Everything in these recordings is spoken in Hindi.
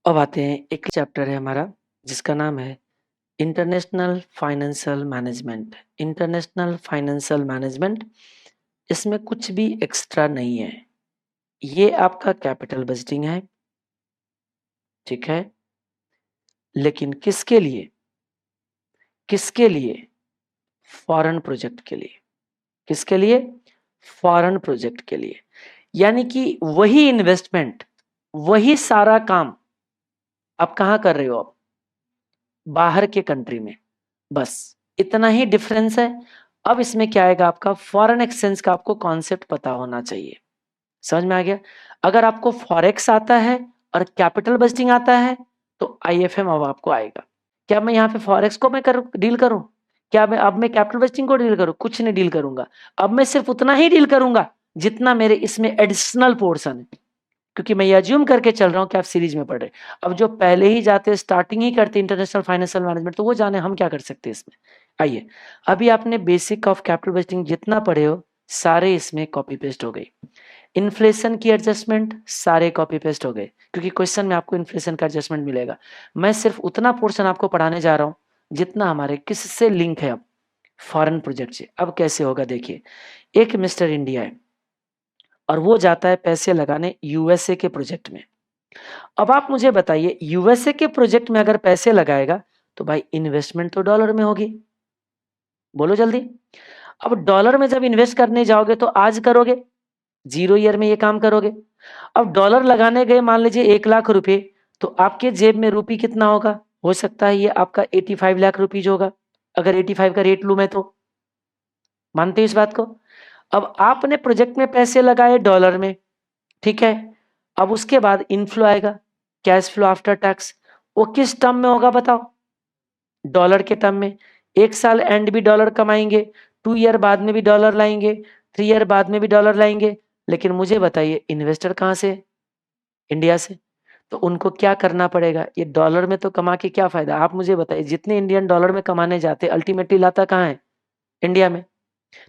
अब आते हैं, एक चैप्टर है हमारा जिसका नाम है international financial management. International financial management, इसमें कुछ भी एक्स्ट्रा नहीं है। ये आपका कैपिटल बजटिंग है, ठीक है। लेकिन किसके लिए? किसके लिए? फॉरेन प्रोजेक्ट के लिए। किसके लिए? फॉरेन प्रोजेक्ट के लिए। यानी कि वही इन्वेस्टमेंट, वही सारा काम आप कहाँ कर रहे हो? आप बाहर के कंट्री में। बस इतना ही डिफरेंस है। अब इसमें क्या आएगा? आपका फॉरेन एक्सचेंज का आपको कॉन्सेप्ट पता होना चाहिए। समझ में आ गया? अगर आपको फॉरेक्स आता है और कैपिटल बजटिंग आता है तो आईएफएम अब आपको आएगा। क्या मैं यहाँ पे फॉरेक्स को मैं डील करूं? क्या मैं कैपिटल बजटिंग को डील करूं? कुछ नहीं डील करूंगा। अब मैं सिर्फ उतना ही डील करूंगा जितना मेरे इसमें एडिशनल पोर्शन है, क्योंकि मैं ये अज्यूम करके चल रहा हूं कि आप सीरीज में पढ़ रहे। अब जो पहले ही जाते स्टार्टिंग ही करते इंटरनेशनल फाइनेंशियल मैनेजमेंट, तो वो जाने हम क्या कर सकते हैं इसमें। आइए, अभी आपने बेसिक ऑफ कैपिटल बजटिंग जितना पढ़े हो सारे इसमें कॉपी पेस्ट हो गई। इन्फ्लेशन की एडजस्टमेंट सारे कॉपी पेस्ट हो गए, क्योंकि क्वेश्चन में आपको इन्फ्लेशन का एडजस्टमेंट मिलेगा। मैं सिर्फ उतना पोर्शन आपको पढ़ाने जा रहा हूं जितना हमारे किससे लिंक है। अब फॉरेन प्रोजेक्ट से अब कैसे होगा देखिए। एक मिस्टर इंडिया है और वो जाता है पैसे लगाने यूएसए के प्रोजेक्ट में। अब आप मुझे बताइए, यूएसए के प्रोजेक्ट में अगर पैसे लगाएगा तो भाई इन्वेस्टमेंट तो डॉलर में होगी। बोलो जल्दी। अब डॉलर में जब इन्वेस्ट करने जाओगे तो आज करोगे, 0 ईयर में ये काम करोगे। अब डॉलर लगाने गए मान लीजिए 1 लाख रुपए, तो आपके जेब में रुपी कितना होगा? हो सकता है ये आपका 85 लाख रुपीज होगा, अगर 85 का रेट लू मैं तो। मानते हो इस बात को? अब आपने प्रोजेक्ट में पैसे लगाए डॉलर में, ठीक है। अब उसके बाद इनफ्लो आएगा, कैश फ्लो आफ्टर टैक्स। वो किस टर्म में होगा बताओ? डॉलर के टर्म में। 1 साल एंड भी डॉलर कमाएंगे, 2 ईयर बाद में भी डॉलर लाएंगे, 3 ईयर बाद में भी डॉलर लाएंगे। लेकिन मुझे बताइए, इन्वेस्टर कहाँ से? इंडिया से। तो उनको क्या करना पड़ेगा? ये डॉलर में तो कमा के क्या फायदा? आप मुझे बताइए, जितने इंडियन डॉलर में कमाने जाते अल्टीमेटली लाता कहाँ है? इंडिया में।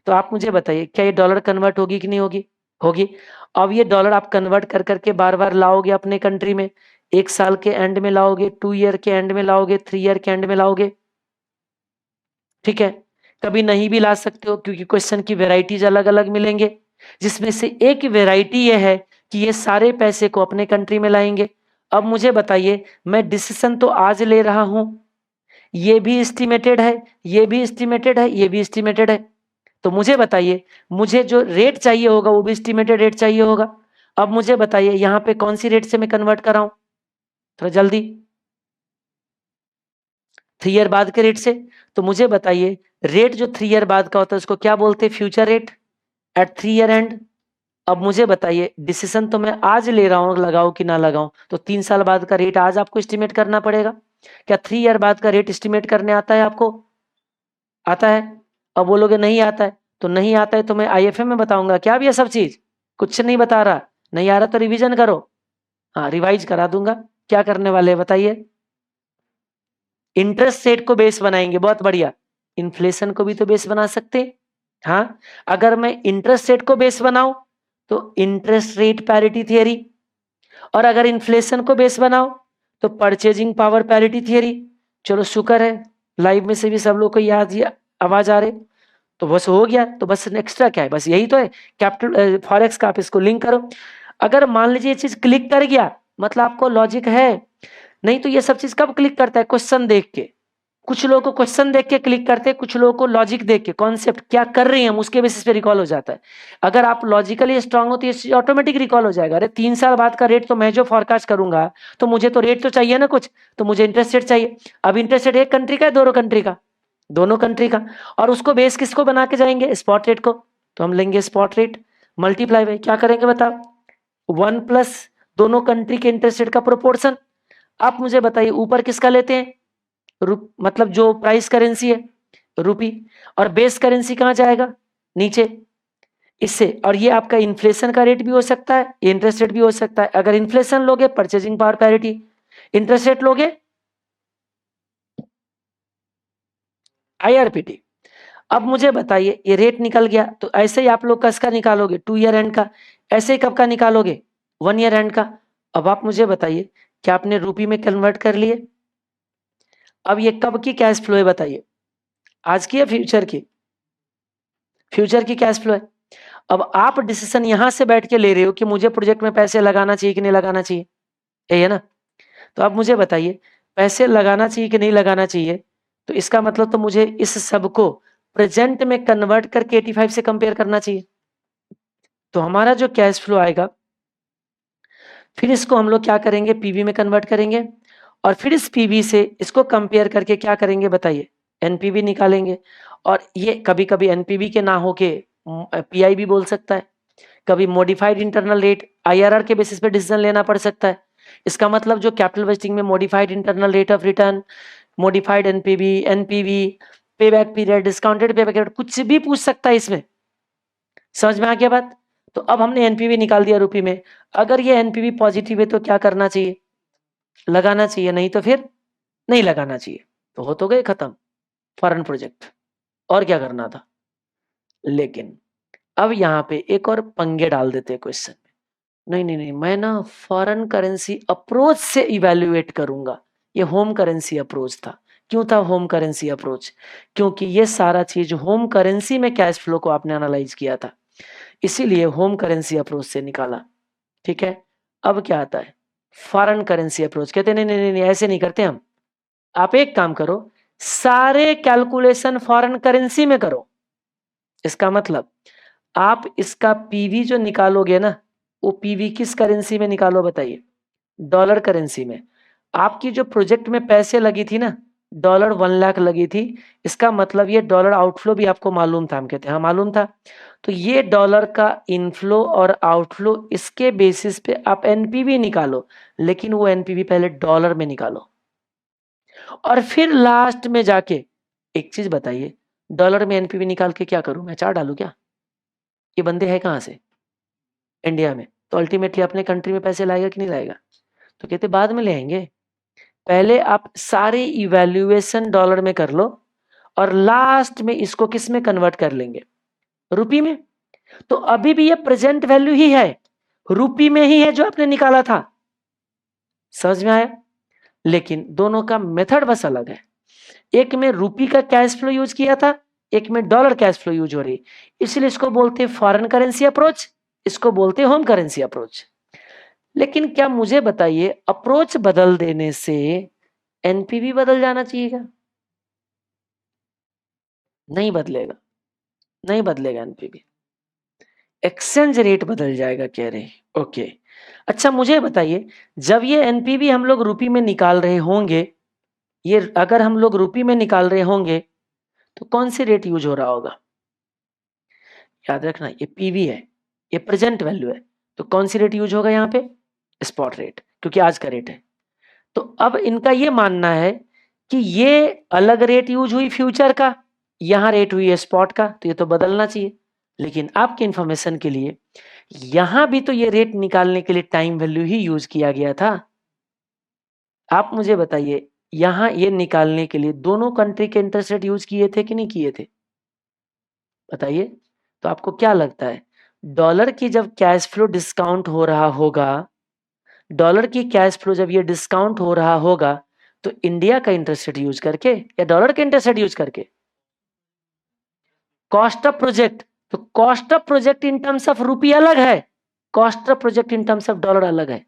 तो आप मुझे बताइए, क्या ये डॉलर कन्वर्ट होगी कि नहीं होगी? होगी। अब ये डॉलर आप कन्वर्ट कर करके बार बार लाओगे अपने कंट्री में। 1 साल के एंड में लाओगे, 2 ईयर के एंड में लाओगे, 3 ईयर के एंड में लाओगे, ठीक है। कभी नहीं भी ला सकते हो, क्योंकि क्वेश्चन की वेराइटीज अलग अलग मिलेंगे, जिसमें से एक वेराइटी ये है कि ये सारे पैसे को अपने कंट्री में लाएंगे। अब मुझे बताइए, मैं डिसीजन तो आज ले रहा हूं, ये भी एस्टिमेटेड है, ये भी एस्टिमेटेड है, ये भी एस्टिमेटेड है। तो मुझे बताइए, मुझे जो रेट चाहिए होगा वो भी एस्टिमेटेड रेट चाहिए होगा। अब मुझे बताइए, यहां पे कौन सी रेट से मैं कन्वर्ट कराऊं? थोड़ा जल्दी। 3 ईयर बाद के रेट से। तो मुझे बताइए, रेट जो 3 ईयर बाद का होता है उसको क्या बोलते हैं? Future rate at 3 year end. अब मुझे बताइए, डिसीजन तो मैं आज ले रहा हूं लगाऊं कि ना लगाऊं, तो 3 साल बाद का रेट आज आपको एस्टिमेट करना पड़ेगा। क्या 3 ईयर बाद का रेट एस्टिमेट करने आता है आपको? आता है? अब बोलोगे नहीं आता है, तो नहीं आता है तो मैं आईएफएम में बताऊंगा क्या भी ये सब चीज? कुछ नहीं बता रहा। नहीं आ रहा तो रिवीजन करो। हाँ, रिवाइज करा दूंगा। क्या करने वाले हैं बताइए? इंटरेस्ट रेट को बेस बनाएंगे, बहुत बढ़िया। इन्फ्लेशन को भी तो बेस बना सकते हैं। हाँ, अगर मैं इंटरेस्ट रेट को बेस बनाऊं तो इंटरेस्ट रेट पैरिटी थियरी, और अगर इन्फ्लेशन को बेस बनाओ तो परचेजिंग पावर पैरिटी थियरी। चलो शुक्र है लाइव में से भी सब लोग को याद आवाज आ रही। तो बस हो गया, तो बस एक्स्ट्रा क्या है? बस यही तो है कैपिटल फॉरेक्स का। आप इसको लिंक करो। अगर मान लीजिए ये चीज क्लिक कर गया, मतलब आपको लॉजिक है। नहीं तो ये सब चीज कब क्लिक करता है? क्वेश्चन देख के। कुछ लोगों को क्वेश्चन देख के क्लिक करते हैं, कुछ लोगों को लॉजिक देख के, कॉन्सेप्ट क्या कर रही है हम उसके बेसिस पे रिकॉल हो जाता है। अगर आप लॉजिकली स्ट्रांग हो तो ये ऑटोमेटिक रिकॉल हो जाएगा। अरे 3 साल बाद का रेट तो मैं जो फोरकास्ट करूंगा, तो मुझे तो रेट तो चाहिए ना कुछ, तो मुझे इंटरेस्ट रेट चाहिए। अब इंटरेस्ट रेट एक कंट्री का है, दोनों कंट्री का? दोनों कंट्री का। और उसको बेस किसको बना के जाएंगे? स्पॉट रेट को। तो हम लेंगे स्पॉट रेट मल्टीप्लाई बाई क्या करेंगे बताओ? 1 प्लस दोनों कंट्री के इंटरेस्ट रेट का प्रोपोर्शन। आप मुझे बताइए, ऊपर किसका लेते हैं? मतलब जो प्राइस करेंसी है रुपी, और बेस करेंसी कहां जाएगा? नीचे। इससे, और ये आपका इन्फ्लेशन का रेट भी हो सकता है, इंटरेस्ट रेट भी हो सकता है। अगर इन्फ्लेशन लोगे purchasing power parity, interest rate लोगे आईआरपीटी। अब मुझे बताइए, ये रेट निकल गया, तो ऐसे ही आप लोग कसका निकालोगे 2 ईयर एंड का। ऐसे ही कब का निकालोगे? 1 ईयर एंड का। अब आप मुझे बताइए, क्या आपने रुपये में कन्वर्ट कर लिए? अब ये कब की कैश फ्लो है बताइए, आज की या फ्यूचर की? फ्यूचर की कैश फ्लो है। अब आप डिसीजन यहां से बैठ के ले रहे हो कि मुझे प्रोजेक्ट में पैसे लगाना चाहिए कि नहीं लगाना चाहिए, यही है ना? तो आप मुझे बताइए पैसे लगाना चाहिए कि नहीं लगाना चाहिए, तो इसका मतलब तो मुझे इस सब को प्रेजेंट में कन्वर्ट करके 85 से कंपेयर करना चाहिए। तो हमारा जो कैश फ्लो आएगा, फिर इसको हम लोग क्या करेंगे, पीवी में कन्वर्ट करेंगे, और फिर इस पीवी से इसको कंपेयर करके क्या करेंगे बताइए, एनपीवी निकालेंगे। और ये कभी कभी एनपीवी के ना होके पीआई भी बोल सकता है, कभी मॉडिफाइड इंटरनल रेट आईआरआर के बेसिस पे डिसीजन लेना पड़ सकता है। इसका मतलब जो कैपिटल बजटिंग में modified internal rate of return, modified NPV, NPV, payback period, discounted payback period, कुछ भी पूछ सकता है इसमें। समझ में आ गया बात? तो अब हमने एनपीवी निकाल दिया रुपये में, अगर ये एनपीवी पॉजिटिव है तो क्या करना चाहिए, लगाना चाहिए, नहीं तो फिर नहीं लगाना चाहिए। तो हो तो गए खत्म फॉरेन प्रोजेक्ट, और क्या करना था। लेकिन अब यहाँ पे एक और पंगे डाल देते हैं क्वेश्चन में, नहीं नहीं नहीं, मैं ना फॉरेन करेंसी अप्रोच से इवेल्युएट करूंगा। ये होम करेंसी अप्रोच था। क्यों था होम करेंसी अप्रोच? क्योंकि ये सारा चीज होम करेंसी में कैश फ्लो को आपने एनालाइज किया था, इसीलिए होम करेंसी अप्रोच से निकाला। ठीक है, अब क्या आता है फॉरेन करेंसी अप्रोच, कहते नहीं नहीं नहीं नहीं, ऐसे नहीं करते हम। आप एक काम करो, सारे कैलकुलेशन फॉरेन करेंसी में करो। इसका मतलब आप इसका पीवी जो निकालोगे ना, वो पीवी किस करेंसी में निकालो बताइए, डॉलर करेंसी में। आपकी जो प्रोजेक्ट में पैसे लगी थी ना, डॉलर 1 लाख लगी थी, इसका मतलब ये डॉलर आउटफ्लो भी आपको मालूम था, हम कहते हैं हाँ मालूम था। तो ये डॉलर का इनफ्लो और आउटफ्लो, इसके बेसिस पे आप एनपीवी निकालो, लेकिन वो एनपीवी पहले डॉलर में निकालो, और फिर लास्ट में जाके एक चीज बताइए, डॉलर में एनपीवी निकाल के क्या करूं, मैं चार डालू क्या? ये बंदे हैं कहां से, इंडिया में, तो अल्टीमेटली अपने कंट्री में पैसे लाएगा कि नहीं लाएगा? तो कहते बाद में ले आएंगे, पहले आप सारे इवैल्यूएशन डॉलर में कर लो, और लास्ट में इसको किस में कन्वर्ट कर लेंगे, रुपी में। तो अभी भी ये प्रेजेंट वैल्यू ही है, रुपी में ही है जो आपने निकाला था। समझ में आया? लेकिन दोनों का मेथड बस अलग है, एक में रुपी का कैश फ्लो यूज किया था, एक में डॉलर कैश फ्लो यूज हो रही, इसलिए इसको बोलते हैं फॉरेन करेंसी अप्रोच, इसको बोलते हैं होम करेंसी अप्रोच। लेकिन क्या मुझे बताइए, अप्रोच बदल देने से एनपीवी बदल जाना चाहिए क्या? नहीं बदलेगा, नहीं बदलेगा एनपीवी, एक्सचेंज रेट बदल जाएगा कह रहे। ओके, अच्छा मुझे बताइए, जब ये एनपीवी हम लोग रुपी में निकाल रहे होंगे, ये अगर हम लोग रुपी में निकाल रहे होंगे, तो कौन सी रेट यूज हो रहा होगा? याद रखना ये पीवी है, ये प्रेजेंट वैल्यू है, तो कौन सी रेट यूज होगा यहाँ पे? स्पॉट रेट, क्योंकि आज का रेट है। तो अब इनका ये मानना है कि ये अलग रेट यूज हुई फ्यूचर का, यहां रेट हुई है स्पॉट का, तो ये तो बदलना चाहिए। लेकिन आपके इंफॉर्मेशन के लिए, यहां भी तो ये रेट निकालने के लिए टाइम वैल्यू ही यूज किया गया था। आप मुझे बताइए, यहां ये निकालने के लिए दोनों कंट्री के इंटरेस्ट रेट यूज किए थे कि नहीं किए थे? बताइए। तो आपको क्या लगता है, डॉलर की जब कैश फ्लो डिस्काउंट हो रहा होगा, डॉलर की कैश फ्लो जब ये डिस्काउंट हो रहा होगा, तो इंडिया का इंटरेस्ट रेट यूज करके या डॉलर का इंटरेस्ट रेट यूज करके? कॉस्ट ऑफ प्रोजेक्ट, तो cost of project in terms of rupee अलग है, cost of project in terms of dollar अलग है।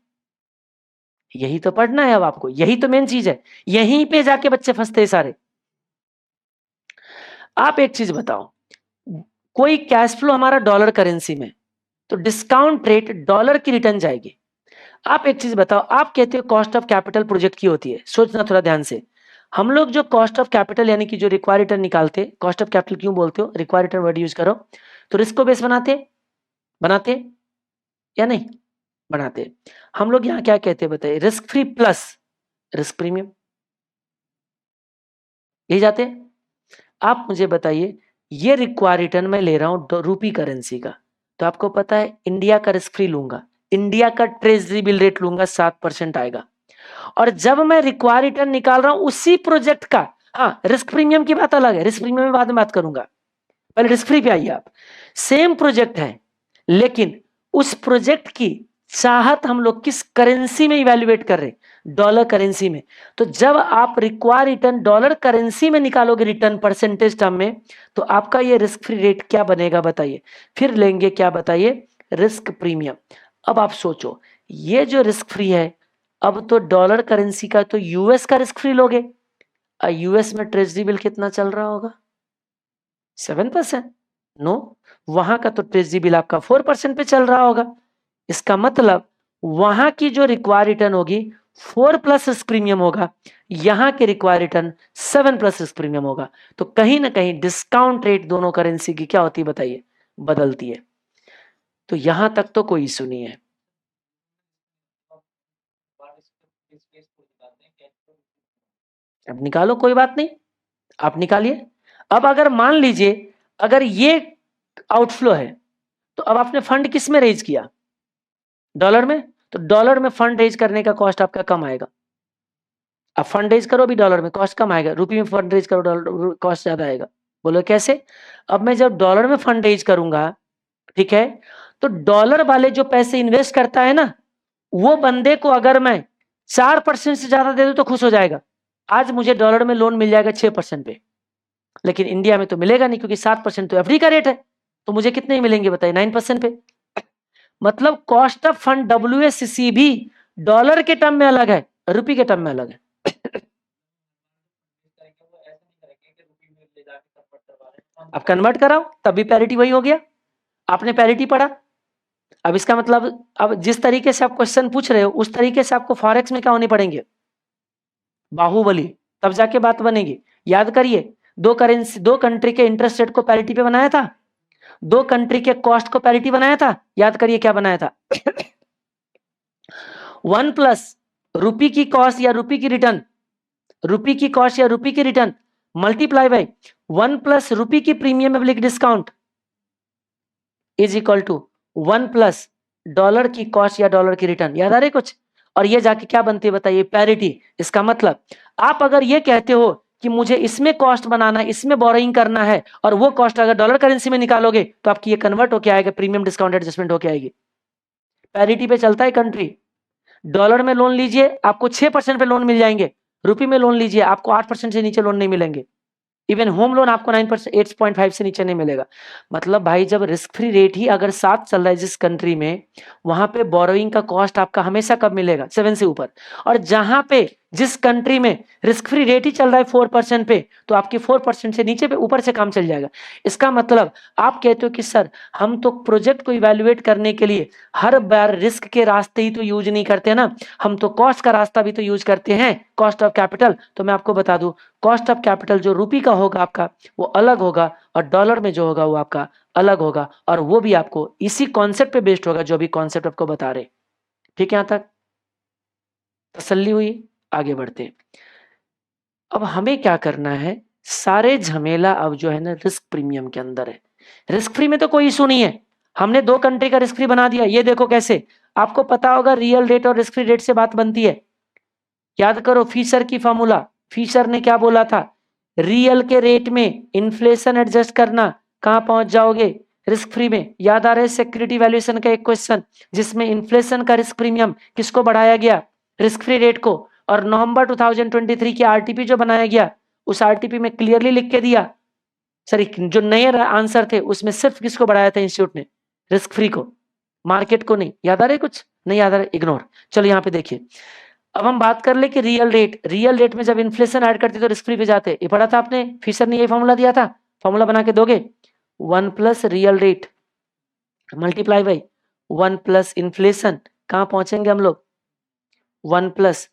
यही तो पढ़ना है अब आपको, यही तो मेन चीज है, यहीं पे जाके बच्चे फंसते हैं सारे। आप एक चीज बताओ, कोई कैश फ्लो हमारा डॉलर करेंसी में, तो डिस्काउंट रेट डॉलर की रिटर्न जाएगी। आप एक चीज बताओ, आप कहते हो कॉस्ट ऑफ कैपिटल प्रोजेक्ट की होती है, सोचना थोड़ा ध्यान से। हम लोग जो कॉस्ट ऑफ कैपिटल यानी कि जो रिक्वायर्ड रिटर्न निकालते, कॉस्ट ऑफ कैपिटल क्यों बोलते हो, रिक्वायर्ड रिटर्न वर्ड यूज करो, तो रिस्क को बेस बनाते, बनाते या नहीं बनाते? हम लोग यहाँ क्या कहते हैं बताइए, risk free plus risk premium, यही जाते हैं। आप मुझे बताइए, ये रिक्वायर्ड रिटर्न मैं ले रहा हूं रूपी करेंसी का, तो आपको पता है इंडिया का रिस्क फ्री लूंगा, इंडिया का ट्रेजरी बिल रेट लूंगा, 7% आएगा। और जब मैं रिक्वायर्ड रिटर्न निकाल रहा हूं उसी प्रोजेक्ट का, हाँ रिस्क प्रीमियम की बात अलग है, रिस्क प्रीमियम में बाद में बात करूंगा, पहले रिस्क फ्री पे आइए आप। सेम प्रोजेक्ट है, लेकिन उस प्रोजेक्ट की चाहत हम लोग किस करेंसी में इवेल्युएट कर रहे हैं, डॉलर करेंसी में। तो जब आप रिक्वायर रिटर्न डॉलर करेंसी में निकालोगे रिटर्न परसेंटेज टर्म में, तो आपका ये रिस्क फ्री रेट क्या बनेगा बताइए। फिर लेंगे क्या बताइए, रिस्क प्रीमियम। अब आप सोचो, ये जो रिस्क फ्री है, अब तो डॉलर करेंसी का तो यूएस का रिस्क फ्री लोगे, यूएस में ट्रेजरी बिल कितना चल रहा होगा, 7%। नो, वहां का तो ट्रेजरी बिल आपका 4% पे चल रहा होगा। इसका मतलब वहां की जो रिक्वायर रिटर्न होगी 4 प्लस रिस्क प्रीमियम होगा, यहां के require return 7 plus risk premium होगा। तो कहीं ना कहीं डिस्काउंट रेट दोनों करेंसी की क्या होती है बताइए, बदलती है। तो यहां तक तो कोई इशू नहीं है। अब निकालो, कोई बात नहीं, आप निकालिए। अब अगर मान लीजिए अगर ये आउटफ्लो है, तो अब आपने फंड किस में रेज किया, डॉलर में। तो डॉलर में फंड रेज करने का कॉस्ट आपका कम आएगा। अब फंड रेज करो भी डॉलर में, कॉस्ट कम आएगा। रुपये में फंड रेज करो, डॉलर कॉस्ट ज्यादा आएगा। बोलो कैसे। अब मैं जब डॉलर में फंड रेज करूंगा, ठीक है, तो डॉलर वाले जो पैसे इन्वेस्ट करता है ना, वो बंदे को अगर मैं 4% से ज्यादा दे दूं तो खुश हो जाएगा। आज मुझे डॉलर में लोन मिल जाएगा 6% पे, लेकिन इंडिया में तो मिलेगा नहीं, क्योंकि 7% तो एफडी का रेट है। तो मुझे कितने मिलेंगे बताइए, 9% पे। मतलब कॉस्ट ऑफ फंड WSCC भी डॉलर के टर्म में अलग है, रुपये के टर्म में अलग है। अब कन्वर्ट कराओ तब भी पैरिटी वही हो गया। आपने पैरिटी पढ़ा। अब इसका मतलब, अब जिस तरीके से आप क्वेश्चन पूछ रहे हो उस तरीके से आपको फॉरेक्स में क्या होने पड़ेंगे, बाहुबली, तब जाके बात बनेगी। याद करिए, दो करेंसी, दो कंट्री के इंटरेस्ट रेट को पैरिटी पे बनाया था, दो कंट्री के कॉस्ट को पैरिटी बनाया था। याद करिए क्या बनाया था, 1 प्लस रुपी की कॉस्ट या रुपी की रिटर्न, रुपी की कॉस्ट या रुपी की return multiply by 1 plus rupee की प्रीमियम एब्लिक discount is equal to 1 plus dollar की कॉस्ट या डॉलर की रिटर्न। याद आ रही कुछ। और ये जाके क्या बनती है बताइए, पैरिटी। इसका मतलब आप अगर ये कहते हो कि मुझे इसमें कॉस्ट बनाना है, इसमें बोरोइंग करना है, और वो कॉस्ट अगर डॉलर करेंसी में निकालोगे तो आपकी ये कन्वर्ट होकर आएगा, प्रीमियम डिस्काउंट एडजस्टमेंट होकर आएगी। पैरिटी पे चलता है कंट्री। डॉलर में लोन लीजिए आपको 6% पे लोन मिल जाएंगे, रुपये में लोन लीजिए आपको 8% से नीचे लोन नहीं मिलेंगे। इवन होम लोन आपको 9%, 8.5 से नीचे नहीं मिलेगा। मतलब भाई जब रिस्क फ्री रेट ही अगर 7 चल रहा है जिस कंट्री में, वहां पे बोरोइंग का कॉस्ट आपका हमेशा कब मिलेगा, 7 से ऊपर। और जहां पे जिस कंट्री में रिस्क फ्री रेट ही चल रहा है 4% पे, तो आपके 4% से नीचे पे ऊपर से काम चल जाएगा। इसका मतलब आप कहते हो कि सर हम तो प्रोजेक्ट को इवेल्युएट करने के लिए हर बार रिस्क के रास्ते ही तो यूज नहीं करते ना, हम तो कॉस्ट का रास्ता भी तो यूज करते हैं, कॉस्ट ऑफ कैपिटल। तो मैं आपको बता दूं, कॉस्ट ऑफ कैपिटल जो रुपी का होगा आपका वो अलग होगा, और डॉलर में जो होगा वो आपका अलग होगा, और वो भी आपको इसी कॉन्सेप्ट पे बेस्ड होगा जो भी कॉन्सेप्ट आपको बता रहे। ठीक है, यहां तक तसल्ली हुई। आगे बढ़ते हैं। अब हमें क्या करना है, सारे झमेला अब जो है ना रिस्क प्रीमियम के अंदर है। रिस्क फ्री में तो कोई इशू नहीं है, हमने दो कंट्री का रिस्क फ्री बना दिया। ये देखो कैसे, आपको पता होगा रियल रेट और रिस्क फ्री रेट से बात बनती है। याद करो फिशर की फॉर्मूला, फिशर ने क्या बोला था, रियल के रेट में इन्फ्लेशन एडजस्ट करना, कहां पहुंच जाओगे, रिस्क फ्री में। याद आ रहा है सिक्योरिटी वैल्यूएशन का एक क्वेश्चन जिसमें इन्फ्लेशन का रिस्क प्रीमियम किसको बढ़ाया गया, रिस्क फ्री रेट को। और नवंबर 2023 की आरटीपी जो बनाया गया, उस आरटीपी में क्लियरली लिख के दिया, सॉरी जो नए आंसर थे उसमें सिर्फ किसको बढ़ाया था इंस्टीट्यूट ने, रिस्क फ्री को, मार्केट को नहीं। याद आ रहा है कुछ, नहीं याद आ रहा, इग्नोर। चलो यहाँ पे देखिए, अब हम बात कर ले कि रियल रेट, रियल रेट में जब इन्फ्लेशन ऐड करते तो रिस्क फ्री पे जाते, ये पढ़ा था आपने, फिशर ने ये फॉर्मूला दिया था। फॉर्मूला बना के दोगे, 1 plus real rate multiply by 1 plus inflation, कहां पहुंचेंगे हम लोग, 1 plus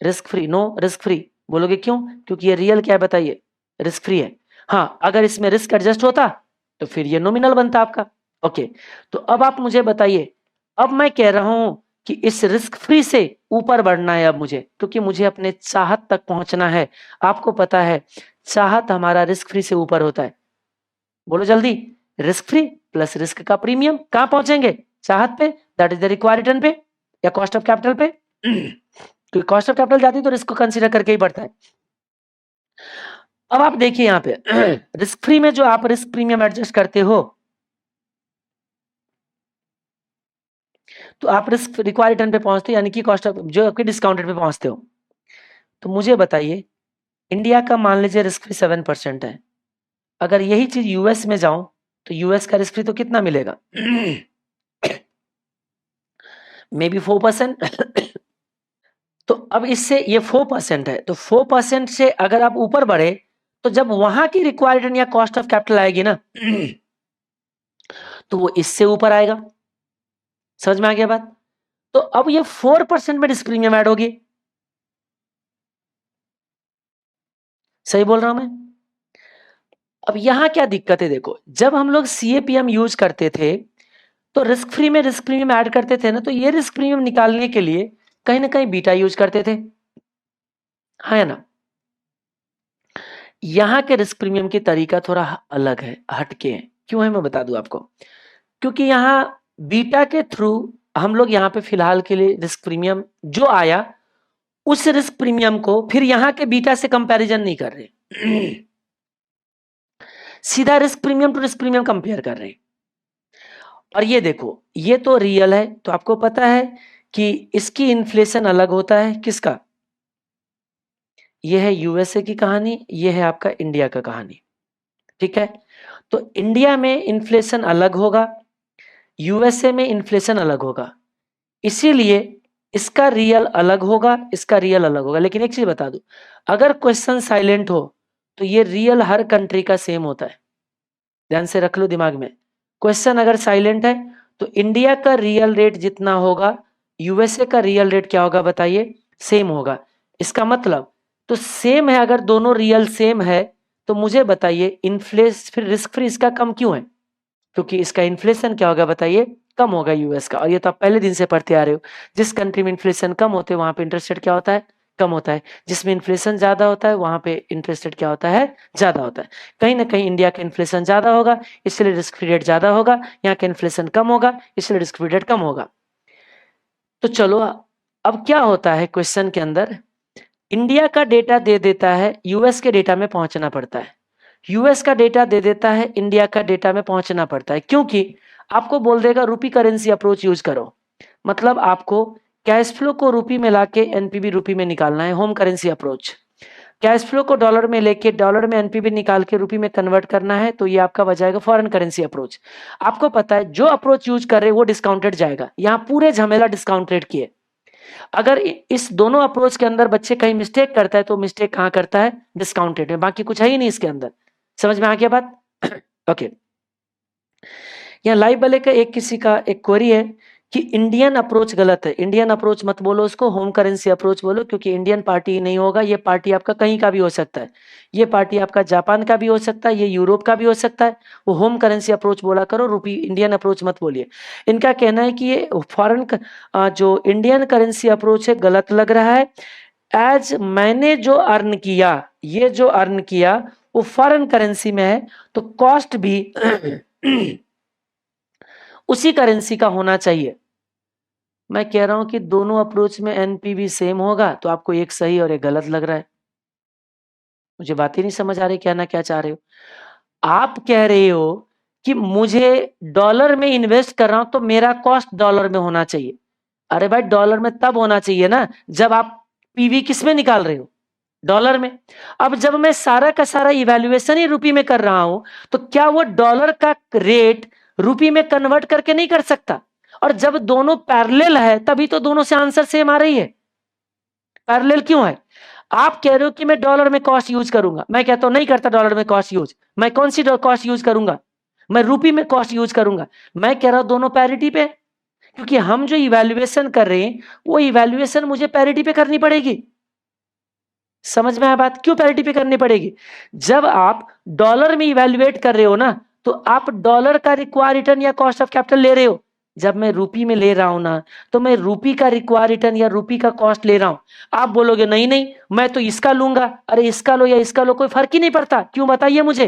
risk free. No risk free बोलोगे क्यों, क्योंकि ये रियल क्या है बताइए, रिस्क फ्री है। हाँ अगर इसमें रिस्क एडजस्ट होता तो फिर ये नॉमिनल बनता आपका। ओके, तो अब आप मुझे बताइए, अब मैं कह रहा हूं कि इस रिस्क फ्री से ऊपर बढ़ना है अब मुझे, क्योंकि मुझे अपने चाहत तक पहुंचना है। आपको पता है चाहत हमारा रिस्क फ्री से ऊपर होता है। बोलो जल्दी, रिस्क फ्री प्लस रिस्क का प्रीमियम कहां पहुंचेंगे, चाहत पे, that is the required return पे या कॉस्ट ऑफ कैपिटल पे। क्योंकि कॉस्ट ऑफ कैपिटल जाती है तो रिस्क को कंसीडर करके ही बढ़ता है। अब आप देखिए यहां पे रिस्क फ्री में जो आप रिस्क प्रीमियम एडजस्ट करते हो, तो आप रिस्क रिक्वायर्ड रिटर्न पे पहुंचते हो, यानी कि कॉस्ट ऑफ जो आपके डिस्काउंटेड पे पहुंचते हो। तो मुझे बताइए, इंडिया का मान लीजिए रिस्क फ्री 7% है, अगर यही चीज यूएस में जाऊं तो यूएस का रिस्क फ्री तो कितना मिलेगा? May be 4%। तो अब इससे ये 4% है, तो 4% से अगर आप ऊपर बढ़े तो जब वहां की रिक्वायर्ड या कॉस्ट ऑफ कैपिटल आएगी ना, तो वो इससे ऊपर आएगा। समझ में आ गया बात? तो अब ये 4% में रिस्क प्रीमियम ऐड होगी। सही बोल रहा हूं मैं? अब यहां क्या दिक्कत है, देखो जब हम लोग सीएपीएम यूज करते थे तो रिस्क फ्री में रिस्क प्रीमियम ऐड करते थे ना, तो ये रिस्क प्रीमियम निकालने के लिए कहीं ना कहीं बीटा यूज करते थे, है ना? यहां के रिस्क प्रीमियम की तरीका थोड़ा अलग है, हटके है। क्यों है मैं बता दूं आपको। क्योंकि यहाँ बीटा के थ्रू हम लोग यहाँ पे फिलहाल के लिए रिस्क प्रीमियम जो आया उस रिस्क प्रीमियम को फिर यहाँ के बीटा से कंपैरिजन नहीं कर रहे, सीधा risk premium to risk premium compare कर रहे हैं। और ये देखो, ये तो रियल है, तो आपको पता है कि इसकी इन्फ्लेशन अलग होता है किसका? ये है यूएसए की कहानी, ये है आपका इंडिया का कहानी। ठीक है, तो इंडिया में इन्फ्लेशन अलग होगा, यूएसए में इन्फ्लेशन अलग होगा, इसीलिए इसका रियल अलग होगा, इसका रियल अलग होगा। लेकिन एक चीज बता दूं, अगर क्वेश्चन साइलेंट हो तो ये रियल हर कंट्री का सेम होता है, ध्यान से रख लो दिमाग में। क्वेश्चन अगर साइलेंट है तो इंडिया का रियल रेट जितना होगा यूएसए का रियल रेट क्या होगा बताइए? सेम होगा। इसका मतलब तो सेम है, अगर दोनों रियल सेम है तो मुझे बताइए इन्फ्लेशन फिर रिस्क फ्री इसका कम क्यों है? क्योंकि इसका इन्फ्लेशन क्या होगा बताइए? कम होगा यूएस का। और ये तो आप पहले दिन से पढ़ते आ रहे हो, जिस कंट्री में इन्फ्लेशन कम होते हैं वहां पे इंटरेस्ट रेट क्या होता है? कम होता है। जिसमें इन्फ्लेशन ज्यादा होता है वहां पे इंटरेस्ट रेट क्या होता है? ज्यादा होता है। कहीं ना कहीं इंडिया का इन्फ्लेशन ज्यादा होगा इसलिए रिस्क फ्री रेट ज्यादा होगा, यहाँ का इन्फ्लेशन कम होगा इसलिए रिस्क फ्री रेट कम होगा। तो चलो अब क्या होता है क्वेश्चन के अंदर, इंडिया का डेटा दे देता है, यूएस के डेटा में पहुंचना पड़ता है, यूएस का डेटा दे देता है, इंडिया का डेटा में पहुंचना पड़ता है। क्योंकि आपको बोल देगा रूपी करेंसी अप्रोच यूज करो, मतलब आपको कैश फ्लो को रूपी में लाके एनपीवी रूपी में निकालना है, home currency approach. Cash flow को डॉलर में लेके डॉलर में एनपीवी निकाल के रूपी में कन्वर्ट करना है, तो ये आपका बजाएगा फॉरेन करेंसी अप्रोच। आपको पता है जो अप्रोच यूज कर रहे हैं वो डिस्काउंटेड जाएगा, यहाँ पूरे झमेला डिस्काउंट रेट की है। अगर इस दोनों अप्रोच के अंदर बच्चे कहीं मिस्टेक करता है तो मिस्टेक कहां करता है? डिस्काउंटेड में, बाकी कुछ है ही नहीं इसके अंदर। समझ में आ गया बात? ओके, यहाँ लाइव वाले का एक किसी का एक क्वेरी है कि इंडियन अप्रोच गलत है। इंडियन अप्रोच मत बोलो उसको, होम करेंसी अप्रोच बोलो, क्योंकि इंडियन पार्टी ही नहीं होगा, ये पार्टी आपका कहीं का भी हो सकता है, ये पार्टी आपका जापान का भी हो सकता है, ये यूरोप का भी हो सकता है। वो होम करेंसी अप्रोच बोला करो, रूपी इंडियन अप्रोच मत बोलिए। इनका कहना है कि ये फॉरेन जो इंडियन करेंसी अप्रोच है गलत लग रहा है, एज मैंने जो अर्न किया, ये जो अर्न किया वो फॉरेन करेंसी में है, तो कॉस्ट भी उसी करेंसी का होना चाहिए। मैं कह रहा हूं कि दोनों अप्रोच में एनपीवी सेम होगा, तो आपको एक सही और एक गलत लग रहा है। मुझे बात ही नहीं समझ आ रही कहना क्या चाह रहे हो। आप कह रहे हो कि मुझे डॉलर में इन्वेस्ट कर रहा हूं तो मेरा कॉस्ट डॉलर में होना चाहिए। अरे भाई डॉलर में तब होना चाहिए ना जब आप पीवी किस में निकाल रहे हो? डॉलर में। अब जब मैं सारा का सारा इवैल्यूएशन ही रुपी में कर रहा हूं तो क्या वो डॉलर का रेट रुपी में कन्वर्ट करके नहीं कर सकता? और जब दोनों पैरेलल है तभी तो दोनों से आंसर सेम आ रही है। पैरेलल क्यों है? आप कह रहे हो कि मैं डॉलर में कॉस्ट यूज करूंगा, मैं कहता हूं नहीं करता डॉलर में कॉस्ट यूज। मैं कौन सी कॉस्ट यूज करूंगा? मैं रुपी में कॉस्ट यूज करूंगा। मैं कह रहा हूं दोनों पैरिटी पे, क्योंकि हम जो इवैल्यूएशन कर रहे हैं वो इवैल्यूएशन मुझे पैरिटी पे करनी पड़ेगी। समझ में आया बात? क्यों पैरिटी पे करनी पड़ेगी? जब आप डॉलर में इवैल्यूएट कर रहे हो ना, तो आप डॉलर का रिक्वायर रिटर्न या कॉस्ट ऑफ कैपिटल ले रहे हो। जब मैं रूपी में ले रहा हूं ना, तो मैं रूपी का रिक्वायर रिटर्न या रूपी का कॉस्ट ले रहा हूं। आप बोलोगे नहीं नहीं मैं तो इसका लूंगा, अरे इसका लो या इसका लो कोई फर्क ही नहीं पड़ता। क्यों बताइए मुझे?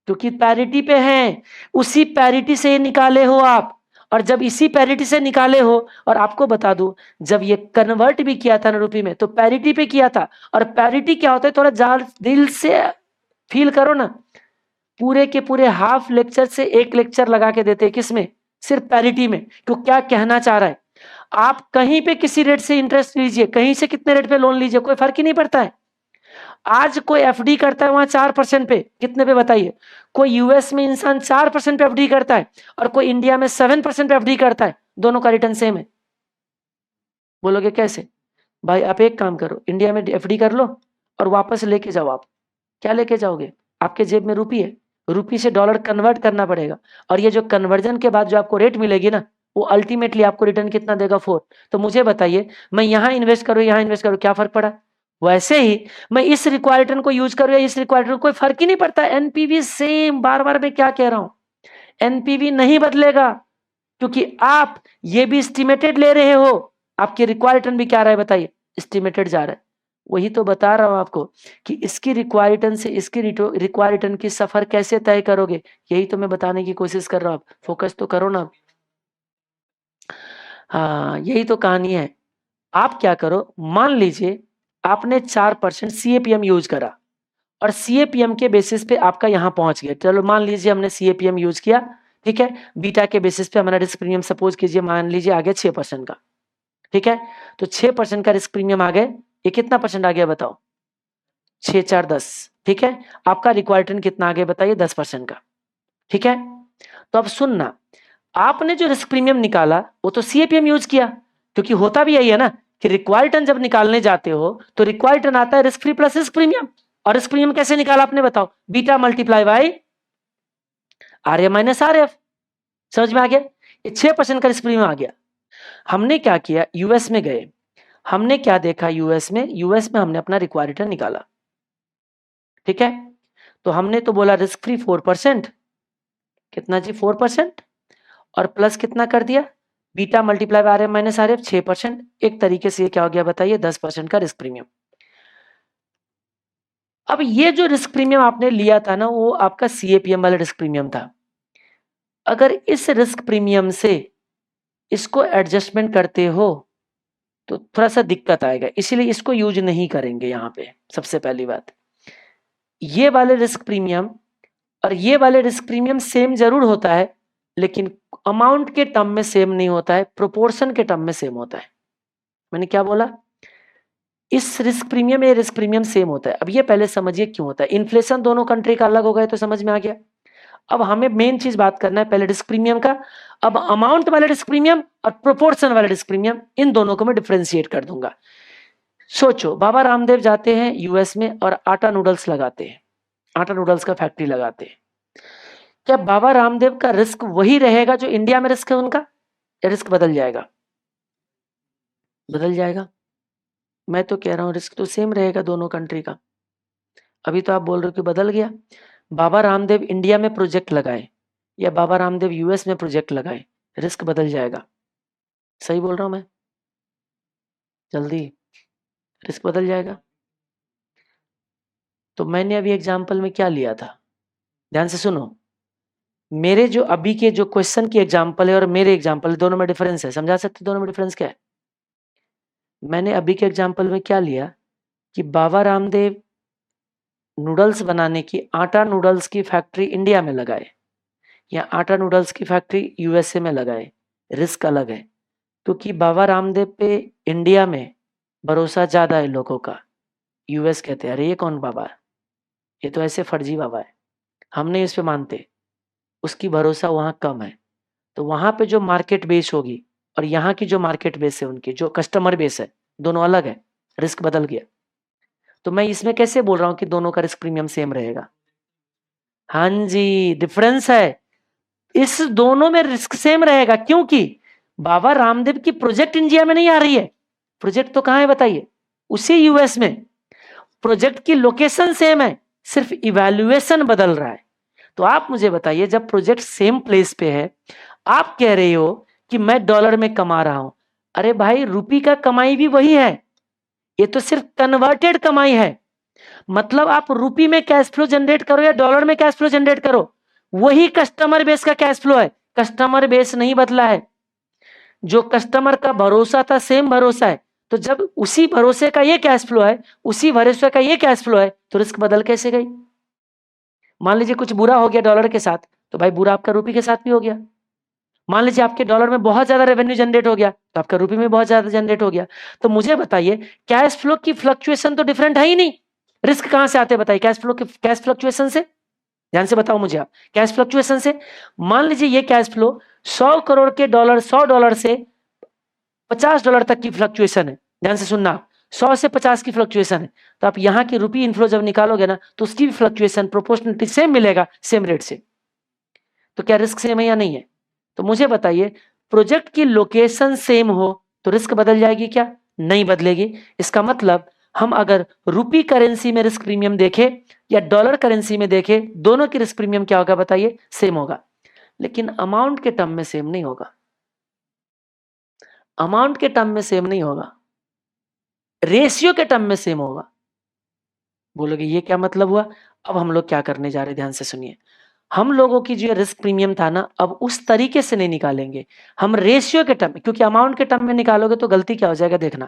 क्योंकि पैरिटी पे हैं, उसी पैरिटी से निकाले हो आप। और जब इसी पैरिटी से निकाले हो, और आपको बता दूं जब ये कन्वर्ट भी किया था ना रुपये में तो पैरिटी पे किया था। और पैरिटी क्या होता है थोड़ा जार दिल से फील करो ना, पूरे के पूरे हाफ लेक्चर से एक लेक्चर लगा के देते हैं किसमें? सिर्फ पैरिटी में। क्यों, क्या कहना चाह रहा है, आप कहीं पे किसी रेट से इंटरेस्ट लीजिए, कहीं से कितने रेट पे लोन लीजिए, कोई फर्क ही नहीं पड़ता है। आज कोई एफडी करता है वहां 4% पे, कितने पे बताइए, कोई यूएस में इंसान 4% पे एफडी करता है और कोई इंडिया में 7% पे एफडी करता है, दोनों का रिटर्न सेम है। बोलोगे कैसे, भाई आप एक काम करो, इंडिया में एफडी कर लो और वापस लेके जाओ। आप क्या लेके जाओगे, आपके जेब में रुपी है, रुपी से डॉलर कन्वर्ट करना पड़ेगा, और ये जो कन्वर्जन के बाद जो आपको रेट मिलेगी ना, वो अल्टीमेटली आपको रिटर्न कितना देगा, 4। तो मुझे बताइए, मैं यहां इन्वेस्ट करूं यहां इन्वेस्ट करूं, क्या फर्क पड़ा। वैसे ही मैं इस रिक्वायर्ड रिटर्न को यूज करूं या इस रिक्वायर्ड रिटर्न, कोई फर्क ही नहीं पड़ता, एनपीवी सेम। बार बार मैं क्या कह रहा हूं, एनपीवी नहीं बदलेगा, क्योंकि आप ये भी एस्टिमेटेड ले रहे हो, आपके रिक्वायर्ड रिटर्न भी क्या रहा है बताइए, एस्टिमेटेड जा रहा है। वही तो बता रहा हूं आपको कि इसकी रिक्वायर्ड रिटर्न से इसकी रिक्वायर्ड रिटर्न की सफर कैसे तय करोगे, यही तो मैं बताने की कोशिश कर रहा हूं। आप फोकस तो करो ना। हाँ, यही तो कहानी है। आप क्या करो, मान लीजिए आपने 4% सीएपीएम यूज करा और सीएपीएम के बेसिस पे आपका यहां पहुंच गया। चलो मान लीजिए हमने सीएपीएम यूज किया, ठीक है, बीटा के बेसिस पे हमारा रिस्क प्रीमियम सपोज कीजिए मान लीजिए आ गया 6% का, ठीक है। तो 6% का रिस्क प्रीमियम आ गए, ये कितना परसेंट आ गया बताओ, 6 4 10, ठीक है। आपका रिक्वायर्ड रिटर्न कितना आ गया बताइए, 10% का, ठीक है। तो अब सुनना, आपने जो रिस्क प्रीमियम निकाला वो तो सीएपीएम यूज किया, क्योंकि होता भी यही है ना कि रिक्वायर्ड रिटर्न जब निकालने जाते हो तो रिक्वायर्ड रिटर्न आता है risk free plus risk premium. और रिस्क प्रीमियम कैसे निकाला आपने बताओ, beta multiply by R A minus R F. समझ में आ गया, ये 6% का रिस्क प्रीमियम आ गया। हमने क्या किया, यूएस में गए, हमने क्या देखा, यूएस में हमने अपना रिक्वायर्ड रिटर्न निकाला, ठीक है। तो हमने तो बोला रिस्क फ्री 4%, कितना जी 4%, और प्लस कितना कर दिया, beta multiply by R M minus R F 6%। एक तरीके से ये क्या हो गया बताइए, 10% का रिस्क प्रीमियम। अब ये जो रिस्क प्रीमियम आपने लिया था ना, वो आपका सीएपीएम वाला रिस्क प्रीमियम था। अगर इस रिस्क प्रीमियम से इसको एडजस्टमेंट करते हो तो थोड़ा सा दिक्कत आएगा, इसीलिए इसको यूज नहीं करेंगे यहाँ पे। सबसे पहली बात, ये वाले रिस्क प्रीमियम और ये वाले रिस्क प्रीमियम सेम जरूर होता है, लेकिन अमाउंट के टर्म में सेम नहीं होता है, प्रोपोर्शन के टर्म में सेम होता है। मैंने क्या बोला, इस रिस्क प्रीमियम ये रिस्क प्रीमियम सेम होता है। अब ये पहले समझिए क्यों होता है, इन्फ्लेशन दोनों कंट्री का अलग हो गया तो समझ में आ गया। अब हमें मेन चीज बात करना है पहले रिस्क प्रीमियम का। अब अमाउंट वाले रिस्क प्रीमियम और प्रोपोर्शन वाले रिस्क प्रीमियम, इन दोनों को मैं डिफरेंशिएट कर दूंगा। सोचो, बाबा रामदेव जाते हैं यूएस में और आटा नूडल्स लगाते हैं, आटा नूडल्स का फैक्ट्री लगाते हैं। क्या बाबा रामदेव का रिस्क वही रहेगा जो इंडिया में रिस्क है उनका, या रिस्क बदल जाएगा, बदल जाएगा। मैं तो कह रहा हूं रिस्क तो सेम रहेगा दोनों कंट्री का। अभी तो आप बोल रहे हो कि बदल गया। बाबा रामदेव इंडिया में प्रोजेक्ट लगाए या बाबा रामदेव यूएस में प्रोजेक्ट लगाए, रिस्क बदल जाएगा। सही बोल रहा हूं मैं, जल्दी, रिस्क बदल जाएगा। तो मैंने अभी एग्जाम्पल में क्या लिया था, ध्यान से सुनो। मेरे जो अभी के जो क्वेश्चन की एग्जाम्पल है और मेरे एग्जाम्पल, दोनों में डिफरेंस है, समझा सकते दोनों में डिफरेंस क्या है। मैंने अभी के एग्जाम्पल में क्या लिया कि बाबा रामदेव नूडल्स बनाने की, आटा नूडल्स की फैक्ट्री इंडिया में लगाए या आटा नूडल्स की फैक्ट्री यूएसए में लगाए, रिस्क अलग है। क्योंकि बाबा रामदेव पे इंडिया में भरोसा ज्यादा है लोगों का, यूएस कहते हैं अरे ये कौन बाबा है, ये तो ऐसे फर्जी बाबा है, हम नहीं इस पे मानते, उसकी भरोसा वहां कम है। तो वहां पे जो मार्केट बेस होगी और यहाँ की जो मार्केट बेस है, उनकी जो कस्टमर बेस है, दोनों अलग है, रिस्क बदल गया। तो मैं इसमें कैसे बोल रहा हूँ कि दोनों का रिस्क प्रीमियम सेम रहेगा। हाँ जी, डिफरेंस है, इस दोनों में रिस्क सेम रहेगा, क्योंकि बाबा रामदेव की प्रोजेक्ट इंडिया में नहीं आ रही है, प्रोजेक्ट तो कहां है बताइए, उसी यूएस में। प्रोजेक्ट की लोकेशन सेम है, सिर्फ इवैल्यूएशन बदल रहा है। तो आप मुझे बताइए, जब प्रोजेक्ट सेम प्लेस पे है, आप कह रहे हो कि मैं डॉलर में कमा रहा हूं, अरे भाई रुपी का कमाई भी वही है, ये तो सिर्फ कन्वर्टेड कमाई है। मतलब आप रुपी में कैश फ्लो जनरेट करो या डॉलर में कैश फ्लो जनरेट करो, वही कस्टमर बेस का कैश फ्लो है, कस्टमर बेस नहीं बदला है। जो कस्टमर का भरोसा था सेम भरोसा है। तो जब उसी भरोसे का ये कैश फ्लो है, उसी भरोसे का ये कैश फ्लो है, तो रिस्क बदल कैसे गई। मान लीजिए कुछ बुरा हो गया डॉलर के साथ, तो भाई बुरा आपका रुपी के साथ भी हो गया। मान लीजिए आपके डॉलर में बहुत ज्यादा रेवेन्यू जनरेट हो गया तो आपका रुपये में बहुत ज्यादा जनरेट हो गया। तो मुझे बताइए कैश फ्लो की फ्लक्चुएशन तो डिफरेंट है ही नहीं, रिस्क कहां से आते हैं बताइए? कैश फ्लक्चुएशन से। ध्यान से बताओ मुझे आप, कैश फ्लक्चुएशन से। मान लीजिए ये कैश फ्लो 100 करोड़ के डॉलर, 100 डॉलर से 50 डॉलर तक की फ्लक्चुएशन है। ध्यान से सुनना आप, 100 से 50 की फ्लक्चुएशन है। तो आप यहाँ की रुपी इनफ्लो जब निकालोगे ना तो उसकी भी फ्लक्चुएशन प्रोपोर्शनलिटी सेम मिलेगा, सेम रेट से। तो क्या रिस्क सेम है या नहीं है? तो मुझे बताइए प्रोजेक्ट की लोकेशन सेम हो तो रिस्क बदल जाएगी क्या? नहीं बदलेगी। इसका मतलब हम अगर रुपी करेंसी में रिस्क प्रीमियम देखें या डॉलर करेंसी में देखें, दोनों की रिस्क प्रीमियम क्या होगा बताइए? सेम होगा। लेकिन अमाउंट के टर्म में सेम नहीं होगा, अमाउंट के टर्म में सेम नहीं होगा, रेशियो के टर्म में सेम होगा। बोलोगे ये क्या मतलब हुआ? अब हम लोग क्या करने जा रहे हैं, ध्यान से सुनिए। हम लोगों की जो रिस्क प्रीमियम था ना, अब उस तरीके से नहीं निकालेंगे, हम रेशियो के टर्म में, क्योंकि अमाउंट के टर्म में निकालोगे तो गलती क्या हो जाएगा देखना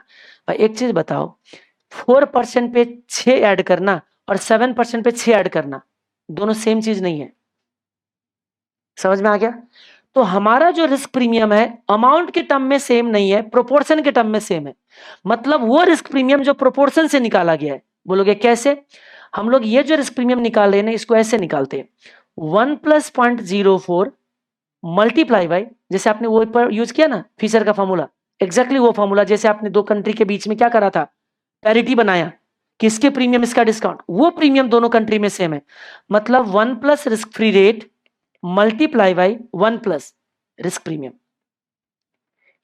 भाई। एक चीज बताओ, 4% पे 6 ऐड करना और 7% पे 6 ऐड करना, दोनों सेम चीज नहीं है। समझ में आ गया? तो हमारा जो रिस्क प्रीमियम है अमाउंट के टर्म में सेम नहीं है, प्रोपोर्शन के टर्म में सेम है। मतलब वो रिस्क प्रीमियम जो प्रोपोर्शन से निकाला गया है। बोलोगे कैसे? हम लोग ये जो रिस्क प्रीमियम निकाल रहे हैं ना, इसको ऐसे निकालते हैं, 1 + 0.04 मल्टीप्लाई बाई, जैसे आपने वो पर यूज किया ना फिशर का फॉर्मूला, एग्जैक्टली वो फॉर्मूला, जैसे आपने दो कंट्री के बीच में क्या करा था, पैरिटी बनाया, किसके प्रीमियम इसका डिस्काउंट, वो प्रीमियम दोनों कंट्री में सेम है। मतलब 1 + risk free rate multiply by 1 + risk premium.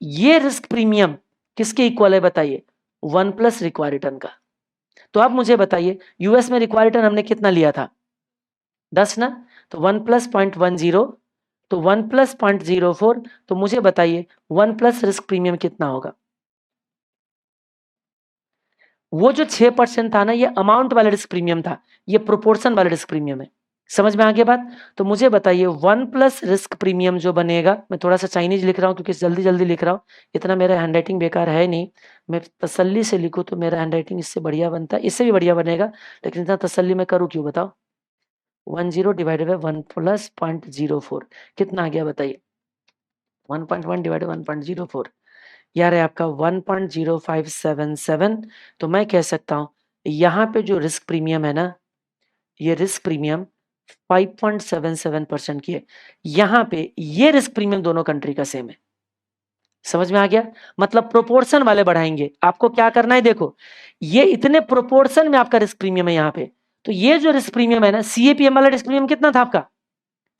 ये रिस्क प्रीमियम किसके इक्वल है बताइए? 1 + रिक्वायर्ड रिटर्न का। तो आप मुझे बताइए यूएस में रिक्वायर्ड रिटर्न हमने कितना लिया था? 10 ना। तो 1 + 0.10, तो 1 + 0.04, तो मुझे बताइए 1 + रिस्क प्रीमियम कितना होगा? वो जो 6% था ना, ये अमाउंट वाला रिस्क प्रीमियम था, ये प्रोपोर्शन वाला रिस्क प्रीमियम है। समझ में आ गया बात? तो मुझे बताइए 1 + रिस्क प्रीमियम जो बनेगा, मैं थोड़ा सा चाइनीज लिख रहा हूँ क्योंकि जल्दी जल्दी लिख रहा हूँ, इतना मेरा हैंडराइटिंग बेकार है नहीं, मैं तसल्ली से लिखूँ तो मेरा हैंडराइटिंग इससे बढ़िया बनता है, इससे भी बढ़िया बनेगा, लेकिन इतना तसल्ली मैं करूँ क्यों बताओ? 10 डिवाइडेड बाई 1 + 0.04 कितना आ गया बताइए? 1.1 डिवाइडेड 1.04, यार है आपका 1.0577। तो मैं कह सकता हूं यहाँ पे जो रिस्क प्रीमियम है ना, ये रिस्क प्रीमियम 5.77% की है। यहाँ पे ये रिस्क प्रीमियम दोनों कंट्री का सेम है। समझ में आ गया? मतलब प्रोपोर्शन वाले बढ़ाएंगे, आपको क्या करना है देखो, ये इतने प्रोपोर्शन में आपका रिस्क प्रीमियम है यहाँ पे। तो ये जो रिस्क प्रीमियम है ना, सीएपीएम वाला रिस्क प्रीमियम कितना था आपका?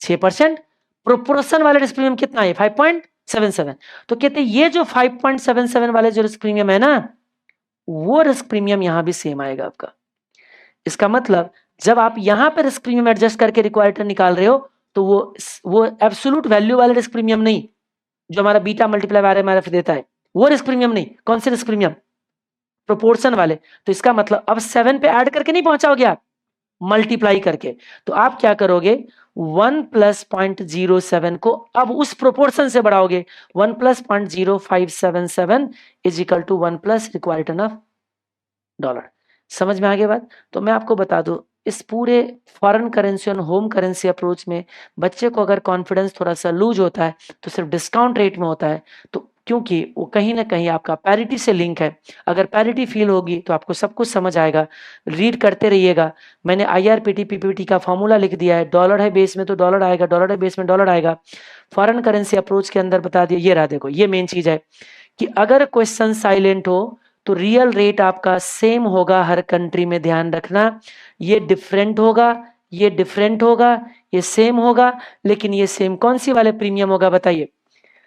6%। प्रोपोर्शन वाले रिस्क प्रीमियम कितना है? 5.77। तो कहते हैं ये जो 5.77 वाले जो रिस्क प्रीमियम है ना, वो रिस्क प्रीमियम यहां भी सेम आएगा आपका। इसका मतलब जब आप यहां पे रिस्क प्रीमियम एडजस्ट करके रिक्वायर्ड रिटर्न निकाल रहे हो, तो वो एब्सोल्यूट वैल्यू वाले रिस्क प्रीमियम नहीं, जो हमारा बीटा मल्टीप्लाई बाय RMRF देता है, वो रिस्क प्रीमियम नहीं। कौन से रिस्क प्रीमियम? प्रोपोर्शन वाले। तो इसका मतलब अब 7 पे ऐड करके नहीं पहुंचाओगे आप, मल्टीप्लाई करके। तो आप क्या करोगे, 1 + 0.07 को अब उस प्रोपोर्शन से बढ़ाओगे, 1 + 0.0577 is equal to 1 + required return of dollar. समझ में आ गया बात? तो मैं आपको बता दूं, इस पूरे फॉरेन करेंसी और होम करेंसी अप्रोच में बच्चे को अगर कॉन्फिडेंस थोड़ा सा लूज होता है तो सिर्फ डिस्काउंट रेट में होता है, तो क्योंकि वो कहीं ना कहीं आपका पैरिटी से लिंक है। अगर पैरिटी फील होगी तो आपको सब कुछ समझ आएगा। रीड करते रहिएगा। मैंने IRPT PPT का फॉर्मूला लिख दिया है, डॉलर है बेस में तो डॉलर आएगा, डॉलर है बेस में डॉलर आएगा। फॉरेन करेंसी अप्रोच के अंदर बता दिया, ये रहा देखो, ये मेन चीज है कि अगर क्वेश्चन साइलेंट हो तो रियल रेट आपका सेम होगा हर कंट्री में, ध्यान रखना। ये डिफरेंट होगा, ये डिफरेंट होगा, ये सेम होगा, लेकिन ये सेम कौन सी वाले प्रीमियम होगा बताइए?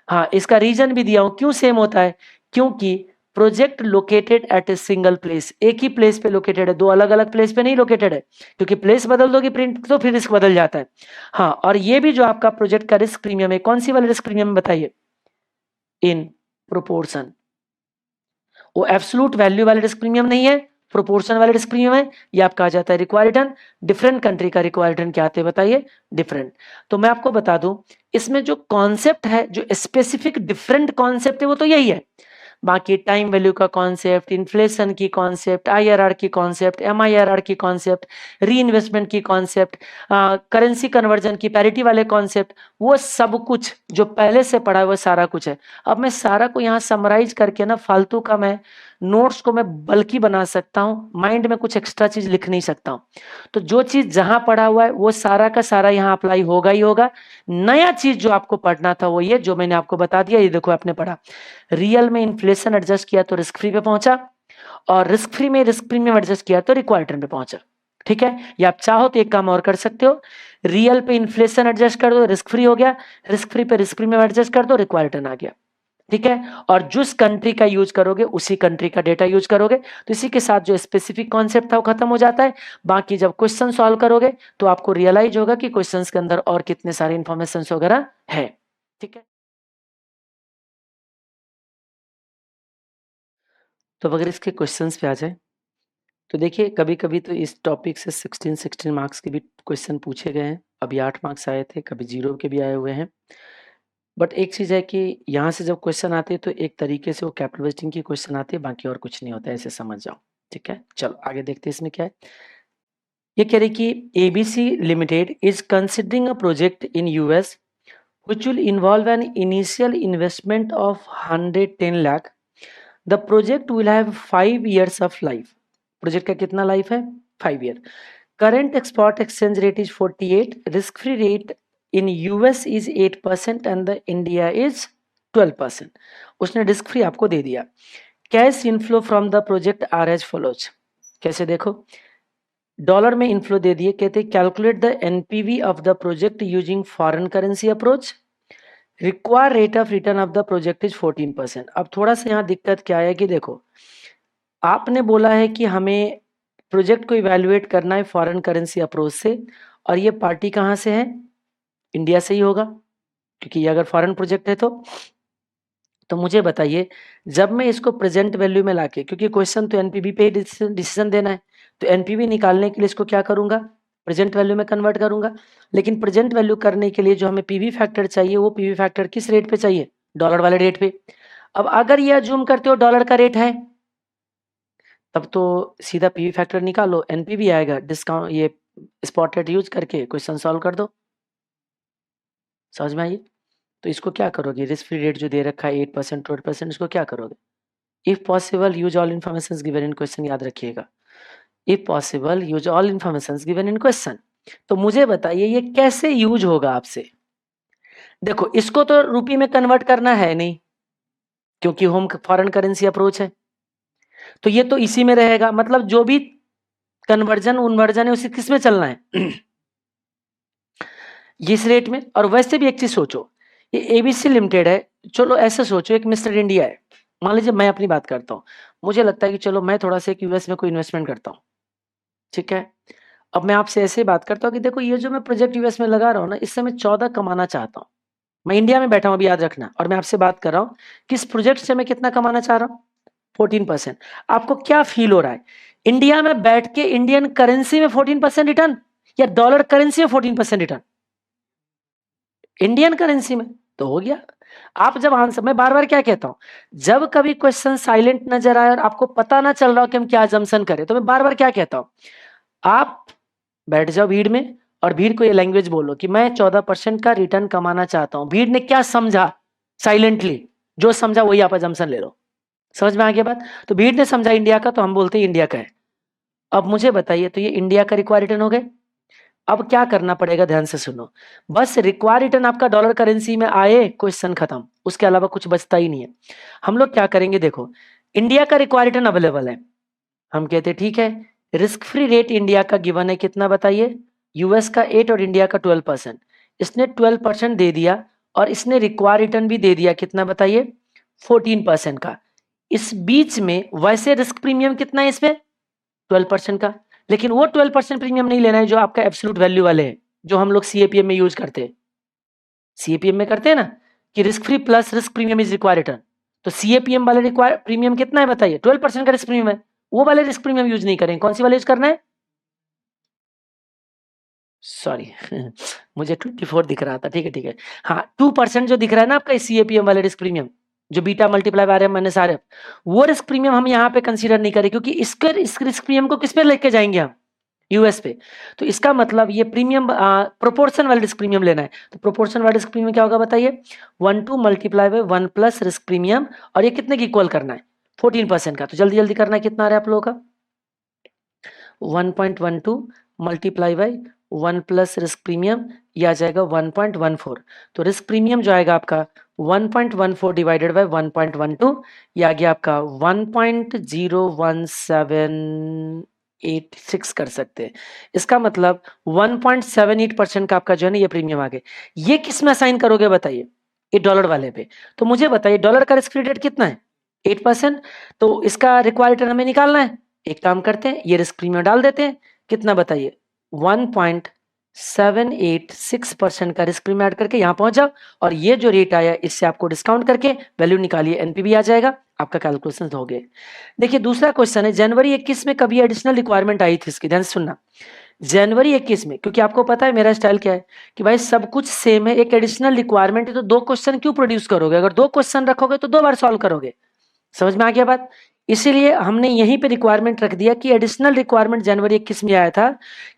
हाँ, इसका रीजन भी दिया हूं क्यों सेम होता है, क्योंकि project located at a single place, एक ही प्लेस पे लोकेटेड है, दो अलग अलग प्लेस पे नहीं लोकेटेड है, क्योंकि प्लेस बदल दोगे प्रिंट तो फिर रिस्क बदल जाता है। हाँ, और ये भी जो आपका प्रोजेक्ट का रिस्क प्रीमियम है, कौन सी वाले रिस्क प्रीमियम बताइए? In proportion. वो एब्सोल्यूट वैल्यू वाले रिस्क प्रीमियम नहीं है, प्रोपोर्शन वाले रिस्क प्रीमियम है। ये आपका आ जाता है रिक्वायर्ड रिटर्न। डिफरेंट कंट्री का रिक्वायर्ड रिटर्न क्या आते हैं बताइए? डिफरेंट। तो मैं आपको बता दूं, इसमें जो कॉन्सेप्ट है, जो स्पेसिफिक डिफरेंट कॉन्सेप्ट है, वो तो यही है। बाकी टाइम वैल्यू का कॉन्सेप्ट, इन्फ्लेशन की कॉन्सेप्ट, आईआरआर की कॉन्सेप्ट, एमआईआरआर की कॉन्सेप्ट, री इन्वेस्टमेंट की कॉन्सेप्ट, करेंसी कन्वर्जन की, पैरिटी वाले कॉन्सेप्ट, वो सब कुछ जो पहले से पढ़ा है वो सारा कुछ है। अब मैं सारा को यहाँ समराइज करके ना फालतू का मैं नोट्स को मैं बल्कि बना सकता हूँ, माइंड में कुछ एक्स्ट्रा चीज लिख नहीं सकता हूँ। तो जो चीज जहां पढ़ा हुआ है वो सारा का सारा यहाँ अप्लाई होगा ही होगा। नया चीज जो आपको पढ़ना था वो ये जो मैंने आपको बता दिया, ये देखो आपने पढ़ा रियल में इन्फ्लेशन एडजस्ट किया तो रिस्क फ्री पे पहुंचा, और रिस्क फ्री में रिस्क प्रीमियम एडजस्ट किया तो रिक्वायर्ड रिटर्न पे पहुंचा। ठीक है, या आप चाहो तो एक काम और कर सकते हो, रियल पे इन्फ्लेशन एडजस्ट कर दो रिस्क फ्री हो गया, रिस्क फ्री पे रिस्क प्रीमियम एडजस्ट कर दो रिक्वायर्ड रिटर्न आ गया। ठीक है, और जिस कंट्री का यूज करोगे उसी कंट्री का डेटा यूज करोगे, तो इसी के साथ जो स्पेसिफिक कॉन्सेप्ट था वो खत्म हो जाता है। बाकी जब क्वेश्चन सॉल्व करोगे तो आपको रियलाइज होगा कि क्वेश्चंस के अंदर और कितने सारे इंफॉर्मेशन वगैरह है। ठीक है, तो अगर इसके क्वेश्चंस पे आ जाए तो देखिए कभी कभी तो इस टॉपिक से 16 मार्क्स के भी क्वेश्चन पूछे गए हैं। अभी 8 मार्क्स आए थे, कभी 0 के भी आए हुए हैं। बट एक चीज है कि यहाँ से जब क्वेश्चन आते हैं तो एक तरीके से वो कैपिटलिस्टिंग की क्वेश्चन आते हैं, बाकी और कुछ नहीं होता है, ऐसे समझ जाओ। ठीक है, चलो आगे देखते हैं इसमें क्या है। ये कह रही कि ABC limited is considering a project in US which will involve an initial investment of 110 lakh. The project will have 5 years of life. Project का कितना लाइफ है? 5 year. Current export exchange rate is 48, risk free rate in US is 8% and the India is 12%। उसने रिस्क फ्री आपको दे दिया। Cash inflow from the project are as follows. कैसे देखो, डॉलर में इनफ्लो दे दिए, कहते calculate the NPV of the project using foreign currency approach, require rate of return of the project is 14%। अब थोड़ा सा यहाँ दिक्कत क्या है कि देखो आपने बोला है कि हमें प्रोजेक्ट को इवैल्यूएट करना है फॉरेन करेंसी अप्रोच से, और ये पार्टी कहाँ से है? इंडिया से ही होगा, क्योंकि ये अगर फॉरेन प्रोजेक्ट है तो मुझे बताइए, जब मैं इसको प्रेजेंट वैल्यू में लाके, क्योंकि क्वेश्चन तो एनपीवी पे डिसीजन देना है, तो एनपीवी निकालने के लिए इसको क्या करूंगा? प्रेजेंट वैल्यू में कन्वर्ट करूंगा। लेकिन प्रेजेंट वैल्यू करने के लिए जो हमें पीवी फैक्टर चाहिए वो पीवी फैक्टर किस रेट पे चाहिए? डॉलर वाले रेट पे। अब अगर ये अज्यूम करते हो डॉलर का रेट है, तब तो सीधा पीवी फैक्टर निकालो, एनपीवी आएगा, डिस्काउंट ये स्पॉट रेट यूज करके क्वेश्चन सॉल्व कर दो। समझ में आइए? तो इसको क्या करोगे, रिस्क फ्री रेट जो दे रखा है 8% 12%, इसको क्या करोगे? If possible use all information given in question, याद रखिएगा, if possible use all information given in question. तो मुझे बताइए ये कैसे यूज होगा आपसे? देखो इसको तो रुपये में कन्वर्ट करना है नहीं, क्योंकि होम फॉरेन करेंसी अप्रोच है, तो ये तो इसी में रहेगा। मतलब जो भी कन्वर्जन उन्वर्जन है उसी किस में चलना है? इस रेट में। और वैसे भी एक चीज सोचो, ये एबीसी लिमिटेड है, चलो ऐसे सोचो एक मिस्टर इंडिया है। मान लीजिए मैं अपनी बात करता हूँ, मुझे लगता है कि चलो मैं थोड़ा सा यूएस में कोई इन्वेस्टमेंट करता हूँ। ठीक है, अब मैं आपसे ऐसे ही बात करता हूँ कि देखो ये जो मैं प्रोजेक्ट यूएस में लगा रहा हूँ ना, इससे मैं 14 कमाना चाहता हूँ। मैं इंडिया में बैठा हूँ, अभी याद रखना, और मैं आपसे बात कर रहा हूँ किस प्रोजेक्ट से मैं कितना कमाना चाह रहा हूँ? 14%। आपको क्या फील हो रहा है, इंडिया में बैठ के इंडियन करेंसी में 14% रिटर्न, या डॉलर करेंसी में 14% रिटर्न? इंडियन करेंसी में तो हो गया। आप जब आंसर, मैं बार बार क्या कहता हूं, जब कभी क्वेश्चन साइलेंट नजर आए और आपको पता ना चल रहा हो कि हम क्या जम्सन करें, तो मैं बार बार क्या कहता हूं, आप बैठ जाओ भीड़ में और भीड़ को ये लैंग्वेज बोलो कि मैं 14% का रिटर्न कमाना चाहता हूं। भीड़ ने क्या समझा साइलेंटली, जो समझा वही आप जम्सन ले लो। समझ में आ गया बात? तो भीड़ ने समझा इंडिया का, तो हम बोलते हैं इंडिया का है। अब मुझे बताइए, तो ये इंडिया का रिक्वायर रिटर्न हो गए। अब क्या करना पड़ेगा, ध्यान से सुनो, बस रिक्वायर रिटर्न आपका डॉलर करेंसी में आए, क्वेश्चन खत्म, उसके अलावा कुछ बचता ही नहीं है। हम लोग क्या करेंगे, देखो इंडिया का रिक्वायर रिटर्न अवेलेबल है, हम कहते हैं ठीक है, रिस्क फ्री रेट इंडिया का गिवन है कितना बताइए? यूएस का 8 और इंडिया का 12%। इसने 12% दे दिया, और इसने रिक्वायर रिटर्न भी दे दिया कितना बताइए? 14% का। इस बीच में वैसे रिस्क प्रीमियम कितना है इसमें? 12% का। लेकिन वो 12% प्रीमियम नहीं लेना है जो आपका एब्सोल्यूट वैल्यू वाले हैं, जो हम लोग सीएपीएम में यूज करते हैं। सीएपीएम में करते हैं ना कि risk free plus risk premium is require return, तो सीएपीएम वाले रिक्वायर प्रीमियम कितना है बताइए? 12% का रिस्क प्रीमियम है। वो वाले रिस्क प्रीमियम यूज नहीं करेंगे, कौन सी वाले यूज करना है? सॉरी मुझे 24 दिख रहा था, ठीक है ठीक है। हाँ 2% जो दिख रहा है ना आपका सीएपीएम वाले रिस्क प्रीमियम, जो beta multiply by R minus R F, वो रिस्क प्रीमियम हम यहाँ पे कंसीडर नहीं करें, क्योंकि इस रिस्क प्रीमियम को किस पे लेके जाएंगे हम, यूएस पे। तो इसका मतलब ये प्रीमियम प्रोपोर्शन वाला रिस्क प्रीमियम लेना है। तो प्रोपोर्शन वाला रिस्क प्रीमियम क्या होगा बताइए, 1 multiply by 1 plus risk premium, और ये कितने की इक्वल करना है, 14% का। तो जल्दी जल्दी करना है, कितना आ रहा है आप लोगों का, 1.12 multiply by 1 plus risk premium, ये आ जाएगा 1.14। तो रिस्क प्रीमियम जो आएगा आपका 1.14 डिवाइडेड बाय 1.12, ये आ गया आपका 1.0176 कर सकते हैं। इसका मतलब 1.78% का आपका जो है ना ये प्रीमियम आ गए। ये किस में असाइन करोगे बताइए, ये डॉलर वाले पे। तो मुझे बताइए डॉलर का रिस्क फ्री रेट कितना है, 8%। तो इसका रिक्वायर्ड रिटर्न हमें निकालना है। एक काम करते हैं, ये रिस्क प्रीमियम डाल देते हैं, कितना बताइए, 1.786% का रिस्क प्रीमियम ऐड करके यहाँ पहुंच जाओ, और ये जो रेट आया इससे आपको डिस्काउंट करके वैल्यू निकालिए, एनपीवी आ जाएगा, आपका कैलकुलेशन हो गए। देखिए दूसरा क्वेश्चन है, जनवरी 21 में कभी एडिशनल रिक्वायरमेंट आई थी, इसकी ध्यान से सुनना। जनवरी 21 में, क्योंकि आपको पता है मेरा स्टाइल क्या है कि भाई सब कुछ सेम है, एक एडिशनल रिक्वायरमेंट है तो 2 क्वेश्चन क्यों प्रोड्यूस करोगे, अगर 2 क्वेश्चन रखोगे तो 2 बार सॉल्व करोगे। समझ में आ गया बात। इसीलिए हमने यहीं पे रिक्वायरमेंट रख दिया कि एडिशनल रिक्वायरमेंट जनवरी 21 में आया था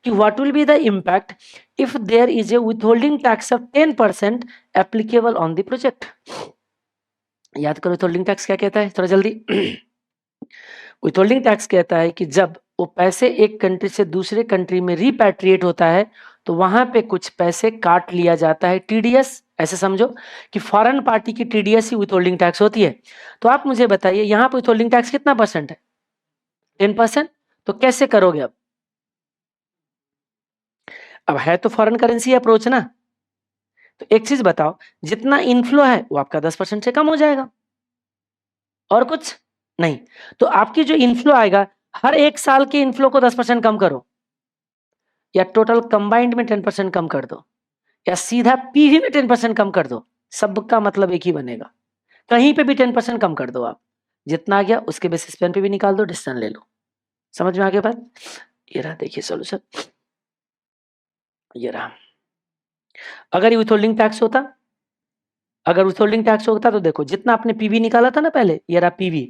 कि what will be the impact if there is a withholding tax of 10% applicable on the project. याद करो विथहोल्डिंग टैक्स क्या कहता है, थोड़ा जल्दी। विथहोल्डिंग टैक्स कहता है कि जब वो पैसे एक कंट्री से दूसरे कंट्री में रिपैट्रिएट होता है तो वहां पे कुछ पैसे काट लिया जाता है, टीडीएस। ऐसे समझो कि फॉरेन पार्टी की टीडीएस ही विथहोल्डिंग टैक्स होती है। तो आप मुझे बताइए यहाँ पे विथहोल्डिंग टैक्स कितना परसेंट है, 10%। तो कैसे करोगे अब है तो फॉरेन करेंसी अप्रोच ना। तो एक चीज बताओ, जितना इनफ्लो है वो आपका 10% से कम हो जाएगा, और कुछ नहीं। तो आपकी जो इनफ्लो आएगा, हर एक साल के इनफ्लो को 10% कम करो, या टोटल कंबाइंड में 10% कम कर दो, या सीधा पीवी में 10% कम कर दो, सबका मतलब एक ही बनेगा। कहीं पे भी 10% कम कर दो आप, जितना आ गया उसके बेसिस पे पे भी निकाल दो, डिसीजन ले लो। समझ में आ गया बात। ये रहा देखिए सॉल्यूशन, ये रहा। अगर ये विथहोल्डिंग टैक्स होता, अगर विथहोल्डिंग टैक्स होता तो देखो जितना आपने पीवी निकाला था ना पहले, ये रहा पीवी,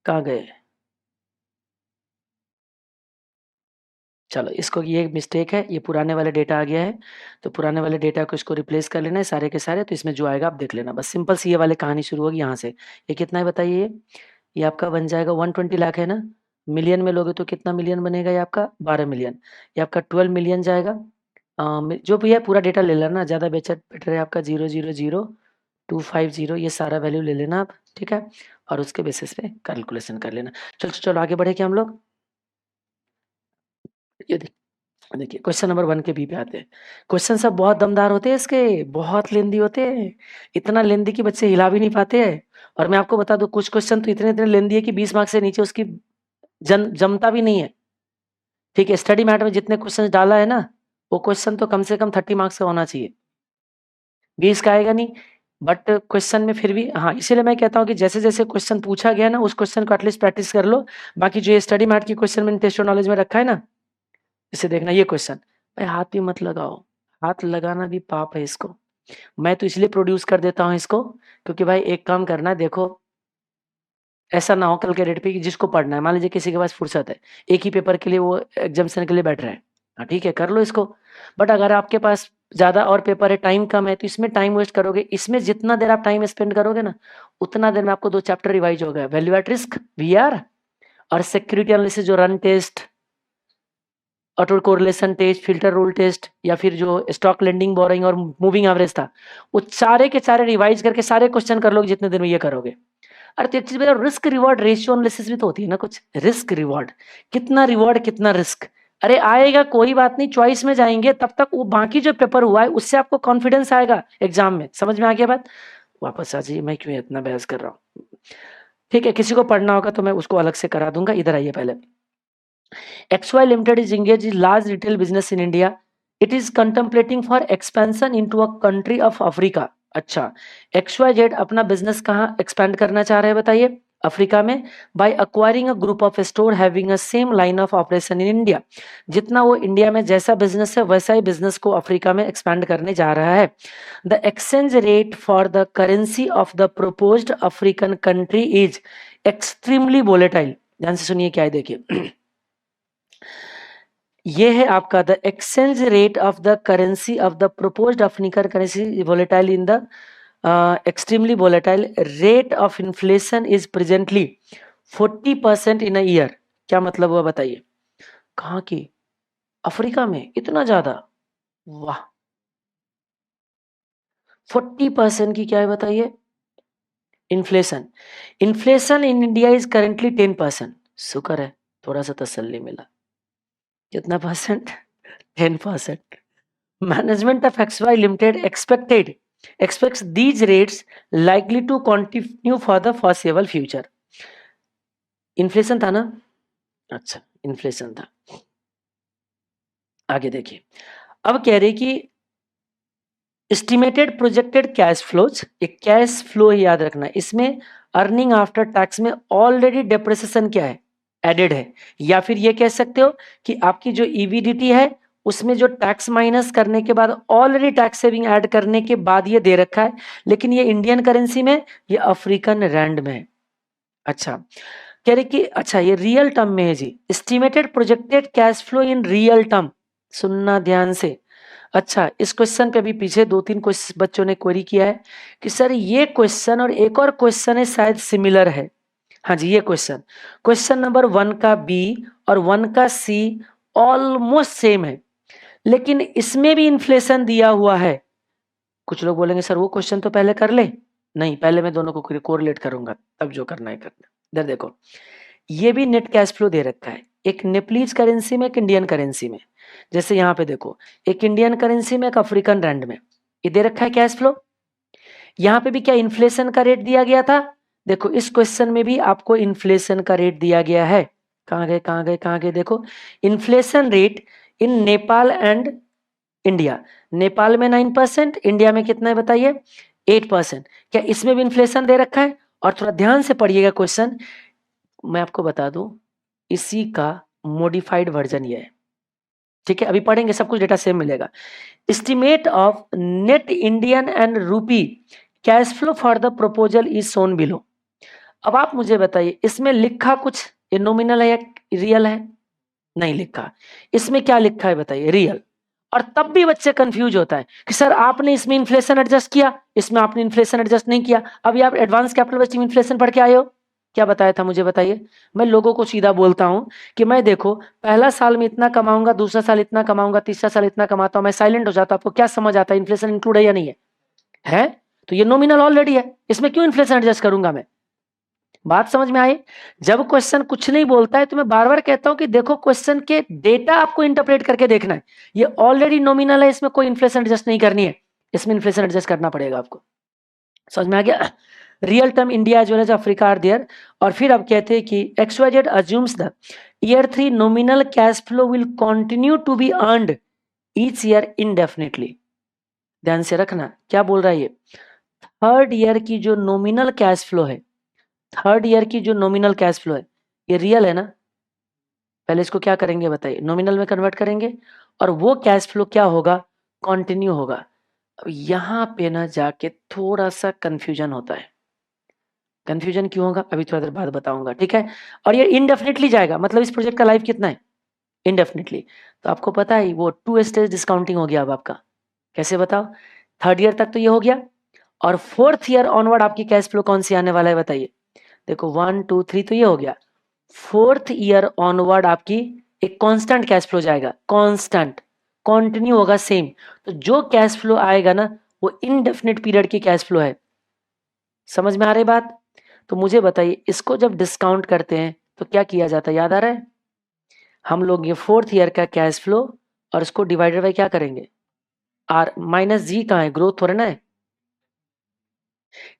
कहाँ गए, चलो इसको, ये मिस्टेक है, ये पुराने वाले डेटा आ गया है, तो पुराने वाले डेटा को इसको रिप्लेस कर लेना है सारे के सारे। तो इसमें जो आएगा आप देख लेना, बस सिंपल सी ये वाले कहानी शुरू होगी यहाँ से। ये कितना है बताइए, ये आपका बन जाएगा 120 लाख है ना, मिलियन में लोगे तो कितना मिलियन बनेगा, ये आपका 12 मिलियन, ये आपका 12 मिलियन जाएगा। जो भी है पूरा डेटा ले लेना, ज़्यादा बेटर है आपका 000250, ये सारा वैल्यू ले लेना आप, ठीक है, और उसके बेसिस पे कैलकुलेशन कर लेना। चलो चलो आगे बढ़े क्या हम लोग, ये देखिए क्वेश्चन नंबर 1 के बी पे आते हैं। क्वेश्चन सब बहुत दमदार होते हैं इसके, बहुत लेंदी होते हैं, इतना लेंदी कि बच्चे हिला भी नहीं पाते हैं। और मैं आपको बता दूं कुछ क्वेश्चन तो इतने इतने लेंदी है कि 20 मार्क्स से नीचे उसकी जमता भी नहीं है। ठीक है, स्टडी मैट में जितने क्वेश्चन डाला है ना, वो क्वेश्चन तो कम से कम 30 मार्क्स का होना चाहिए, 20 का आएगा नहीं। बट क्वेश्चन में फिर भी हाँ, इसीलिए मैं कहता हूँ कि जैसे जैसे क्वेश्चन पूछा गया ना, उस क्वेश्चन को एटलीस्ट प्रैक्टिस कर लो। बाकी जो ये स्टडी मैट की क्वेश्चन मैंने टेस्ट नॉलेज में रखा है ना, इसे देखना, ये क्वेश्चन भाई हाथ भी मत लगाओ, हाथ लगाना भी पाप है इसको। मैं तो इसलिए प्रोड्यूस कर देता हूँ इसको, क्योंकि भाई एक काम करना है, देखो ऐसा ना हो कल के डेट पे कि जिसको पढ़ना है, मान लीजिए किसी के पास फुर्सत है, एक ही पेपर के लिए वो एग्जामिनेशन के लिए बैठ रहा है, हाँ ठीक है कर लो इसको। बट अगर आपके पास ज्यादा और पेपर है, टाइम कम है, तो इसमें टाइम वेस्ट करोगे। इसमें जितना देर आप टाइम स्पेंड करोगे ना, उतना देर में आपको 2 चैप्टर रिवाइज हो गया, वैल्यू एट रिस्क वीआर, और सिक्योरिटी एनालिसिस जो run test, auto correlation test, filter rule test, या फिर जो स्टॉक लेंडिंग बोरिंग और मूविंग एवरेज था, वो सारे के सारे रिवाइज करके सारे क्वेश्चन कर लोगे जितने दिन में ये करोगे। अरे तो एक चीज बताओ, रिस्क रिवॉर्ड रेशियो एनालिसिस भी तो होती है ना कुछ, रिस्क रिवॉर्ड, कितना रिवॉर्ड कितना रिस्क। अरे आएगा कोई बात नहीं, चॉइस में जाएंगे तब तक वो बाकी जो पेपर हुआ है उससे आपको कॉन्फिडेंस आएगा एग्जाम में। समझ में आ गया बात। वापस आ जाइए, मैं क्यों इतना बहस कर रहा हूँ। ठीक है, किसी को पढ़ना होगा तो मैं उसको अलग से करा दूंगा, इधर आइए पहले। XY Limited is engaged in large retail business in India. It is contemplating for expansion into a country of Africa. अच्छा, XYZ अपना बिजनेस कहाँ एक्सपेंड करना चाह रहे हैं बताइए, अफ्रीका में by acquiring a group of store having a same line of operation in India. जितना वो इंडिया में जैसा बिजनेस है वैसा ही बिजनेस को अफ्रीका में एक्सपैंड करने जा रहा है। The exchange rate for the currency of the proposed African country is extremely volatile. ध्यान से सुनिए क्या है, देखिए ये है आपका the exchange rate of the currency of the proposed African currency volatile in the extremely volatile rate of inflation is presently 40% in a year. क्या मतलब हुआ बताइए, कहाँ की, अफ्रीका में इतना ज्यादा, वाह। 40% की क्या है बताइए inflation. Inflation in India is currently 10%। शुक्र है थोड़ा सा तसल्ली मिला। कितना percent? 10%। Management of XY limited expects these rates likely to continue for the foreseeable future। Inflation था ना, अच्छा इन्फ्लेशन था। आगे देखिए, अब कह रहे कि एस्टिमेटेड प्रोजेक्टेड कैश फ्लोज, एक कैश फ्लो याद रखना, इसमें अर्निंग आफ्टर टैक्स में ऑलरेडी डेप्रिसिएशन क्या है, एडेड है। या फिर ये कह सकते हो कि आपकी जो ईवीडीटी है उसमें जो टैक्स माइनस करने के बाद ऑलरेडी टैक्स सेविंग ऐड करने के बाद ये दे रखा है, लेकिन ये इंडियन करेंसी में, ये अफ्रीकन रैंड में है। अच्छा कह रहे कि अच्छा ये रियल टर्म में है जी, estimated projected cash flow in real term, सुनना ध्यान से। अच्छा इस क्वेश्चन पे भी पीछे 2-3 बच्चों ने क्वेरी किया है कि सर ये क्वेश्चन और एक और क्वेश्चन है शायद सिमिलर है। हाँ जी, ये क्वेश्चन नंबर 1 का बी और 1 का सी ऑलमोस्ट सेम है, लेकिन इसमें भी इन्फ्लेशन दिया हुआ है। कुछ लोग बोलेंगे सर वो क्वेश्चन तो पहले कर ले, नहीं पहले मैं दोनों को कोरिलेट करूंगा तब जो करना है करना। इधर देखो, ये भी नेट कैश फ्लो दे रखा है, एक नेपलीज करेंसी में, एक इंडियन करेंसी में। जैसे यहाँ पे देखो, एक इंडियन करेंसी में, एक अफ्रीकन रैंड में, ये दे रखा है कैश फ्लो। यहाँ पे भी क्या इन्फ्लेशन का रेट दिया गया था, देखो इस क्वेश्चन में भी आपको इन्फ्लेशन का रेट दिया गया है। कहाँ गए कहाँ गए कहाँ गए, देखो inflation rate in Nepal and India. Nepal में 9%, इंडिया में कितना है बताइए 8%। क्या इसमें भी इन्फ्लेशन दे रखा है? और थोड़ा ध्यान से पढ़िएगा क्वेश्चन, मैं आपको बता दूं इसी का मॉडिफाइड वर्जन ये है, ठीक है। अभी पढ़ेंगे सब कुछ, डेटा सेम मिलेगा। Estimate of net Indian and rupee cash flow for the proposal is shown below. अब आप मुझे बताइए इसमें लिखा कुछ ये नॉमिनल है या रियल है? नहीं लिखा। इसमें क्या लिखा है बताइए, रियल। और तब भी बच्चे कंफ्यूज होता है कि सर आपने इसमें इन्फ्लेशन एडजस्ट किया, इसमें आपने इन्फ्लेशन एडजस्ट नहीं किया। अभी आप एडवांस कैपिटल बेस्ड इन्फ्लेशन पढ़ के आए हो, क्या बताया था मुझे बताइए। मैं लोगों को सीधा बोलता हूं कि मैं देखो पहला साल में इतना कमाऊंगा, दूसरा साल इतना कमाऊंगा, तीसरा साल इतना कमाता हूं, मैं साइलेंट हो जाता हूं। आपको क्या समझ आता है इन्फ्लेशन इंक्लूड है या नहीं है? है तो ये नॉमिनल ऑलरेडी है, इसमें क्यों इन्फ्लेशन एडजस्ट करूंगा मैं? बात समझ में आई? जब क्वेश्चन कुछ नहीं बोलता है तो मैं बार बार कहता हूं कि देखो क्वेश्चन के डेटा आपको इंटरप्रेट करके देखना है। ये ऑलरेडी नॉमिनल है, इसमें कोई इन्फ्लेशन एडजस्ट नहीं करनी है, इसमें इन्फ्लेशन एडजस्ट करना पड़ेगा आपको। समझ में आ गया? Real term India as well as Africa are there. और फिर अब कहते हैं कि XYZ assumes the year 3 nominal cash flow will continue to be earned each year indefinitely. ध्यान से रखना क्या बोल रहा है ये, थर्ड ईयर की जो नॉमिनल कैश फ्लो है, थर्ड ईयर की जो नॉमिनल कैश फ्लो है ये रियल है ना। पहले इसको क्या करेंगे बताइए, नॉमिनल में कन्वर्ट करेंगे और वो कैश फ्लो क्या होगा, कंटिन्यू होगा। अब यहाँ पे ना जाके थोड़ा सा कंफ्यूजन होता है। कंफ्यूजन क्यों होगा अभी थोड़ा देर बाद बताऊंगा, ठीक है। और ये इनडेफिनेटली जाएगा, मतलब इस प्रोजेक्ट का लाइफ कितना है, इनडेफिनेटली। तो आपको पता है वो 2 स्टेज डिस्काउंटिंग हो गया अब आपका। कैसे बताओ, थर्ड ईयर तक तो ये हो गया और फोर्थ ईयर ऑनवर्ड आपकी कैश फ्लो कौन सी आने वाला है बताइए। देखो 1 2 3 तो ये हो गया, फोर्थ ईयर ऑनवर्ड आपकी एक कांस्टेंट कैश फ्लो जाएगा, कांस्टेंट कंटिन्यू होगा सेम। तो जो कैश फ्लो आएगा ना वो इनडेफिनेट पीरियड की कैश फ्लो है। समझ में आ रही बात? तो मुझे बताइए इसको जब डिस्काउंट करते हैं तो क्या किया जाता है, याद आ रहा है? हम लोग ये फोर्थ ईयर का कैश फ्लो और इसको डिवाइडेड बाय क्या करेंगे, आर माइनस जी कहाँ है, ग्रोथ हो रहा है।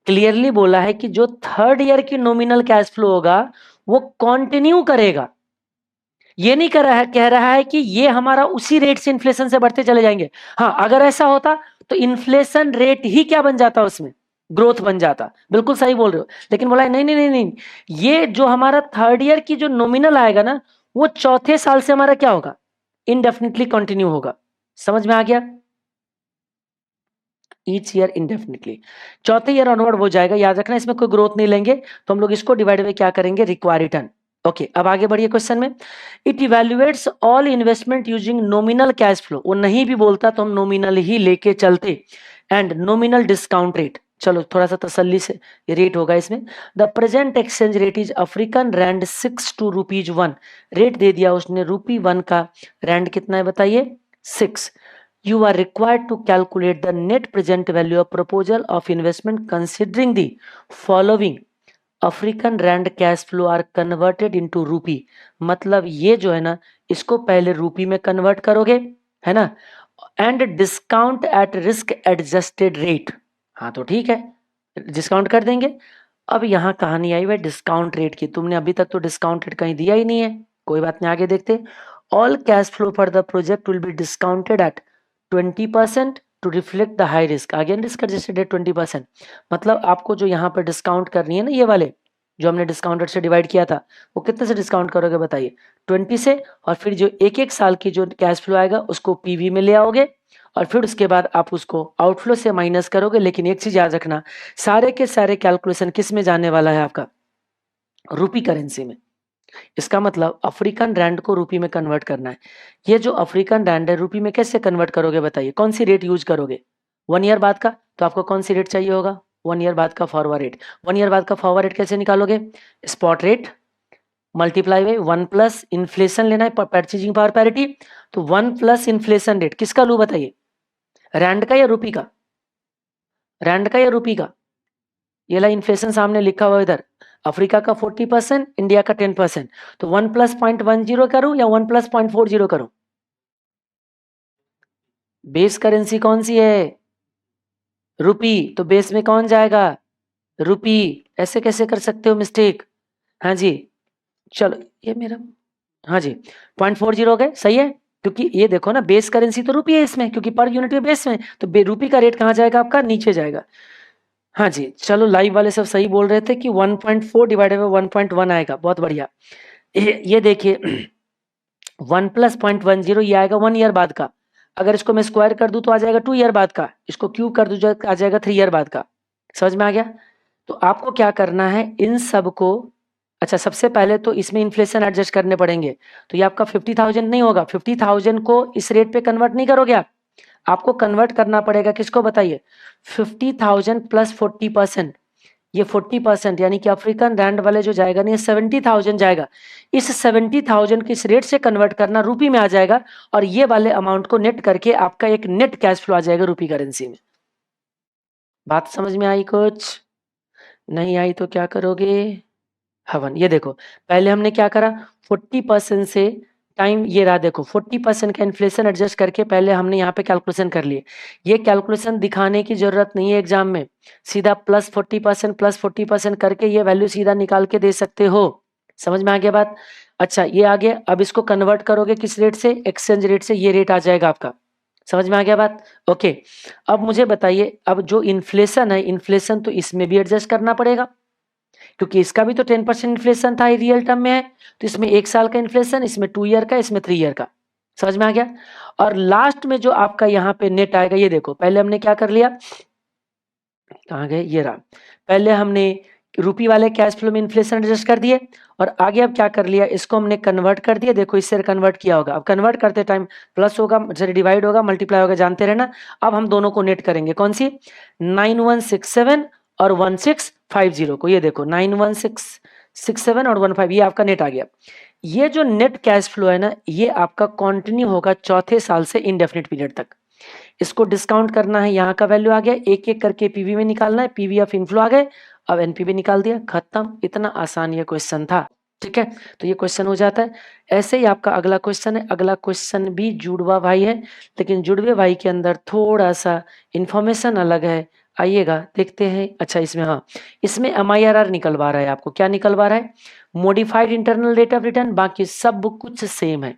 क्लियरली बोला है कि जो थर्ड ईयर की नॉमिनल कैश फ्लो होगा वो कंटिन्यू करेगा। ये नहीं कह रहा है कि ये हमारा उसी रेट से इन्फ्लेशन से बढ़ते चले जाएंगे। हाँ अगर ऐसा होता तो इन्फ्लेशन रेट ही क्या बन जाता उसमें, ग्रोथ बन जाता। बिल्कुल सही बोल रहे हो, लेकिन बोला नहीं नहीं नहीं नहीं, ये जो हमारा थर्ड ईयर की जो नॉमिनल आएगा ना, वो चौथे साल से हमारा क्या होगा, इंडेफिनिटली कंटिन्यू होगा। समझ में आ गया? ईच ईयर इंडेफिनिटली, चौथे ईयर ऑनवर्ड हो जाएगा। याद रखना इसमें कोई ग्रोथ नहीं लेंगे, तो हम लोग इसको डिवाइड में क्या करेंगे, रिक्वायर रिटर्न। ओके, अब आगे बढ़िए क्वेश्चन में। It evaluates all investment using nominal cash flow, वो नहीं भी बोलता तो हम नॉमिनल ही लेके चलते, एंड नॉमिनल डिस्काउंट रेट। चलो थोड़ा सा तसल्ली से, ये रेट होगा इसमें। The present exchange rate is African rand 6 to ₹1। Rate दे दिया उसने ₹1 का, रैंड कितना है बताइए, 6। You are required to calculate the net present value of proposal of investment considering the following African rand cash flow are converted into rupee. मतलब ये जो है ना, इसको पहले रूपी में कन्वर्ट करोगे, है ना, and discount at risk adjusted rate. हाँ तो ठीक है, डिस्काउंट कर देंगे। अब यहाँ कहानी आई भाई डिस्काउंट रेट की, तुमने अभी तक तो डिस्काउंट रेट कहीं दिया ही नहीं है, कोई बात नहीं, आगे देखते। All cash flow for the project will be discounted at 20% to reflect the high risk, again risk adjusted at 20%। मतलब आपको जो यहाँ पर डिस्काउंट करनी है ना, ये वाले जो हमने डिस्काउंट रेट से डिवाइड किया था, वो कितने से डिस्काउंट करोगे बताइए, 20 से। और फिर जो एक एक साल की जो कैश फ्लो आएगा उसको पीवी में ले आओगे, और फिर उसके बाद आप उसको आउटफ्लो से माइनस करोगे। लेकिन एक चीज याद रखना, सारे के सारे कैलकुलेशन किस में जाने वाला है आपका, रूपी करेंसी में। इसका मतलब अफ्रीकन रैंड को रूपी में कन्वर्ट करना है। ये जो अफ्रीकन रैंड है, रूपी में कैसे कन्वर्ट करोगे बताइए, कौन सी रेट यूज करोगे, 1 ईयर बाद का, तो आपको कौन सी रेट चाहिए होगा, 1 ईयर बाद का फॉरवर्ड रेट। 1 ईयर बाद का फॉरवर्ड रेट कैसे निकालोगे, spot rate multiply by 1 plus inflation लेना है, परचेजिंग पावर पैरिटी। तो 1 प्लस इन्फ्लेशन रेट किसका लू बताइए, रैंड का या रूपी का, रैंड का या रूपी का। ये ला इन्फ्लेशन सामने लिखा हुआ इधर, अफ्रीका का 40%, इंडिया का 10%। तो 1 प्लस 0.10 करूं या 1 प्लस 0.40 करूं, बेस करेंसी कौन सी है, रुपी, तो बेस में कौन जाएगा, रुपी। ऐसे कैसे कर सकते हो मिस्टेक, हाँ जी। चलो ये मेरा, हाँ जी, 0.40 हो गए, सही है। क्योंकि ये देखो ना, बेस करेंसी तो रुपी है इसमें, क्योंकि पर यूनिट में बेस में, तो रुपी का रेट कहाँ जाएगा आपका, नीचे जाएगा। हाँ जी, चलो लाइव वाले सब सही बोल रहे थे कि 1.4 डिवाइडेड बाई 1.1 आएगा, बहुत बढ़िया। ये देखिए 1 प्लस 0.10 ये आएगा 1 ईयर बाद का। अगर इसको मैं स्क्वायर कर दूं तो आ जाएगा 2 ईयर बाद का, इसको क्यूब कर दूं आ जाएगा 3 ईयर बाद का। समझ में आ गया? तो आपको क्या करना है इन सब को, अच्छा सबसे पहले तो इसमें इन्फ्लेशन एडजस्ट करने पड़ेंगे। तो ये आपका 50,000 नहीं होगा, 50,000 को इस रेट पे कन्वर्ट नहीं करोगे आप, आपको कन्वर्ट करना पड़ेगा किसको बताइए, 50,000 प्लस 40%। ये 40% यानी कि अफ्रीकन रैंड वाले जो जाएगा ना, ये 70,000 जाएगा। इस 70,000 की इस रेट से कन्वर्ट करना, रूपी में आ जाएगा, और ये वाले अमाउंट को नेट करके आपका एक नेट कैश फ्लो आ जाएगा रूपी करेंसी में। बात समझ में आई कुछ, नहीं आई तो क्या करोगे, हवन। ये देखो पहले हमने क्या करा, 40% से टाइम, ये रहा देखो 40% का इन्फ्लेशन एडजस्ट करके पहले हमने यहाँ पे कैलकुलेशन कर लिए। ये कैलकुलेशन दिखाने की जरूरत नहीं है एग्जाम में, सीधा +40% करके ये वैल्यू सीधा निकाल के दे सकते हो। समझ में आ गया बात? अच्छा ये आ गया, अब इसको कन्वर्ट करोगे किस रेट से, एक्सचेंज रेट से, ये रेट आ जाएगा आपका। समझ में आ गया बात? ओके, अब मुझे बताइए, अब जो इन्फ्लेशन है, इन्फ्लेशन तो इसमें भी एडजस्ट करना पड़ेगा, क्योंकि इसका भी तो 10% इन्फ्लेशन था, रियल टर्म में है। तो इसमें 1 साल का इन्फ्लेशन, इसमें 2 ईयर का, इसमें 3 ईयर का। समझ में आ गया? और लास्ट में जो आपका यहाँ पे नेट आएगा, ये देखो पहले हमने क्या कर लिया, कहाँ गए, ये रहा। पहले हमने रूपी वाले कैश फ्लो में इन्फ्लेशन एडजस्ट कर दिए, और आगे अब क्या कर लिया, इसको हमने कन्वर्ट कर दिया। देखो इससे कन्वर्ट किया होगा, अब कन्वर्ट करते टाइम प्लस होगा, डिवाइड होगा, मल्टीप्लाई होगा, जानते रहना। अब हम दोनों को नेट करेंगे, कौन सी, 9167 और 1650 को। ये देखो 91667 और 15, ये आपका नेट आ गया। ये जो नेट कैश फ्लो है ना, ये आपका कंटिन्यू होगा चौथे साल से इंडेफिनिट पीरियड तक। इसको डिस्काउंट करना है, यहाँ का वैल्यू आ गया, एक एक करके पीवी में निकालना है, पीवी ऑफ इनफ्लो आ गए, अब एनपीवी निकाल दिया, खत्म। इतना आसान ये क्वेश्चन था, ठीक है। तो ये क्वेश्चन हो जाता है। ऐसे ही आपका अगला क्वेश्चन है, अगला क्वेश्चन भी जुड़वा भाई है, लेकिन जुड़वे भाई के अंदर थोड़ा सा इंफॉर्मेशन अलग है, आइएगा देखते हैं। अच्छा इसमें, हाँ इसमें MIRR निकलवा रहा है आपको, क्या निकलवा रहा है, modified internal rate of return, बाकी सब कुछ सेम है।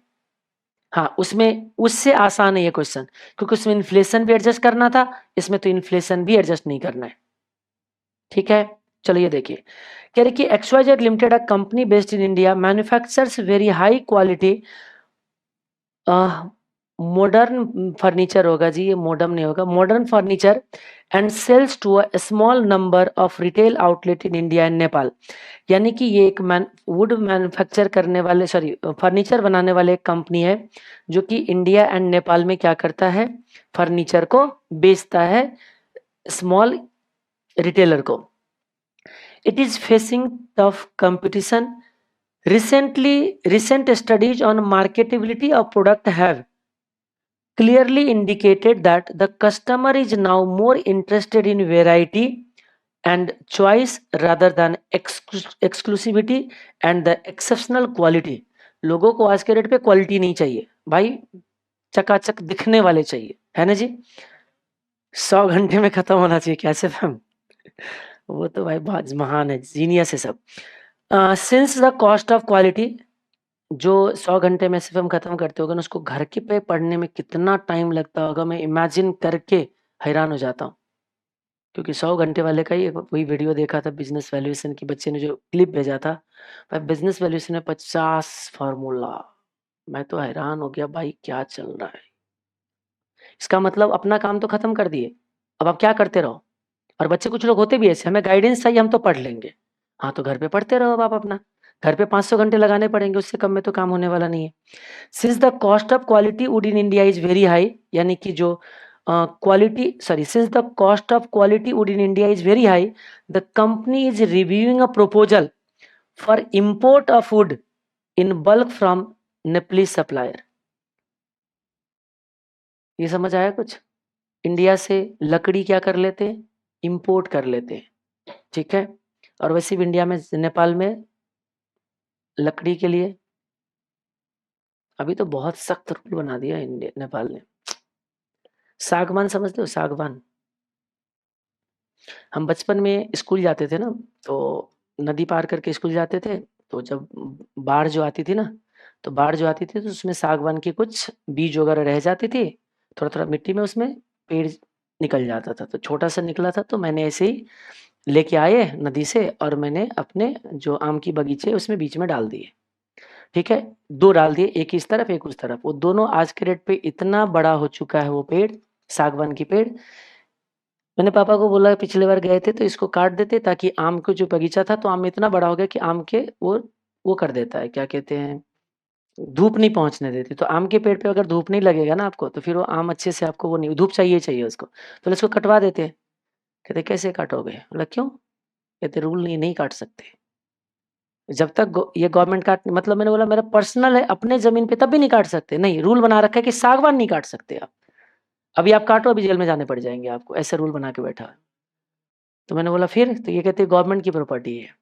हाँ उसमें उससे आसान है ये क्वेश्चन, क्योंकि उसमें इन्फ्लेशन भी एडजस्ट करना था, इसमें तो इन्फ्लेशन भी एडजस्ट नहीं करना है। ठीक है, चलिए देखिए, कह रहे कि XYZ limited a company based in India manufactures very high quality modern furniture होगा जी, ये मॉडर्न नहीं होगा, modern furniture and sells to a small number of retail outlet in India and Nepal. यानी कि ये एक वुड मैन्युफैक्चर करने वाले, सॉरी फर्नीचर बनाने वाले एक कंपनी है जो कि इंडिया एंड नेपाल में क्या करता है, फर्नीचर को बेचता है स्मॉल रिटेलर को। It is facing tough competition. Recent studies on marketability of product have clearly indicated that the customer is now more interested in variety and choice rather than exclusivity and the exceptional quality। लोगों को आज के रेट पे क्वालिटी नहीं चाहिए भाई, चकाचक दिखने वाले चाहिए, है ना जी। 100 घंटे में खत्म होना चाहिए, कैसे फैम, वो तो भाई बहुत महान है, जीनियस है सब। Since the cost of quality, जो 100 घंटे में सिर्फ हम खत्म करते होगा ना, उसको घर के पे पढ़ने में कितना टाइम लगता होगा, मैं इमेजिन करके हैरान हो जाता हूँ। क्योंकि 100 घंटे वाले का ही वही वीडियो देखा था, बिजनेस वैल्यूएशन की, बच्चे ने जो क्लिप भेजा था भाई, बिजनेस वैल्यूएशन में 50 फार्मूला। मैं तो हैरान हो गया भाई, क्या चल रहा है। इसका मतलब अपना काम तो खत्म कर दिए, अब आप क्या करते रहो। और बच्चे कुछ लोग होते भी ऐसे, हमें गाइडेंस चाहिए, हम तो पढ़ लेंगे। हाँ तो घर पे पढ़ते रहो अब आप अपना, घर पे 500 घंटे लगाने पड़ेंगे, उससे कम में तो काम होने वाला नहीं है। Since the cost of quality would in India is very high, यानी कि जो quality, sorry, since the cost of quality would in India is very high, the company is reviewing a proposal for import of would in bulk from Nepalese supplier. ये समझ आया कुछ, इंडिया से लकड़ी क्या कर लेते हैं, इंपोर्ट कर लेते हैं, ठीक है। और वैसे भी इंडिया में, नेपाल में लकड़ी के लिए अभी तो बहुत सख्त रूल बना दिया इंडिया, नेपाल ने। सागवान समझते हो, सागवान, हम बचपन में स्कूल जाते थे ना, तो नदी पार करके स्कूल जाते थे, तो जब बाढ़ जो आती थी ना, तो बाढ़ जो आती थी तो उसमें सागवान की कुछ बीज वगैरह रह जाती थी, थोड़ा थोड़ा मिट्टी में, उसमें पेड़ निकल जाता था, तो छोटा सा निकला था, तो मैंने ऐसे ही लेके आए नदी से, और मैंने अपने जो आम की बगीचे उसमें बीच में डाल दिए, ठीक है। दो डाल दिए, एक इस तरफ एक उस तरफ, वो दोनों आज के डेट पे इतना बड़ा हो चुका है वो पेड़, सागवान की पेड़। मैंने पापा को बोला, पिछले बार गए थे तो इसको काट देते, ताकि आम को जो बगीचा था, तो आम इतना बड़ा हो गया कि आम के वो कर देता है, क्या कहते हैं, धूप नहीं पहुंचने देती, तो आम के पेड़ पे अगर धूप नहीं लगेगा ना आपको, तो फिर वो आम अच्छे से, आपको वो नहीं, धूप चाहिए चाहिए उसको, तो इसको कटवा देते हैं। कहते कैसे काटोगे, बोला क्यों, कहते रूल नहीं, नहीं काट सकते, जब तक ये गवर्नमेंट काट, मतलब मैंने बोला मेरा पर्सनल है, अपने जमीन पे तब भी नहीं काट सकते, नहीं रूल बना रखा है कि सागवान नहीं काट सकते आप, अभी आप काटो अभी जेल में जाने पड़ जाएंगे आपको, ऐसे रूल बना के बैठा है। तो मैंने बोला फिर, तो ये कहते गवर्नमेंट की प्रॉपर्टी है।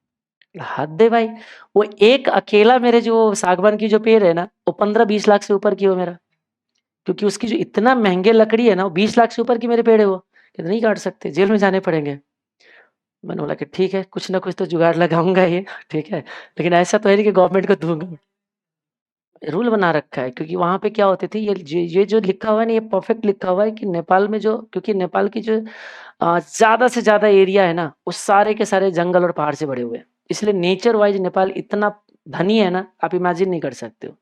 हद है भाई, वो एक अकेला मेरे जो सागवान की जो पेड़ है ना, वो 15-20 लाख से ऊपर की हो मेरा, क्योंकि उसकी जो इतना महंगे लकड़ी है ना, वो 20 लाख से ऊपर की मेरे पेड़ है वो, कहते नहीं काट सकते, जेल में जाने पड़ेंगे। मैंने बोला कि ठीक है, कुछ ना कुछ तो जुगाड़ लगाऊंगा ये, ठीक है, लेकिन ऐसा तो है नहीं कि गवर्नमेंट को दूंगा। रूल बना रखा है, क्योंकि वहां पे क्या होती थी, ये जो लिखा हुआ है ना, ये परफेक्ट लिखा हुआ है कि नेपाल में जो, क्योंकि नेपाल की जो ज्यादा से ज्यादा एरिया है ना, उस सारे के सारे जंगल और पहाड़ से भरे हुए हैं, इसलिए नेचर वाइज नेपाल इतना धनी है ना, आप इमेजिन नहीं कर सकते हो।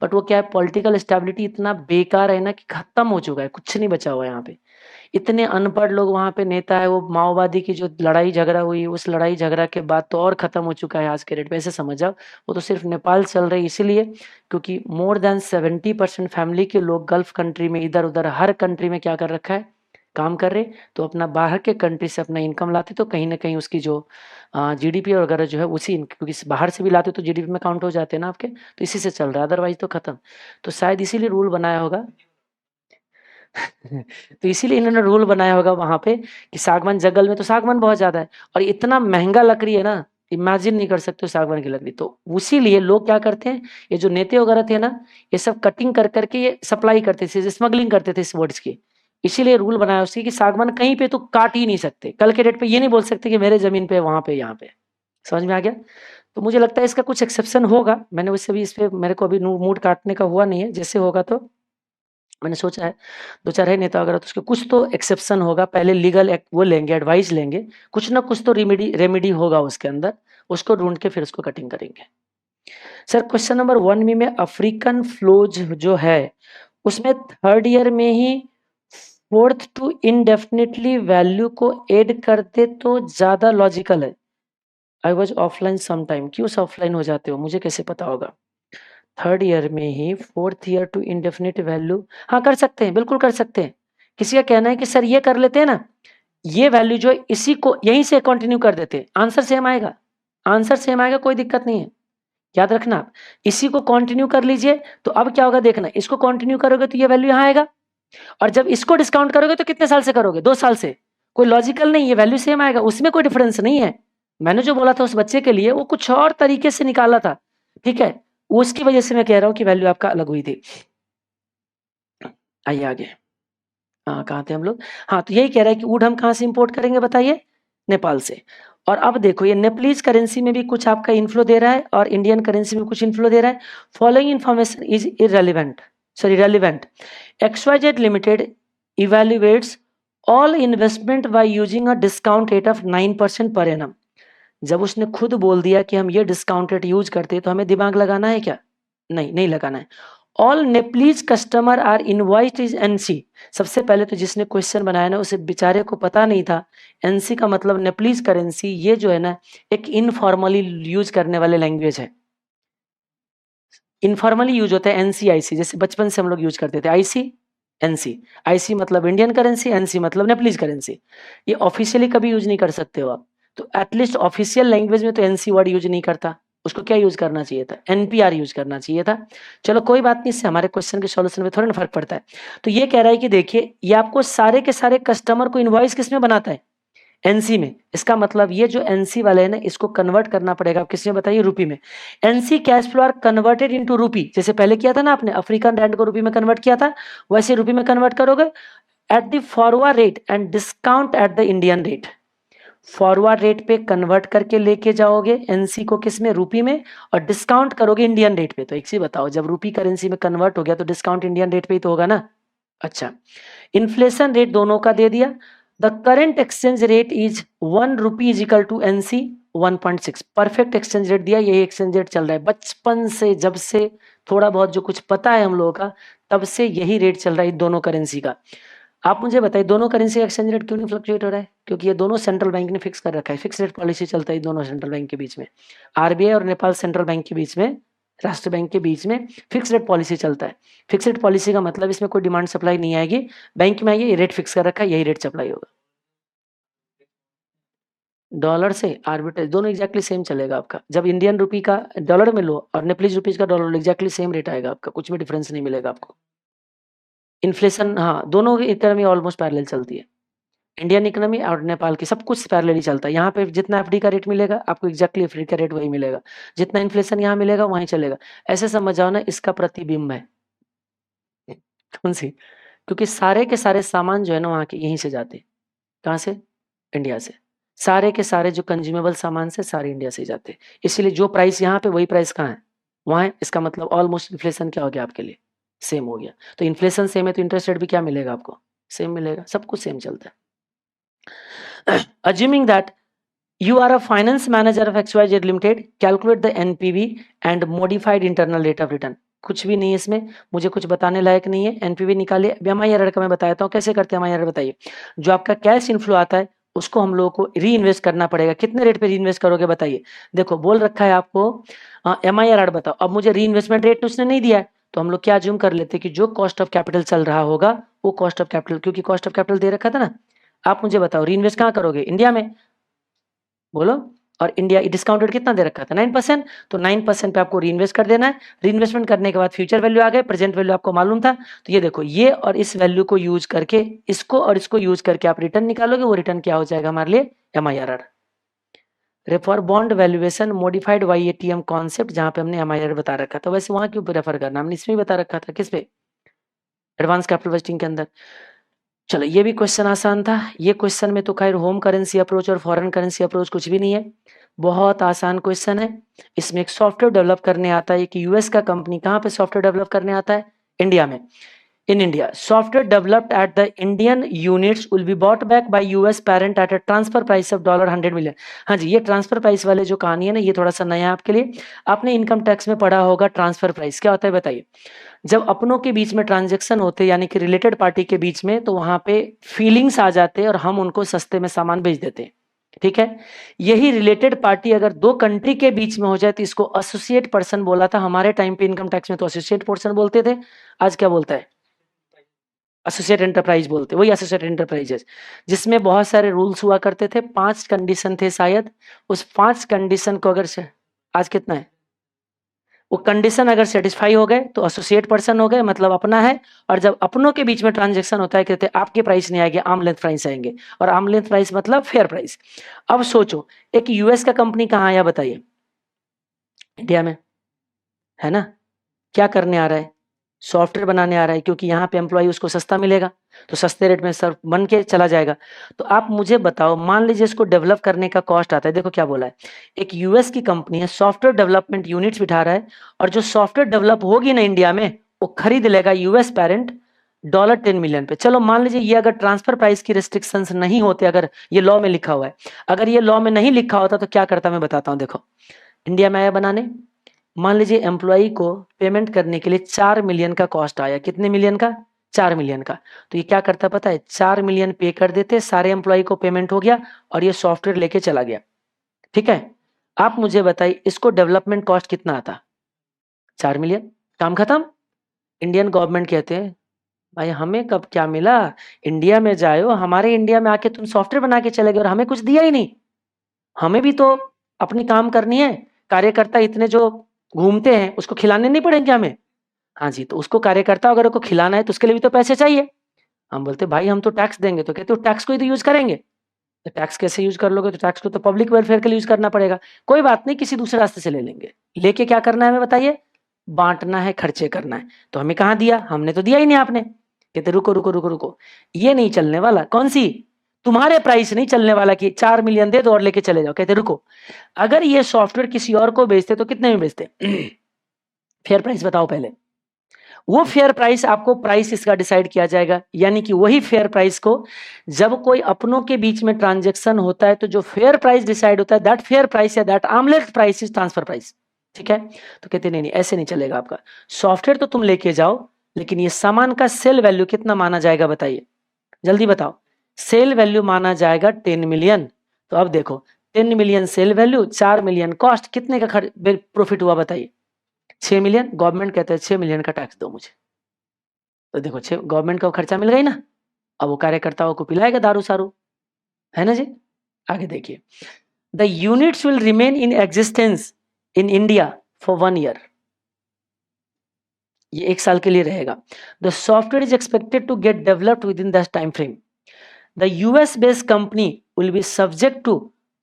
बट वो क्या है, पॉलिटिकल स्टेबिलिटी इतना बेकार है ना, कि खत्म हो चुका है, कुछ नहीं बचा हुआ है यहाँ पे। इतने अनपढ़ लोग वहां पे नेता है, वो माओवादी की जो लड़ाई झगड़ा हुई, उस लड़ाई झगड़ा के बाद तो और खत्म हो चुका है आज के डेट पे, ऐसे समझ जाओ। वो तो सिर्फ नेपाल चल रही इसीलिए क्योंकि मोर देन 70% फैमिली के लोग गल्फ कंट्री में, इधर उधर हर कंट्री में क्या कर रखा है, काम कर रहे, तो अपना बाहर के कंट्री से अपना इनकम लाते, तो कहीं ना कहीं उसकी जो जीडीपी वगैरह जो है उसी, क्योंकि बाहर से भी लाते तो जीडीपी में काउंट हो जाते हैं ना आपके, तो इसी से चल रहा है, अदरवाइज तो खत्म। तो शायद इसीलिए रूल बनाया होगा। तो इसीलिए इन्होंने रूल बनाया होगा वहां पे कि सागवान जंगल में तो सागवान बहुत ज्यादा है, और इतना महंगा लकड़ी है ना, इमेजिन नहीं कर सकते हो सागवान की लकड़ी, तो उसीलिए लोग क्या करते हैं, ये जो नेता वगैरह थे ना, ये सब कटिंग कर करके ये सप्लाई करते थे, स्मगलिंग करते थे इस वर्ड्स की। इसीलिए रूल बनाया उसकी कि सागवान कहीं पे तो काट ही नहीं सकते, कल के डेट पे ये नहीं बोल सकते कि मेरे जमीन पे, वहां पे, यहाँ पे। समझ में आ गया। तो मुझे लगता है इसका कुछ एक्सेप्शन होगा, मैंने उससे भी, इस पे मेरे को अभी मूड काटने का हुआ नहीं है, जैसे होगा तो मैंने सोचा है 2-4 है नेता वगैरह, तो उसके कुछ तो एक्सेप्शन होगा, पहले लीगल वो लेंगे, एडवाइस लेंगे, कुछ ना कुछ तो रेमेडी होगा उसके अंदर, उसको ढूंढ के फिर उसको कटिंग करेंगे। सर क्वेश्चन नंबर 1 में अफ्रीकन फ्लोज जो है उसमें थर्ड ईयर में ही फोर्थ टू इनडेफिनेटली वैल्यू को ऐड करते तो ज्यादा लॉजिकल है। आई वॉज ऑफलाइन समटाइम, क्यों ऑफलाइन हो जाते हो, मुझे कैसे पता होगा। थर्ड ईयर में ही fourth year to indefinite value, हाँ कर सकते हैं, बिल्कुल कर सकते हैं। किसी का कहना है कि सर ये कर लेते हैं ना, ये वैल्यू जो इसी को यहीं से कंटिन्यू कर देते, आंसर सेम आएगा, आंसर सेम आएगा, कोई दिक्कत नहीं है। याद रखना आप इसी को कंटिन्यू कर लीजिए, तो अब क्या होगा देखना, इसको कंटिन्यू करोगे तो ये वैल्यू यहां आएगा, और जब इसको डिस्काउंट करोगे तो कितने साल से करोगे, 2 साल से, कोई लॉजिकल नहीं, ये वैल्यू सेम आएगा, उसमें कोई डिफरेंस नहीं है। मैंने जो बोला था उस बच्चे के लिए वो कुछ और तरीके से निकाला था, ठीक है, उसकी वजह से मैं कह रहा हूं कि वैल्यू आपका अलग हुई थी। आइए आगे, हाँ कहाँ थे हम लोग, हाँ तो यही कह रहा है कि वुड हम कहाँ से इंपोर्ट करेंगे बताइए, नेपाल से। और अब देखो ये नेपलीज करेंसी में भी कुछ आपका इन्फ्लो दे रहा है और इंडियन करेंसी में कुछ इन्फ्लो दे रहा है। Following information is irrelevant, sorry relevant. XYZ limited evaluates all investment by using a discount rate of 9% per annum. जब उसने खुद बोल दिया कि हम ये डिस्काउंट रेट यूज करते हैं तो हमें दिमाग लगाना है क्या, नहीं नहीं लगाना है। All Nepalese customer are invoiced is NC. सबसे पहले तो जिसने क्वेश्चन बनाया ना उसे बेचारे को पता नहीं था एनसी का मतलब नेपलीज करेंसी, ये जो है ना एक इनफॉर्मली यूज करने वाले लैंग्वेज है। इनफॉर्मली यूज होता है एनसीआईसी, जैसे बचपन से हम लोग यूज करते थे आईसी एनसी। आईसी मतलब इंडियन करेंसी, एनसी मतलब नेपलीज करेंसी। ये ऑफिशियली कभी यूज नहीं कर सकते हो आप, तो एटलीस्ट ऑफिशियल लैंग्वेज में तो एनसी वर्ड यूज नहीं करता, उसको क्या यूज करना चाहिए था, एनपीआर यूज करना चाहिए था। चलो कोई बात नहीं, इससे हमारे क्वेश्चन के सॉल्यूशन में थोड़ा ना फर्क पड़ता है। तो ये कह रहा है कि देखिए ये आपको सारे के सारे कस्टमर को इनवॉइस किस में बनाता है, एनसी में। इसका मतलब ये जो एनसी वाले हैं ना इसको कन्वर्ट करना पड़ेगा, आप किसमें बताइए, रूपी में। NC cash flow are converted into rupee, जैसे पहले किया था ना आपने, अफ्रीकन रैंड को रूपी में कन्वर्ट किया था, वैसे रूपी में कन्वर्ट करोगे at the forward rate and discount at the Indian rate. Forward rate पे कन्वर्ट करके लेके जाओगे एनसी को किस में, रूपी में, और डिस्काउंट करोगे इंडियन रेट पे। तो एक चीज बताओ, जब रूपी करेंसी में कन्वर्ट हो गया तो डिस्काउंट इंडियन रेट पे ही तो होगा ना। अच्छा, इन्फ्लेशन रेट दोनों का दे दिया। The current exchange rate is 1 rupee is equal to NC 1.6। Perfect exchange rate दिया, यही एक्सचेंज रेट चल रहा है बचपन से, जब से थोड़ा बहुत जो कुछ पता है हम लोगों का तब से यही रेट चल रहा है दोनों करेंसी का। आप मुझे बताइए दोनों करेंसी का एक्सचेंज रेट क्यों नहीं फ्लक्चुएट हो रहा है, क्योंकि ये दोनों सेंट्रल बैंक ने फिक्स कर रखा है, फिक्स रेट पॉलिसी चलता है दोनों सेंट्रल बैंक के बीच में, आरबीआई और नेपाल सेंट्रल बैंक के बीच में, राष्ट्र बैंक के बीच में फिक्स रेट पॉलिसी चलता है। फिक्स रेट पॉलिसी का मतलब इसमें कोई डिमांड सप्लाई नहीं आएगी, बैंक में आइए, ये रेट फिक्स कर रखा है, यही रेट सप्लाई होगा। डॉलर से आर्बिट्रेज दोनों एग्जैक्टली सेम चलेगा आपका, जब इंडियन रुपी का डॉलर में लो और नेपलीज रुपीज का डॉलर एग्जैक्टली सेम रेट आएगा आपका, कुछ भी डिफरेंस नहीं मिलेगा आपको। इन्फ्लेशन, हाँ दोनों की इकोनॉमी ऑलमोस्ट पैरेलल चलती है, इंडियन इकोनॉमी और नेपाल की सब कुछ पैरेलल ही चलता है। यहाँ पे जितना एफडी का रेट मिलेगा आपको एग्जैक्टली एफडी का रेट वही मिलेगा, जितना इन्फ्लेशन यहाँ मिलेगा वहीं चलेगा। ऐसे समझ जाओ ना, इसका प्रतिबिंब है कौन सी, क्योंकि सारे के सारे सामान जो है ना वहाँ के यहीं से जाते हैं, कहाँ से, इंडिया से। सारे के सारे जो कंज्यूमेबल सामान से सारे इंडिया से ही जाते हैं, इसलिए जो प्राइस यहाँ पे वही प्राइस कहाँ है, वहाँ है। इसका मतलब ऑलमोस्ट इन्फ्लेशन क्या हो गया आपके लिए, सेम हो गया। तो इन्फ्लेशन सेम है तो इंटरेस्ट रेट भी क्या मिलेगा आपको, सेम मिलेगा, सब कुछ सेम चलता है। Assuming that you are a finance manager of XYZ Limited, calculate the NPV and modified internal rate of return। कुछ भी नहीं है इसमें, मुझे कुछ बताने लायक नहीं है। एनपीवी निकालिए, MIRR का मैं बताता हूँ कैसे करते हैं। MIRR बताइए, जो आपका कैश इनफ्लो आता है उसको हम लोगों को री इन्वेस्ट करना पड़ेगा। कितने रेट पे री इन्वेस्ट करोगे बताइए, देखो बोल रखा है आपको MIRR बताओ। अब मुझे री इन्वेस्टमेंट रेट उसने नहीं दिया है, तो हम लोग क्या अज्यूम कर लेते हैं कि जो कॉस्ट ऑफ कैपिटल चल रहा होगा वो कॉस्ट ऑफ कैपिटल, क्योंकि कॉस्ट ऑफ कैपिटल दे रखा था ना। आप मुझे बताओ री इन्वेस्ट कहाँ करोगे, इंडिया में, बोलो। और इंडिया डिस्काउंट रेट कितना दे रखा था, 9%। तो 9% पे आपको रीइन्वेस्ट कर देना है। रीइन्वेस्टमेंट करने के बाद फ्यूचर वैल्यू आ गए, प्रेजेंट वैल्यू आपको मालूम था, तो ये देखो ये और इस वैल्यू को यूज करके, इसको और इसको यूज करके आप रिटर्न निकालोगे। वो रिटर्न क्या हो जाएगा हमारे लिए, MIRR, refer bond valuation modified YATM concept, जहां पे हमने MIRR बता रखा था। वैसे वहां क्यों रेफर करना, हमने इसमें बता रखा था, किस पे, एडवांस कैपिटल बजटिंग के अंदर। चलो ये भी क्वेश्चन आसान था। ये क्वेश्चन में तो खैर होम करेंसी अप्रोच और फॉरेन करेंसी अप्रोच कुछ भी नहीं है, बहुत आसान क्वेश्चन है। इसमें एक सॉफ्टवेयर डेवलप करने आता है कि यूएस का कंपनी कहाँ पे सॉफ्टवेयर डेवलप करने आता है, इंडिया में। in India. Software developed at the Indian units will be bought back by US parent at a transfer price of $100 million. हाँ जी, ये ट्रांसफर प्राइस वाले जो कहानी है ना, ये थोड़ा सा नया है आपके लिए। आपने इनकम टैक्स में पढ़ा होगा ट्रांसफर प्राइस क्या होता है बताइए। जब अपनों के बीच में ट्रांजेक्शन होते यानी कि रिलेटेड पार्टी के बीच में, तो वहां पे फीलिंग्स आ जाते हैं और हम उनको सस्ते में सामान बेच देते हैं। ठीक है, यही रिलेटेड पार्टी अगर दो कंट्री के बीच में हो जाए तो इसको एसोसिएट पर्सन बोला था हमारे टाइम पे। इनकम टैक्स में तो एसोसिएट पर्सन बोलते थे, आज क्या बोलता है? एसोसिएट एंटरप्राइज बोलते, वही एसोसिएट एंटरप्राइजेस, जिसमें बहुत सारे रूल्स हुआ करते थे। 5 कंडीशन थे शायद, उस 5 कंडीशन को अगर से आज कितना है, वो कंडीशन अगर सेटिस्फाई हो गए तो एसोसिएट पर्सन हो गए, मतलब अपना है। और जब अपनों के बीच में ट्रांजेक्शन होता है, कहते हैं आपके प्राइस नहीं आएंगे, आर्म लेंथ प्राइस आएंगे। और आर्म लेंथ प्राइस मतलब फेयर प्राइस। अब सोचो, एक यूएस का कंपनी कहाँ आया बताइए? इंडिया में, है ना? क्या करने आ रहा है? सॉफ्टवेयर बनाने आ रहा है, क्योंकि यहाँ पे एम्प्लॉय उसको सस्ता मिलेगा, तो सस्ते रेट में सर बन के चला जाएगा। तो आप मुझे बताओ, मान लीजिए इसको डेवलप करने का कॉस्ट आता है, देखो क्या बोला है, एक यूएस की कंपनी है, सॉफ्टवेयर डेवलपमेंट यूनिट्स बिठा रहा है, और जो सॉफ्टवेयर डेवलप होगी ना इंडिया में, वो खरीद लेगा यूएस पेरेंट $10 मिलियन पे। चलो मान लीजिए ये अगर ट्रांसफर प्राइस की रिस्ट्रिक्शंस नहीं होते, अगर ये लॉ में लिखा हुआ है, अगर ये लॉ में नहीं लिखा होता तो क्या करता मैं बताता हूँ। देखो, इंडिया में आया बनाने, मान लीजिए एम्प्लॉय को पेमेंट करने के लिए 4 मिलियन का कॉस्ट आया। कितने मिलियन का? 4 मिलियन का। तो ये क्या करता पता है, 4 मिलियन पे कर देते, सारे एम्प्लॉय को पेमेंट हो गया और ये सॉफ्टवेयर लेके चला गया। ठीक है, आप मुझे बताइए इसको डेवलपमेंट कॉस्ट कितना आता? 4 मिलियन, काम खत्म। इंडियन गवर्नमेंट कहते हैं भाई हमें कब क्या मिला, इंडिया में जाओ, हमारे इंडिया में आके तुम सॉफ्टवेयर बना के चले गए और हमें कुछ दिया ही नहीं। हमें भी तो अपनी काम करनी है, कार्यकर्ता इतने जो घूमते हैं उसको खिलाने नहीं पड़ेंगे हमें? हाँ जी, तो उसको कार्यकर्ता अगर को खिलाना है तो उसके लिए भी तो पैसे चाहिए। हम बोलते भाई हम तो टैक्स देंगे, तो कहते हो टैक्स को ही तो यूज करेंगे। तो टैक्स कैसे यूज कर लोगे? तो टैक्स को तो पब्लिक वेलफेयर के लिए यूज करना पड़ेगा। कोई बात नहीं, किसी दूसरे रास्ते से ले लेंगे। लेके क्या करना है हमें बताइए? बांटना है, खर्चे करना है। तो हमें कहाँ दिया? हमने तो दिया ही नहीं। आपने कहते रुको रुको रुको रुको, ये नहीं चलने वाला। कौन सी? तुम्हारे प्राइस नहीं चलने वाला कि 4 मिलियन दे दो और लेके चले जाओ। कहते रुको, अगर ये सॉफ्टवेयर किसी और को बेचते तो कितने में बेचते? फेयर प्राइस बताओ पहले। वो फेयर प्राइस आपको प्राइस इसका डिसाइड किया जाएगा, यानी कि वही फेयर प्राइस को जब कोई अपनों के बीच में ट्रांजैक्शन होता है तो जो फेयर प्राइस डिसाइड होता है, दैट फेयर प्राइस या that arm length price is transfer price. ठीक है, तो कहते नहीं नहीं ऐसे नहीं चलेगा आपका। सॉफ्टवेयर तो तुम लेके जाओ, लेकिन ये सामान का सेल वैल्यू कितना माना जाएगा बताइए, जल्दी बताओ। सेल वैल्यू माना जाएगा 10 मिलियन। तो अब देखो, 10 million sale value, 4 million cost, कितने का प्रॉफिट हुआ बताइए? 6 मिलियन। गवर्नमेंट कहते हैं 6 मिलियन का टैक्स दो मुझे। तो देखो, 6 गवर्नमेंट को खर्चा मिल गई ना। अब वो कार्यकर्ताओं को पिलाएगा दारू सारू, है ना जी। आगे देखिए, the units will remain in existence in India for 1 year. ये 1 साल के लिए रहेगा। The software is expected to get developed within that time frame. The US based company will be subject to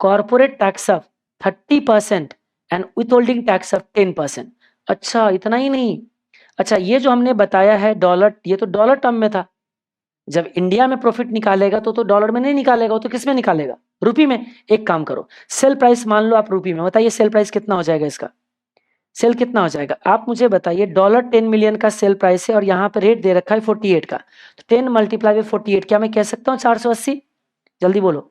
corporate tax of 30% and withholding tax of 10%। अच्छा, इतना ही नहीं। अच्छा, ये जो हमने बताया है डॉलर, ये तो डॉलर टर्म में था। जब इंडिया में प्रॉफिट निकालेगा तो डॉलर में नहीं निकालेगा, वो तो किस में निकालेगा? रुपी में। एक काम करो, सेल प्राइस मान लो आप रुपी में, बताइए सेल प्राइस कितना हो जाएगा इसका? सेल कितना हो जाएगा आप मुझे बताइए। $10 मिलियन का सेल प्राइस है और यहाँ पे रेट दे रखा है 48 का, तो 10 मल्टीप्लाई बाई 48, क्या मैं कह सकता हूँ 480? जल्दी बोलो।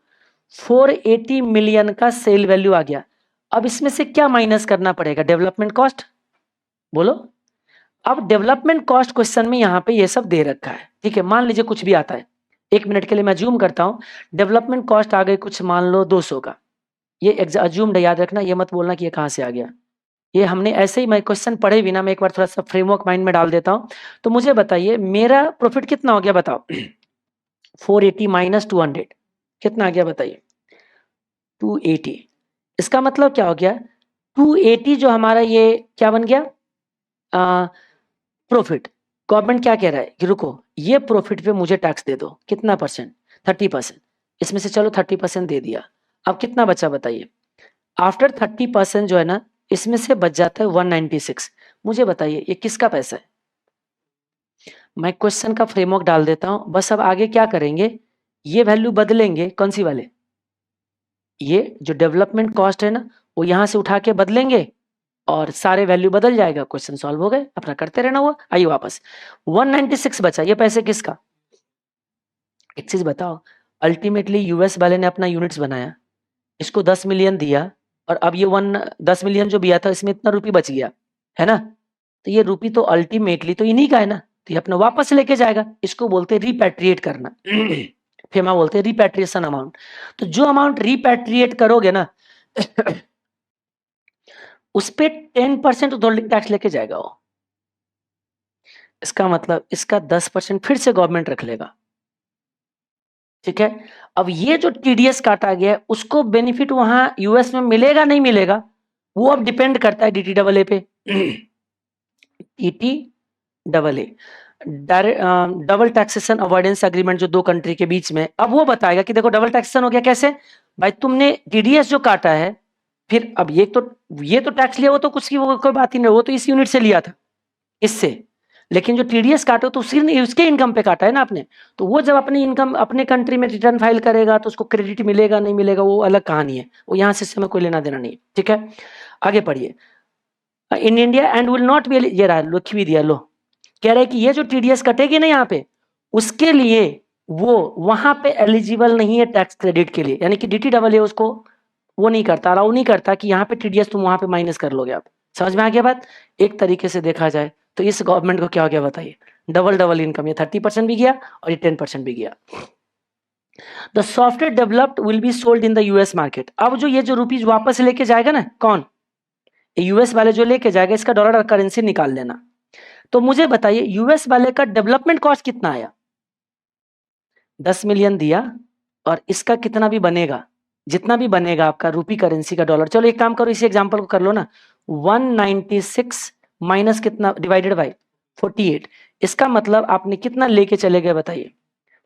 480 मिलियन का सेल वैल्यू आ गया। अब इसमें से क्या माइनस करना पड़ेगा? Development cost. बोलो। अब डेवलपमेंट कॉस्ट क्वेश्चन में यहाँ पे ये सब दे रखा है। ठीक है, मान लीजिए कुछ भी आता है, 1 मिनट के लिए मैं अज्यूम करता हूँ डेवलपमेंट कॉस्ट आ गई कुछ, मान लो 200 का। ये अज्यूम्ड, याद रखना, ये मत बोलना कि ये कहाँ से आ गया। ये हमने ऐसे ही, मैं क्वेश्चन पढ़े बिना मैं एक बार थोड़ा सा फ्रेमवर्क माइंड में डाल देता हूँ। तो मुझे बताइए मेरा प्रॉफिट कितना हो गया बताओ? 480 माइनस 200 कितना आ गया बताइए? 280। इसका मतलब क्या हो गया? 280 जो हमारा ये क्या बन गया? प्रॉफिट। गवर्नमेंट क्या कह रहा है कि रुको, ये प्रॉफिट पे मुझे टैक्स दे दो। कितना परसेंट? 30%। इसमें से चलो 30% दे दिया। अब कितना बचा बताइए? आफ्टर 30% जो है ना, इसमें से बच जाता है 196। मुझे बताइए ये किसका पैसा है? मैं क्वेश्चन का फ्रेमवर्क डाल देता हूं, बस अब आगे क्या करेंगे, ये वैल्यू बदलेंगे। कौन सी वाले? ये जो डेवलपमेंट कॉस्ट है ना, वो यहां से उठा के बदलेंगे और सारे वैल्यू बदल जाएगा, क्वेश्चन सॉल्व हो गए, अपना करते रहना हुआ। आइए वापस 196 बचा, ये पैसे किसका? एक चीज बताओ, अल्टीमेटली यूएस वाले ने अपना यूनिट्स बनाया, इसको 10 मिलियन दिया, और अब ये 10 मिलियन जो दिया था इसमें इतना रुपये बच गया है ना, तो ये रुपये तो अल्टीमेटली तो इन्हीं का है ना, तो ये अपना वापस लेके जाएगा, इसको बोलते हैं रिपैट्रिएट करना। फेमा बोलते हैं रिपैट्रिएशन अमाउंट। तो जो अमाउंट रिपैट्रिएट करोगे ना उस पे 10% विथहोल्डिंग टैक्स लेके जाएगा वो। इसका मतलब इसका 10% फिर से गवर्नमेंट रख लेगा, ठीक है। अब ये जो टीडीएस काटा गया है उसको बेनिफिट वहां यूएस में मिलेगा नहीं मिलेगा, वो अब डिपेंड करता है डीटी डबल ए पे। DT double A double taxation avoidance agreement जो दो कंट्री के बीच में, अब वो बताएगा कि देखो डबल टैक्सेशन हो गया कैसे भाई, तुमने टीडीएस जो काटा है, फिर अब ये तो टैक्स लिया, वो तो कुछ की वो कोई बात ही नहीं, वो तो इस यूनिट से लिया था इससे, लेकिन जो टीडीएस काटो तो उसके इनकम पे काटा है ना आपने, तो वो जब अपनी इनकम अपने कंट्री में रिटर्न फाइल करेगा तो उसको क्रेडिट मिलेगा नहीं मिलेगा वो अलग कहानी है, वो यहाँ से हमें कोई लेना देना नहीं, ठीक है। आगे पढ़िए, इन India and will not be, ये रहा लिख भी दिया लो, कह रहे हैं कि ये जो टीडीएस कटेगी ना यहाँ पे, उसके लिए वो वहां पे एलिजिबल नहीं है टैक्स क्रेडिट के लिए, यानी कि डीटी डबल ए उसको वो नहीं करता, अलाउ नहीं करता कि यहाँ पे टीडीएस तुम वहां पे माइनस कर लोगे आप। समझ में आ गया बात? एक तरीके से देखा जाए तो इस गवर्नमेंट को क्या हो गया बताइए, डबल डबल इनकम, ये 30% भी गया और ये 10% भी गया। The software developed will be sold in the US market. अब जो ये जो रुपीज वापस लेके जाएगा ना, कौन? यूएस वाले जो लेके जाएगा, इसका डॉलर करेंसी निकाल लेना। तो मुझे बताइए यूएस वाले का डेवलपमेंट कॉस्ट कितना आया? 10 मिलियन दिया, और इसका कितना भी बनेगा, जितना भी बनेगा आपका रूपी करेंसी का डॉलर, चलो एक काम करो इसी एग्जांपल को कर लो ना, 196 माइनस कितना डिवाइडेड बाय 48, इसका मतलब आपने कितना लेके चले गए बताइए?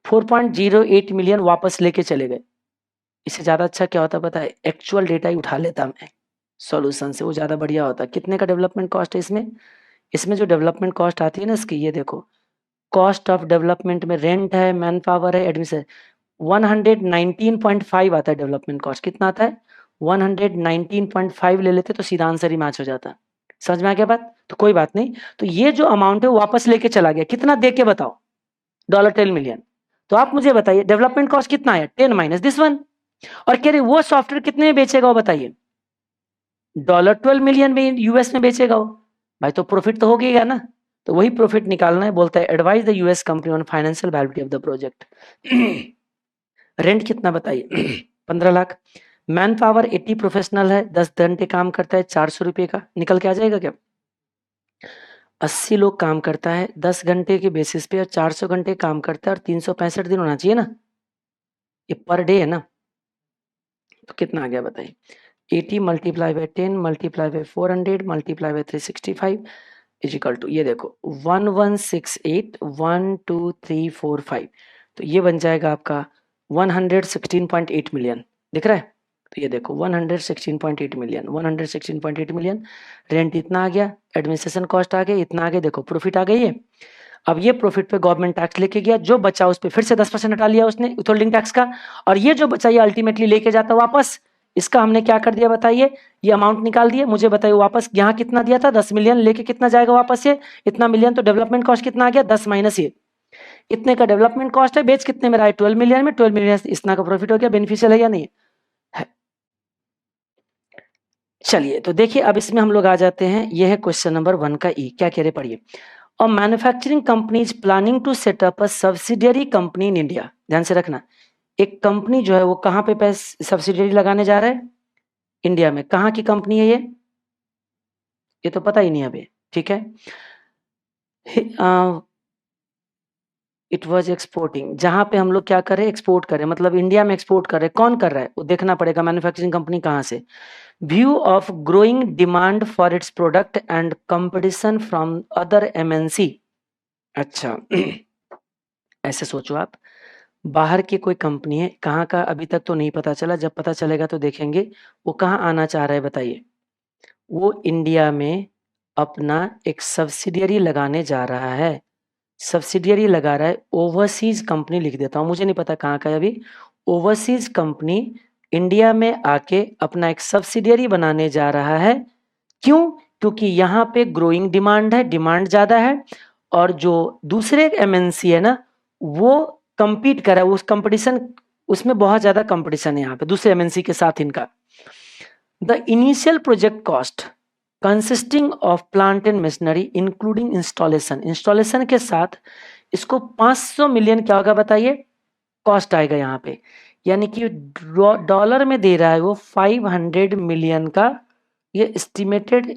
4.08 मिलियन वापस लेके चले गए। इससे ज्यादा अच्छा क्या होता पता है, एक्चुअल डेटा ही उठा लेता मैं सॉल्यूशन से, वो ज्यादा बढ़िया होता। कितने का डेवलपमेंट कॉस्ट है इसमें? इसमें जो डेवलपमेंट कॉस्ट आती है ना इसकी, ये देखो, कॉस्ट ऑफ डेवलपमेंट में रेंट है, मैन पावर है, एडमिशन, 119.5 आता है डेवलपमेंट कॉस्ट। कितना आता है? 119.5 ले लेते तो सीधा आंसर ही मैच हो जाता। समझ में आ गया बात? तो कोई बात नहीं, तो ये जो अमाउंट है वो वापस लेके चला गया, कितना दे के बताओ? $10 मिलियन। तो आप मुझे बताइए डेवलपमेंट कॉस्ट कितना आया? 10 माइनस दिस वन। और कह रहे वो सॉफ्टवेयर कितने में बेचेगा वो बताइए? $12 मिलियन में यूएस में बेचेगा वो, भाई तो प्रॉफिट तो हो गया ना, तो वही प्रॉफिट निकालना है। बोलता है advise the US company on financial validity of the project. Rent कितना बताइए? 15 लाख। मैन पावर 80 प्रोफेशनल है, 10 घंटे काम करता है, 400 रुपये का निकल के आ जाएगा क्या? 80 लोग काम करता है 10 घंटे के बेसिस पे, और 400 घंटे काम करता है, और 365 दिन होना चाहिए ना, ये पर डे है ना, तो कितना आ गया बताइए? 80 multiply by 10 multiply by 400 multiply by 365 is equal to, ये देखो 11681235, तो ये बन जाएगा आपका 116.8 मिलियन। दिख रहा है? तो ये देखो 116.8 मिलियन, 116.8 मिलियन। रेंट इतना आ गया, एडमिनिस्ट्रेशन कॉस्ट आ गया इतना आ गया, देखो प्रॉफिट आ गई है। अब ये प्रॉफिट पे गवर्नमेंट टैक्स लेके गया, जो बचा उस पर फिर से 10% हटा लिया उसने विथहोल्डिंग टैक्स का, और ये जो बचा ये अल्टीमेटली लेके जाता वापस। इसका हमने क्या कर दिया बताइए? ये अमाउंट निकाल दिया, मुझे बताइए वापस यहाँ कितना दिया था? 10 मिलियन, लेके कितना जाएगा वापस? ये इतना मिलियन, तो डेवलपमेंट कॉस्ट कितना आ गया? 10 माइनस ये इतने का डेवलपमेंट कॉस्ट है, बेच कितने में रहा है? 12 मिलियन में, 12 मिलियन इतना का प्रॉफिट हो गया। बेनिफिशियल है या नहीं है? चलिए तो देखिए अब इसमें हम लोग आ जाते हैं, ये है क्वेश्चन नंबर 1 का ई। क्या कह रहे पढ़िए, और manufacturing company is planning to set up a subsidiary company in India. ध्यान से रखना, एक कंपनी जो है वो कहाँ पे पैसे सब्सिडियरी लगाने जा रहा है? इंडिया में। कहाँ की कंपनी है ये तो पता ही नहीं अभी, ठीक है। इट वॉज एक्सपोर्टिंग, जहां पे हम लोग क्या करें? एक्सपोर्ट करें, मतलब इंडिया में एक्सपोर्ट कर रहे। कौन कर रहा है वो देखना पड़ेगा, मैन्युफैक्चरिंग कंपनी कहाँ से। View of growing demand for its product and competition from other MNC. अच्छा ऐसे सोचो आप, बाहर की कोई कंपनी है, कहाँ का अभी तक तो नहीं पता चला, जब पता चलेगा तो देखेंगे। वो कहाँ आना चाह रहा है बताइए? वो इंडिया में अपना एक सब्सिडियरी लगाने जा रहा है। सब्सिडियरी लगा रहा है, ओवरसीज कंपनी लिख देता हूँ, मुझे नहीं पता कहाँ का है अभी। ओवरसीज कंपनी इंडिया में आके अपना एक सब्सिडियरी बनाने जा रहा है। क्यों? क्योंकि यहाँ पे ग्रोइंग डिमांड है, डिमांड ज्यादा है, और जो दूसरे एमएनसी है ना वो compete कर रहा है, उस कंपटीशन, उसमें बहुत ज्यादा कंपटीशन है यहाँ पे दूसरे एमएनसी के साथ इनका। The initial project cost consisting of plant and machinery including installation, installation के साथ इसको 500 मिलियन क्या होगा बताइए, कॉस्ट आएगा यहाँ पे। यानी कि डॉलर में दे रहा है वो 500 मिलियन का, ये एस्टिमेटेड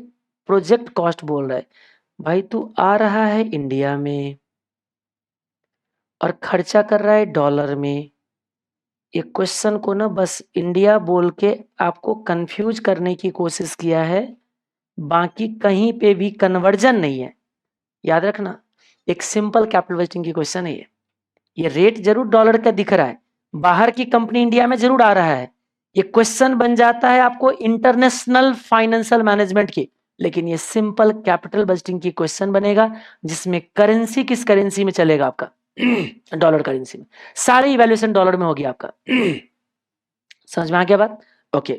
प्रोजेक्ट कॉस्ट बोल रहा है। भाई तू आ रहा है इंडिया में और खर्चा कर रहा है डॉलर में। ये क्वेश्चन को ना बस इंडिया बोल के आपको कंफ्यूज करने की कोशिश किया है, बाकी कहीं पे भी कन्वर्जन नहीं है, याद रखना। एक सिंपल कैपिटल बजटिंग की क्वेश्चन है ये रेट जरूर डॉलर का दिख रहा है, बाहर की कंपनी इंडिया में जरूर आ रहा है, ये क्वेश्चन बन जाता है आपको इंटरनेशनल फाइनेंशियल मैनेजमेंट की, लेकिन ये सिंपल कैपिटल बजटिंग की क्वेश्चन बनेगा जिसमें करेंसी किस करेंसी में चलेगा आपका डॉलर करेंसी में, सारी इवैल्यूएशन डॉलर में होगी आपका समझ में आ गया बात? ओके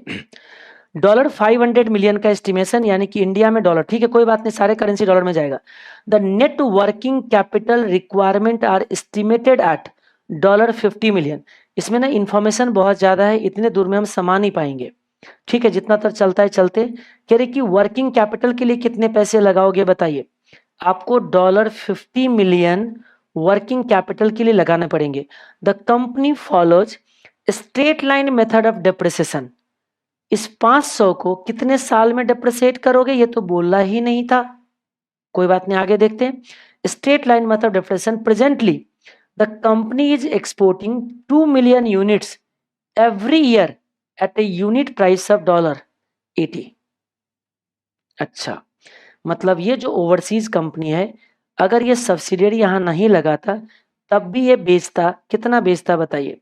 डॉलर 500 मिलियन का एस्टिमेशन, यानी कि इंडिया में डॉलर, ठीक है कोई बात नहीं, सारे करेंसी डॉलर में जाएगा। The net working capital requirement are estimated at $50 million. इसमें ना इंफॉर्मेशन बहुत ज्यादा है, इतने दूर में हम समा नहीं पाएंगे, ठीक है जितना तक चलता है चलते। कह रहे कि वर्किंग कैपिटल के लिए कितने पैसे लगाओगे बताइए, आपको $50 मिलियन वर्किंग कैपिटल के लिए लगाने पड़ेंगे। The company follows straight line method of depreciation, इस 500 को कितने साल में डेप्रिसिएट करोगे ये तो बोला ही नहीं था, कोई बात नहीं आगे देखते हैं। Straight line method of depreciation, presently the company is exporting 2 million units every year at a unit price of $80। अच्छा मतलब ये जो ओवरसीज कंपनी है, अगर ये सब्सिडियरी यहां नहीं लगाता तब भी ये बेचता, कितना बेचता बताइए,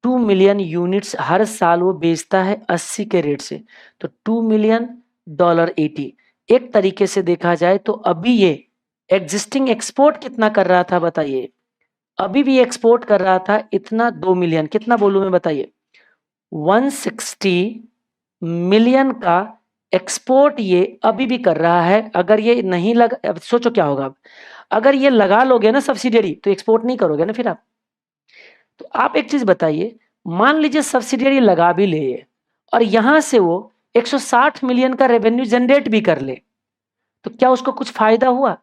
2 मिलियन यूनिट्स हर साल वो बेचता है 80 के रेट से, तो $2 मिलियन $80। एक तरीके से देखा जाए तो अभी ये एग्जिस्टिंग एक्सपोर्ट कितना कर रहा था बताइए, अभी भी एक्सपोर्ट कर रहा था इतना 2 मिलियन, कितना बोलूं मैं बताइए, 160 मिलियन का एक्सपोर्ट ये अभी भी कर रहा है। अगर ये नहीं लगा, अब सोचो क्या होगा, अगर ये लगा लोगे ना सब्सिडियरी तो एक्सपोर्ट नहीं करोगे ना फिर आप। तो आप एक चीज बताइए, मान लीजिए सब्सिडियरी लगा भी ले और यहां से वो 160 मिलियन का रेवेन्यू जनरेट भी कर ले, तो क्या उसको कुछ फायदा हुआ?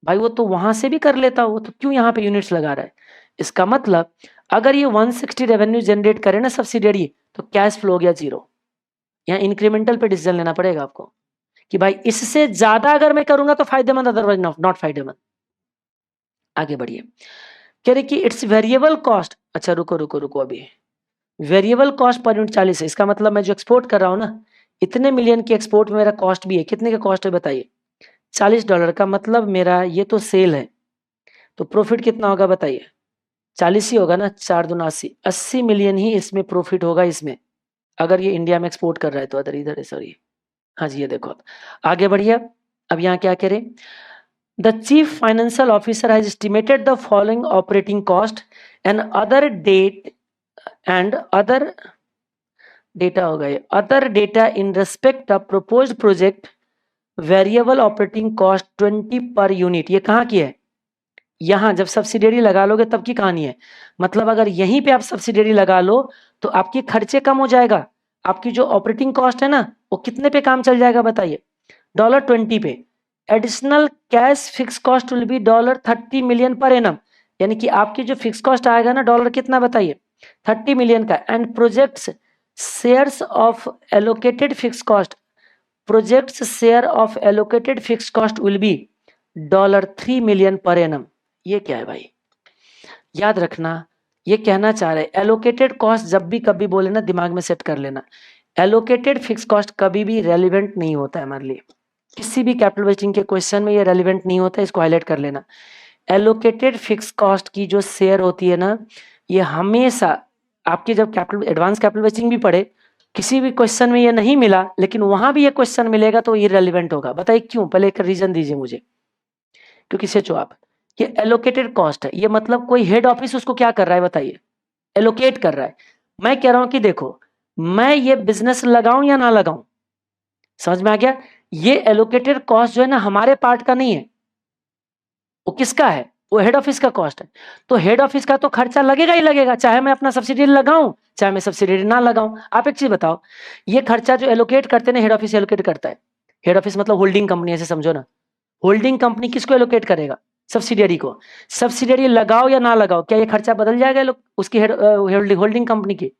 भाई वो तो वहां से भी कर लेता, वो तो क्यों यहाँ पे यूनिट्स लगा रहा है? इसका मतलब अगर ये 160 रेवेन्यू जनरेट करे ना सब्सिडियरी, तो कैश फ्लो हो गया जीरो। यहाँ इंक्रीमेंटल पे डिसीजन लेना पड़ेगा आपको कि भाई इससे ज्यादा अगर मैं करूंगा तो फायदेमंद, अदरवाइज नॉट फायदेमंद। आगे बढ़िए, कह रहे कि इट्स वेरिएबल कॉस्ट, अच्छा रुको रुको रुको, अभी वेरिएबल कॉस्ट पर यूनिट 40 है, इसका मतलब मैं जो एक्सपोर्ट कर रहा हूँ ना, इतने मिलियन की एक्सपोर्ट में मेरा कॉस्ट भी है, कितने का कॉस्ट है बताइए, $40 का, मतलब मेरा ये तो सेल है, तो प्रॉफिट कितना होगा बताइए, 40 ही होगा ना, 4 दूना 80, 80 मिलियन ही इसमें प्रॉफिट होगा इसमें, अगर ये इंडिया में एक्सपोर्ट कर रहा है तो। अदर इधर है सॉरी, हाँ जी ये देखो, आगे बढ़िए। अब यहाँ क्या करें, the chief financial officer has estimated the following operating cost and other debt and other data हो गए, other data in respect of proposed project variable operating cost 20 per unit. ये कहाँ की है, यहाँ जब सब्सिडियरी लगा लोगे तब की कहानी है, मतलब अगर यहीं पे आप सब्सिडियरी लगा लो तो आपके खर्चे कम हो जाएगा, आपकी जो ऑपरेटिंग कॉस्ट है ना वो कितने पे काम चल जाएगा बताइए, $20 पे। Additional cash fix cost will be $30 million per annum, यानी कि आपकी जो फिक्स कॉस्ट आएगा ना डॉलर कितना बताइए, 30 मिलियन का। And projects shares of allocated fix cost, projects share of allocated fix cost will be $3 million per annum. ये क्या है भाई, याद रखना, ये कहना चाह रहे एलोकेटेड कॉस्ट जब भी कभी बोले ना दिमाग में सेट कर लेना, एलोकेटेड फिक्स कॉस्ट कभी भी रेलिवेंट नहीं होता है हमारे लिए, किसी भी कैपिटल बजटिंग के क्वेश्चन में ये रेलिवेंट नहीं होता है, इसको हाईलाइट कर लेना। एलोकेटेड फिक्स कॉस्ट की जो शेयर होती है ना, ये हमेशा आपकी जब कैपिटल एडवांस कैपिटल बजटिंग भी पढ़े, किसी भी क्वेश्चन में ये नहीं मिला लेकिन वहां भी ये क्वेश्चन मिलेगा तो ये रेलिवेंट होगा। बताइए क्यों, पहले एक रीजन दीजिए मुझे, क्योंकि सोचो आप, ये एलोकेटेड कॉस्ट है, ये मतलब कोई हेड ऑफिस उसको क्या कर रहा है बताइए, एलोकेट कर रहा है। मैं कह रहा हूं कि देखो मैं ये बिजनेस लगाऊं या ना लगाऊं, समझ में आ गया, ये एलोकेटेड कॉस्ट जो है ना हमारे पार्ट का नहीं है, वो किसका है, वो हेड ऑफिस का कॉस्ट है। तो हेड ऑफिस का तो खर्चा लगेगा ही लगेगा, चाहे मैं अपना सब्सिडियरी लगाऊं चाहे मैं सब्सिडियरी ना लगाऊं। आप एक चीज बताओ, ये खर्चा जो एलोकेट करते हैं ना, हेड ऑफिस एलोकेट करता है। हेड ऑफिस मतलब होल्डिंग कंपनी, ऐसे समझो ना। होल्डिंग कंपनी किसको एलोकेट करेगा, सब्सिडियरी को। सब्सिडियरी लगाओ या ना लगाओ, क्या ये खर्चा बदल जाएगा लोग उसकी होल्डिंग कंपनी की?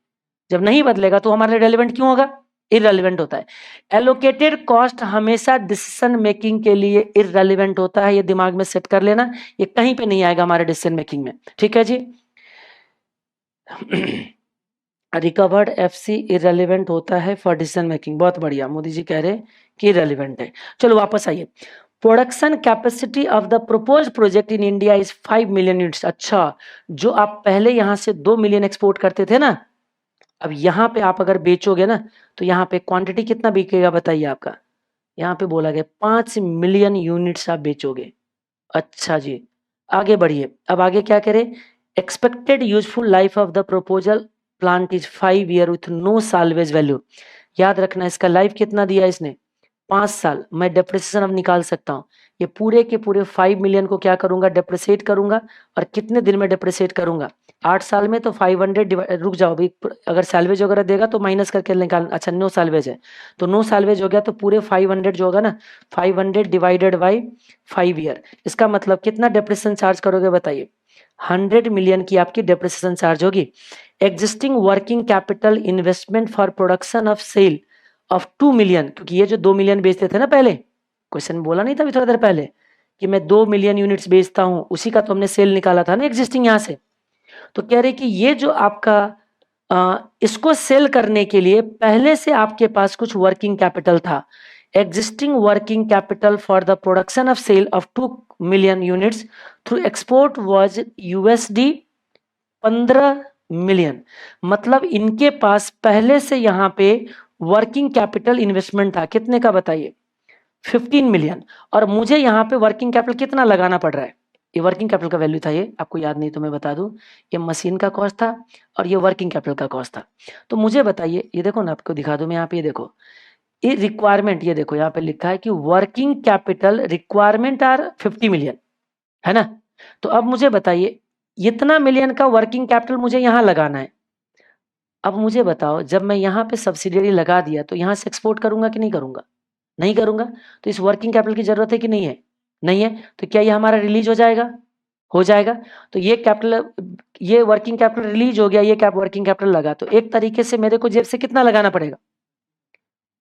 जब नहीं बदलेगा तो हमारे लिए रेलिवेंट क्यों होगा, इररेलेवेंट होता है। एलोकेटेड कॉस्ट हमेशा डिसीजन मेकिंग के लिए इररेलेवेंट होता है, ये दिमाग में सेट कर लेना, ये कहीं पे नहीं आएगा हमारे डिसीजन मेकिंग में, ठीक है जी। रिकवर्ड एफसी इररेलेवेंट होता है फॉर डिसीजन मेकिंग, बहुत बढ़िया, मोदी जी कह रहे कि इररेलेवेंट है। चलो वापस आइए, production capacity of the propose project in India is 5 million units. अच्छा, जो आप पहले यहां से 2 मिलियन एक्सपोर्ट करते थे ना, अब यहाँ पे आप अगर बेचोगे ना तो यहाँ पे क्वांटिटी कितना बिकेगा बताइए आपका, यहाँ पे बोला गया 5 मिलियन यूनिट्स आप बेचोगे। अच्छा जी, आगे बढ़िए, अब आगे क्या करें, expected useful life of the proposal plant is 5 year with no salvage value. याद रखना इसका लाइफ कितना दिया इसने, 5 साल। मैं डेप्रिसिएशन अब निकाल सकता हूँ, ये पूरे के पूरे 5 मिलियन को क्या करूंगा, डेप्रिसिएट करूंगा। और कितने दिन में डेप्रिसिएट करूंगा, 8 साल में। तो 500 रुक जाओ भाई, अगर सैलवेज वगैरह देगा तो माइनस करके निकाल, अच्छा नो सैलवेज है तो नो सैलवेज हो गया, तो पूरे 500 जो होगा ना, 500 डिवाइडेड बाई 5 ईयर, इसका मतलब कितना डेप्रिसिएशन चार्ज करोगे बताइए, 100 मिलियन की आपकी डेप्रिसिएशन चार्ज होगी। Existing working capital investment for production of sale of 2 million, क्योंकि ये जो 2 मिलियन बेचते थे ना पहले, क्वेश्चन बोला नहीं था अभी थोड़ा देर पहले कि मैं 2 मिलियन यूनिट्स बेचता हूं, उसी का तो हमने सेल निकाला था ना एग्जिस्टिंग यहां से। तो कह रहे कि ये जो आपका इसको सेल करने के लिए पहले से आपके पास कुछ वर्किंग कैपिटल था। Existing working capital for the production of sale of 2 million units through export was USD 15 million. मतलब इनके पास पहले से यहां पे वर्किंग कैपिटल इन्वेस्टमेंट था, कितने का बताइए, 15 मिलियन। और मुझे यहाँ पे वर्किंग कैपिटल कितना लगाना पड़ रहा है, ये वर्किंग कैपिटल का वैल्यू था, ये आपको याद नहीं तो मैं बता दूं, ये मशीन का कॉस्ट था और ये वर्किंग कैपिटल का कॉस्ट था। तो मुझे बताइए, ये देखो ना, आपको दिखा दूं मैं यहाँ पे, ये देखो ये रिक्वायरमेंट, ये देखो यहाँ पे लिखा है कि working capital requirement are 50 million, है ना। तो अब मुझे बताइए, इतना मिलियन का वर्किंग कैपिटल मुझे यहाँ लगाना है। अब मुझे बताओ, जब मैं यहाँ पे सब्सिडियरी लगा दिया तो यहाँ से एक्सपोर्ट करूंगा कि नहीं करूंगा, नहीं करूंगा। तो इस वर्किंग कैपिटल की जरूरत है कि नहीं है, नहीं है। तो क्या ये हमारा रिलीज हो जाएगा, हो जाएगा। तो ये कैपिटल, ये वर्किंग कैपिटल रिलीज हो गया, ये कैप वर्किंग कैपिटल लगा, तो एक तरीके से मेरे को जेब से कितना लगाना पड़ेगा,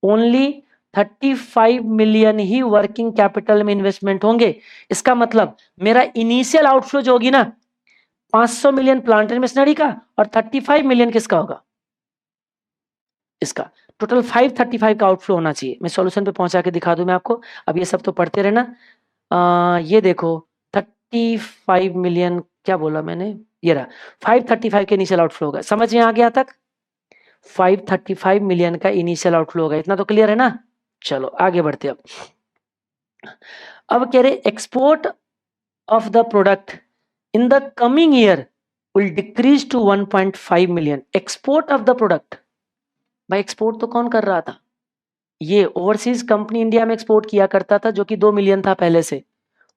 ओनली 35 मिलियन ही वर्किंग कैपिटल में इन्वेस्टमेंट होंगे। इसका मतलब मेरा इनिशियल आउटफ्लो जो होगी ना, 500 मिलियन प्लांट एंड मशीनरी का और 35 मिलियन किसका होगा, इसका। टोटल 535 का आउटफ्लो होना चाहिए। मैं सॉल्यूशन पे पहुंचा के दिखा दूं मैं आपको, अब ये सब तो पढ़ते रहना। ये देखो 35 मिलियन, क्या बोला मैंने, ये रहा 535 के इनिशियल आउटफ्लो होगा, समझ में आ गया तक, 535 मिलियन का इनिशियल आउटफ्लो होगा, इतना तो क्लियर है ना। चलो आगे बढ़ते अब कह रहे export of the product in the coming year will decrease to 1.5 million. Export of the product, भाई एक्सपोर्ट तो कौन कर रहा था, ये ओवरसीज कंपनी इंडिया में एक्सपोर्ट किया करता था, जो कि 2 मिलियन था पहले से।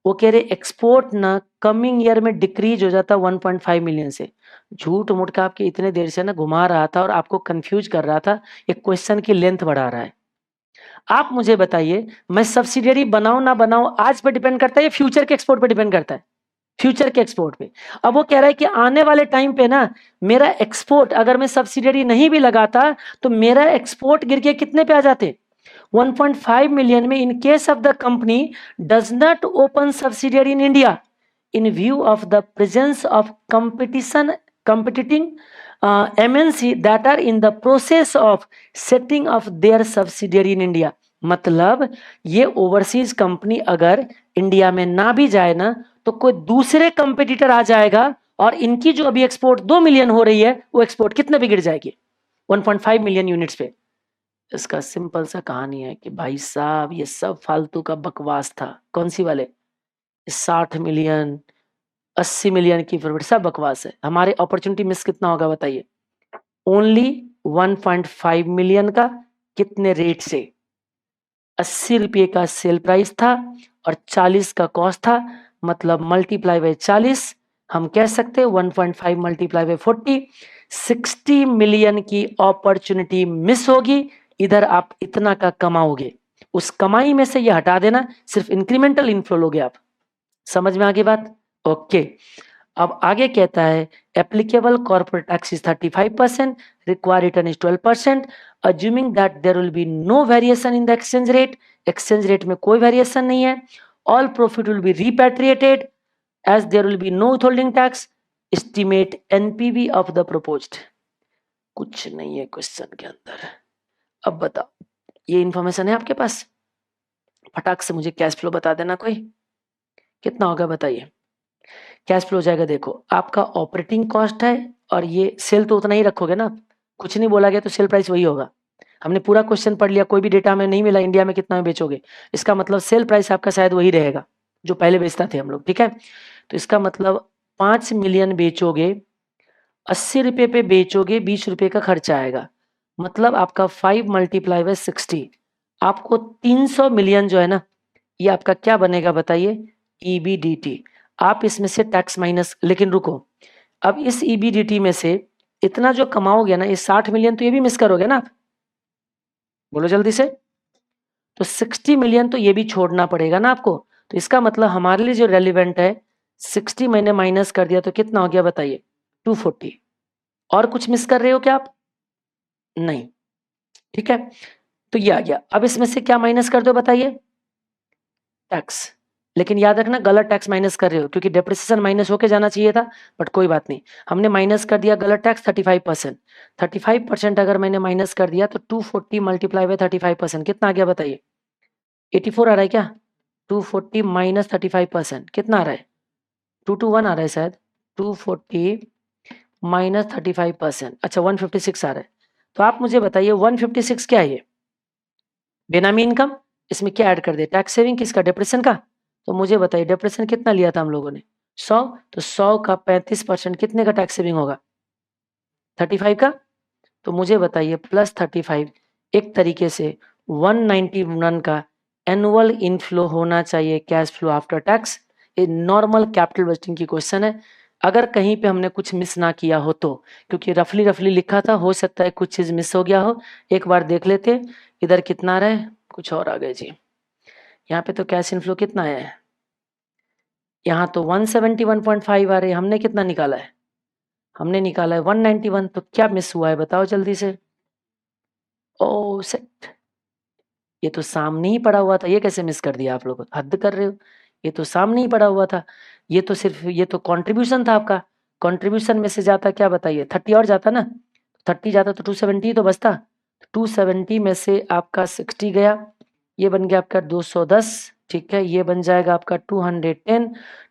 वो कह रहे एक्सपोर्ट ना कमिंग ईयर में डिक्रीज हो जाता 1.5 मिलियन से। झूठ मूठ का आपके इतने देर से ना घुमा रहा था और आपको कंफ्यूज कर रहा था, एक क्वेश्चन की लेंथ बढ़ा रहा है। आप मुझे बताइए, मैं सब्सिडियरी बनाऊं ना बनाऊं आज पे डिपेंड करता है, ये फ्यूचर के एक्सपोर्ट पे डिपेंड करता है, फ्यूचर के एक्सपोर्ट पे। अब वो कह रहा है कि आने वाले टाइम पे ना मेरा एक्सपोर्ट, अगर मैं सब्सिडियरी नहीं भी लगाता तो मेरा एक्सपोर्ट गिर के कितने पे आ जाते, 1.5 मिलियन में, in case of the company does not open subsidiary in India in view of the presence of competing MNC that are in the process of setting of their subsidiary in India। मतलब ये ओवरसीज कंपनी अगर इंडिया में ना भी जाए ना, तो कोई दूसरे कंपेटिटर आ जाएगा और इनकी जो अभी एक्सपोर्ट 2 मिलियन हो रही है, वो एक्सपोर्ट कितने पे गिर जाएगी, 1.5 मिलियन यूनिट्स पे। इसका सिंपल सा कहानी है कि भाई साहब ये सब फालतू का बकवास था। कौन सी वाले, 60 मिलियन 80 मिलियन की प्रॉफिट, सब बकवास है। हमारे अपॉर्चुनिटी मिस कितना होगा बताइए, ओनली 1.5 मिलियन का, कितने रेट से, 80 रुपये का सेल प्राइस था और 40 का कॉस्ट था, मतलब मल्टीप्लाई बाय 40, हम कह सकते हैं 1.5 मल्टीप्लाई बाय 40, 60 मिलियन की अपॉर्चुनिटी मिस होगी। इधर आप इतना का कमाओगे, उस कमाई में से ये हटा देना, सिर्फ इंक्रीमेंटल इनफ्लो लोगे आप। समझ में आगे बात? ओके। अब आगे कहता है applicable corporate tax is 35%, required return is 12%, assuming that there will be no variation in the exchange rate, exchange rate में कोई वेरिएशन नहीं है, all profit will be repatriated as there will be no withholding tax, estimate NPV of the proposed. कुछ नहीं है क्वेश्चन के अंदर। अब बताओ, ये इंफॉर्मेशन है आपके पास, फटाक से मुझे कैश फ्लो बता देना कोई, कितना होगा बताइए। कैश फ्लो हो जाएगा, देखो आपका ऑपरेटिंग कॉस्ट है और ये सेल तो उतना ही रखोगे ना, कुछ नहीं बोला गया तो सेल प्राइस वही होगा। हमने पूरा क्वेश्चन पढ़ लिया, कोई भी डेटा हमें नहीं मिला इंडिया में कितना में बेचोगे, इसका मतलब सेल प्राइस आपका शायद वही रहेगा जो पहले बेचता थे हम लोग, ठीक है। तो इसका मतलब 5 मिलियन बेचोगे, 80 रुपये पे बेचोगे, 20 रुपये का खर्चा आएगा, मतलब आपका 5 मल्टीप्लाई बाय 60, आपको 300 मिलियन जो है ना, ये आपका क्या बनेगा बताइए, ईबीडीटी। आप इसमें से टैक्स माइनस, लेकिन रुको, अब इस ईबीडीटी में से इतना जो कमाओगे ना, ये 60 मिलियन तो ये भी मिस करोगे ना आप, बोलो जल्दी से। तो 60 मिलियन तो ये भी छोड़ना पड़ेगा ना आपको। तो इसका मतलब हमारे लिए जो रेलिवेंट है, 60 मैंने माइनस कर दिया तो कितना हो गया बताइए, 240। और कुछ मिस कर रहे हो क्या आप? नहीं, ठीक है। तो ये आ गया। अब इसमें से क्या माइनस कर दो बताइए, टैक्स। लेकिन याद रखना गलत टैक्स माइनस कर रहे हो, क्योंकि डेप्रिसिएशन माइनस होके जाना चाहिए था, बट कोई बात नहीं, हमने माइनस कर दिया गलत टैक्स 35%। 35% अगर मैंने माइनस कर दिया तो 240 मल्टीप्लाई बाय 35% कितना आ गया बताइए, 84 आ रहा है क्या? 240 माइनस 35% कितना आ रहा है, 221 आ रहा है शायद, 240 माइनस 35%, अच्छा 156 आ रहा है। तो आप मुझे बताइए 156 क्या है ये, बेनामी इनकम, इसमें क्या ऐड कर दे, टैक्स सेविंग किसका, डिप्रेशन का। तो मुझे बताइए डिप्रेशन कितना लिया था हम लोगों ने, 100, तो 100 का 35% कितने का टैक्स सेविंग होगा, 35 का। तो मुझे बताइए प्लस 35, एक तरीके से 191 का एनुअल इनफ्लो होना चाहिए, कैश फ्लो आफ्टर टैक्स। ये नॉर्मल कैपिटल बजटिंग की क्वेश्चन है, अगर कहीं पे हमने कुछ मिस ना किया हो तो, क्योंकि रफली रफली लिखा था, हो सकता है कुछ चीज मिस हो गया हो, एक बार देख लेते। इधर कितना रहे, कुछ और आ गए जी, यहाँ पे तो कैश इनफ्लो कितना है, यहाँ तो 171.5 आ रहे हैं, हमने कितना निकाला है, हमने निकाला है 191, तो क्या मिस हुआ है बताओ जल्दी से। ओ सेट, ये तो सामने ही पड़ा हुआ था, ये कैसे मिस कर दिया आप लोग, हद कर रहे हो, ये तो सामने ही पड़ा हुआ था। ये तो सिर्फ, ये तो कंट्रीब्यूशन था आपका, कंट्रीब्यूशन में से जाता क्या बताइए, 30 और जाता ना, 30 जाता तो 270 तो बचता, 270 में से आपका 60 गया, ये बन गया आपका 210, ठीक है। ये बन जाएगा आपका 210,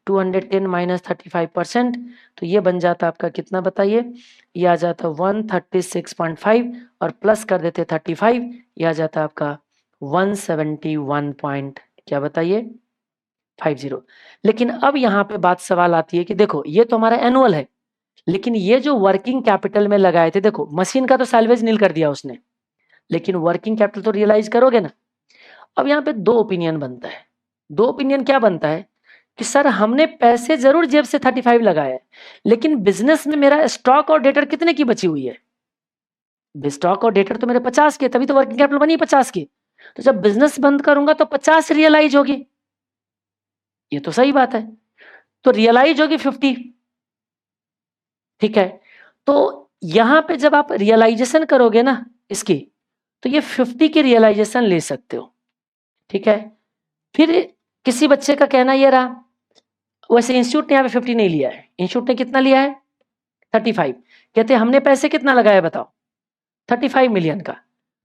210 माइनस 35%, तो ये बन जाता आपका कितना बताइए, ये आ जाता 136.5 और प्लस कर देते 35, ये आ जाता आपका 171 पॉइंट क्या बताइए 50। लेकिन अब यहाँ पे बात सवाल आती है कि देखो ये तो हमारा एनुअल है, लेकिन ये जो वर्किंग कैपिटल में लगाए थे, देखो मशीन का तो सैल्वेज नील कर दिया उसने, लेकिन वर्किंग कैपिटल तो रियलाइज करोगे ना। अब यहाँ पे दो ओपिनियन बनता है, दो ओपिनियन क्या बनता है कि सर हमने पैसे जरूर जेब से 35 लगाए, लेकिन बिजनेस में मेरा स्टॉक और डेटर कितने की बची हुई है, स्टॉक और डेटर तो मेरे 50 के, तभी तो वर्किंग कैपिटल बनी 50 की, तो जब बिजनेस बंद करूंगा तो 50 रियलाइज होगी, ये तो सही बात है, तो रियलाइज होगी 50, ठीक है। तो यहां पे जब आप रियलाइजेशन करोगे ना इसकी, तो ये 50 की रियलाइजेशन ले सकते हो, ठीक है। फिर किसी बच्चे का कहना ये रहा, वैसे इंस्टीट्यूट ने यहाँ पे 50 नहीं लिया है, इंस्टीट्यूट ने कितना लिया है 35, कहते हमने पैसे कितना लगाया बताओ 35 मिलियन का,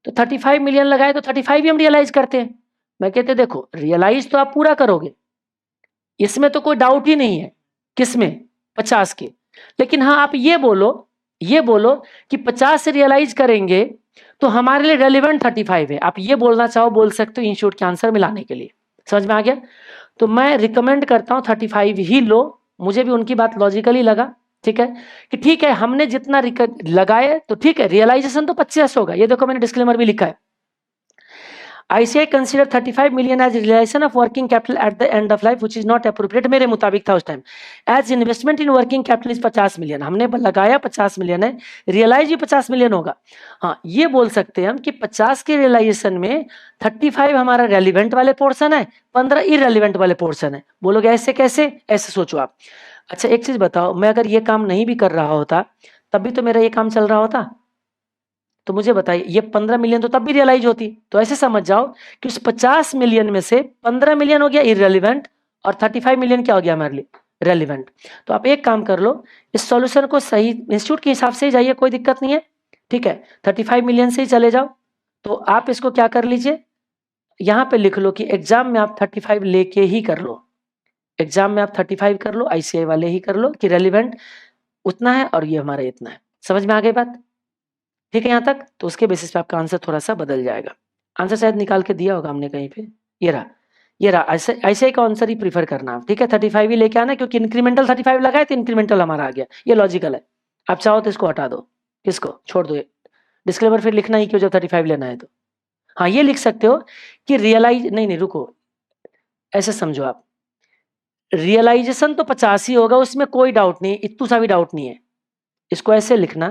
तो 35 मिलियन लगाए तो 35 ही हम रियलाइज करते हैं। मैं कहते देखो रियलाइज तो आप पूरा करोगे, इसमें तो कोई डाउट ही नहीं है, किसमें 50 के, लेकिन हाँ आप ये बोलो कि 50 से रियलाइज करेंगे तो हमारे लिए रेलिवेंट 35 है, आप ये बोलना चाहो बोल सकते हो इंस्टीट्यूट के आंसर मिलाने के लिए, समझ में आ गया। तो मैं रिकमेंड करता हूं 35 ही लो, मुझे भी उनकी बात लॉजिकली लगा, ठीक है, कि ठीक है हमने जितना लगाए तो ठीक है, रियलाइजेशन तो 50 होगा, ये देखो मैंने डिस्क्लेमर भी लिखा है। ICI consider 35 million as realization of working capital at the end of life which is not appropriate, मेरे मुताबिक था उस time. As investment in working capital is 50 million, हमने लगाया 50 million है, रियलाइज भी 50 million होगा. हाँ, ये बोल सकते हैं हम कि 50 के रियलाइजेशन में 35 हमारा रेलिवेंट वाले पोर्शन है, 15 इरेलीवेंट वाले पोर्शन है. बोलोगे ऐसे कैसे? ऐसे सोचो आप. अच्छा एक चीज बताओ, मैं अगर ये काम नहीं भी कर रहा होता तब भी तो मेरा ये काम चल रहा होता. तो मुझे बताइए, ये 15 मिलियन तो तब भी रियलाइज होती. तो ऐसे समझ जाओ कि उस 50 मिलियन में से 15 मिलियन हो गया इररेलेवेंट और 35 मिलियन क्या हो गया हमारे लिए? रेलिवेंट. तो आप एक काम कर लो, इस सॉल्यूशन को सही इंस्टीट्यूट के हिसाब से ही जाइए, कोई दिक्कत नहीं है, ठीक है. 35 मिलियन से ही चले जाओ. तो आप इसको क्या कर लीजिए, यहां पे लिख लो कि एग्जाम में आप 35 लेके ही कर लो. एग्जाम में आप 35 कर लो, आईसीआई वाले ही कर लो कि रेलिवेंट उतना है और ये हमारा इतना है. समझ में आ गई बात? ठीक है यहाँ तक. तो उसके बेसिस पे आपका आंसर थोड़ा सा बदल जाएगा. आंसर शायद निकाल के दिया होगा हमने कहीं पे. ये रहा, ये रहा. ऐसे ऐसे का आंसर ही प्रीफर करना आप, ठीक है. 35 ही लेके आना, क्योंकि इंक्रीमेंटल 35 लगाए तो इंक्रीमेंटल हमारा आ गया. ये लॉजिकल है. आप चाहो तो इसको हटा दो, किसको छोड़ दो, डिस्क्लेमर फिर लिखना ही क्यों जब 35 लेना है तो. हाँ ये लिख सकते हो कि रियलाइज, नहीं नहीं रुको, ऐसे समझो आप, रियलाइजेशन तो 50 ही होगा, उसमें कोई डाउट नहीं, इतना सा भी डाउट नहीं है. इसको ऐसे लिखना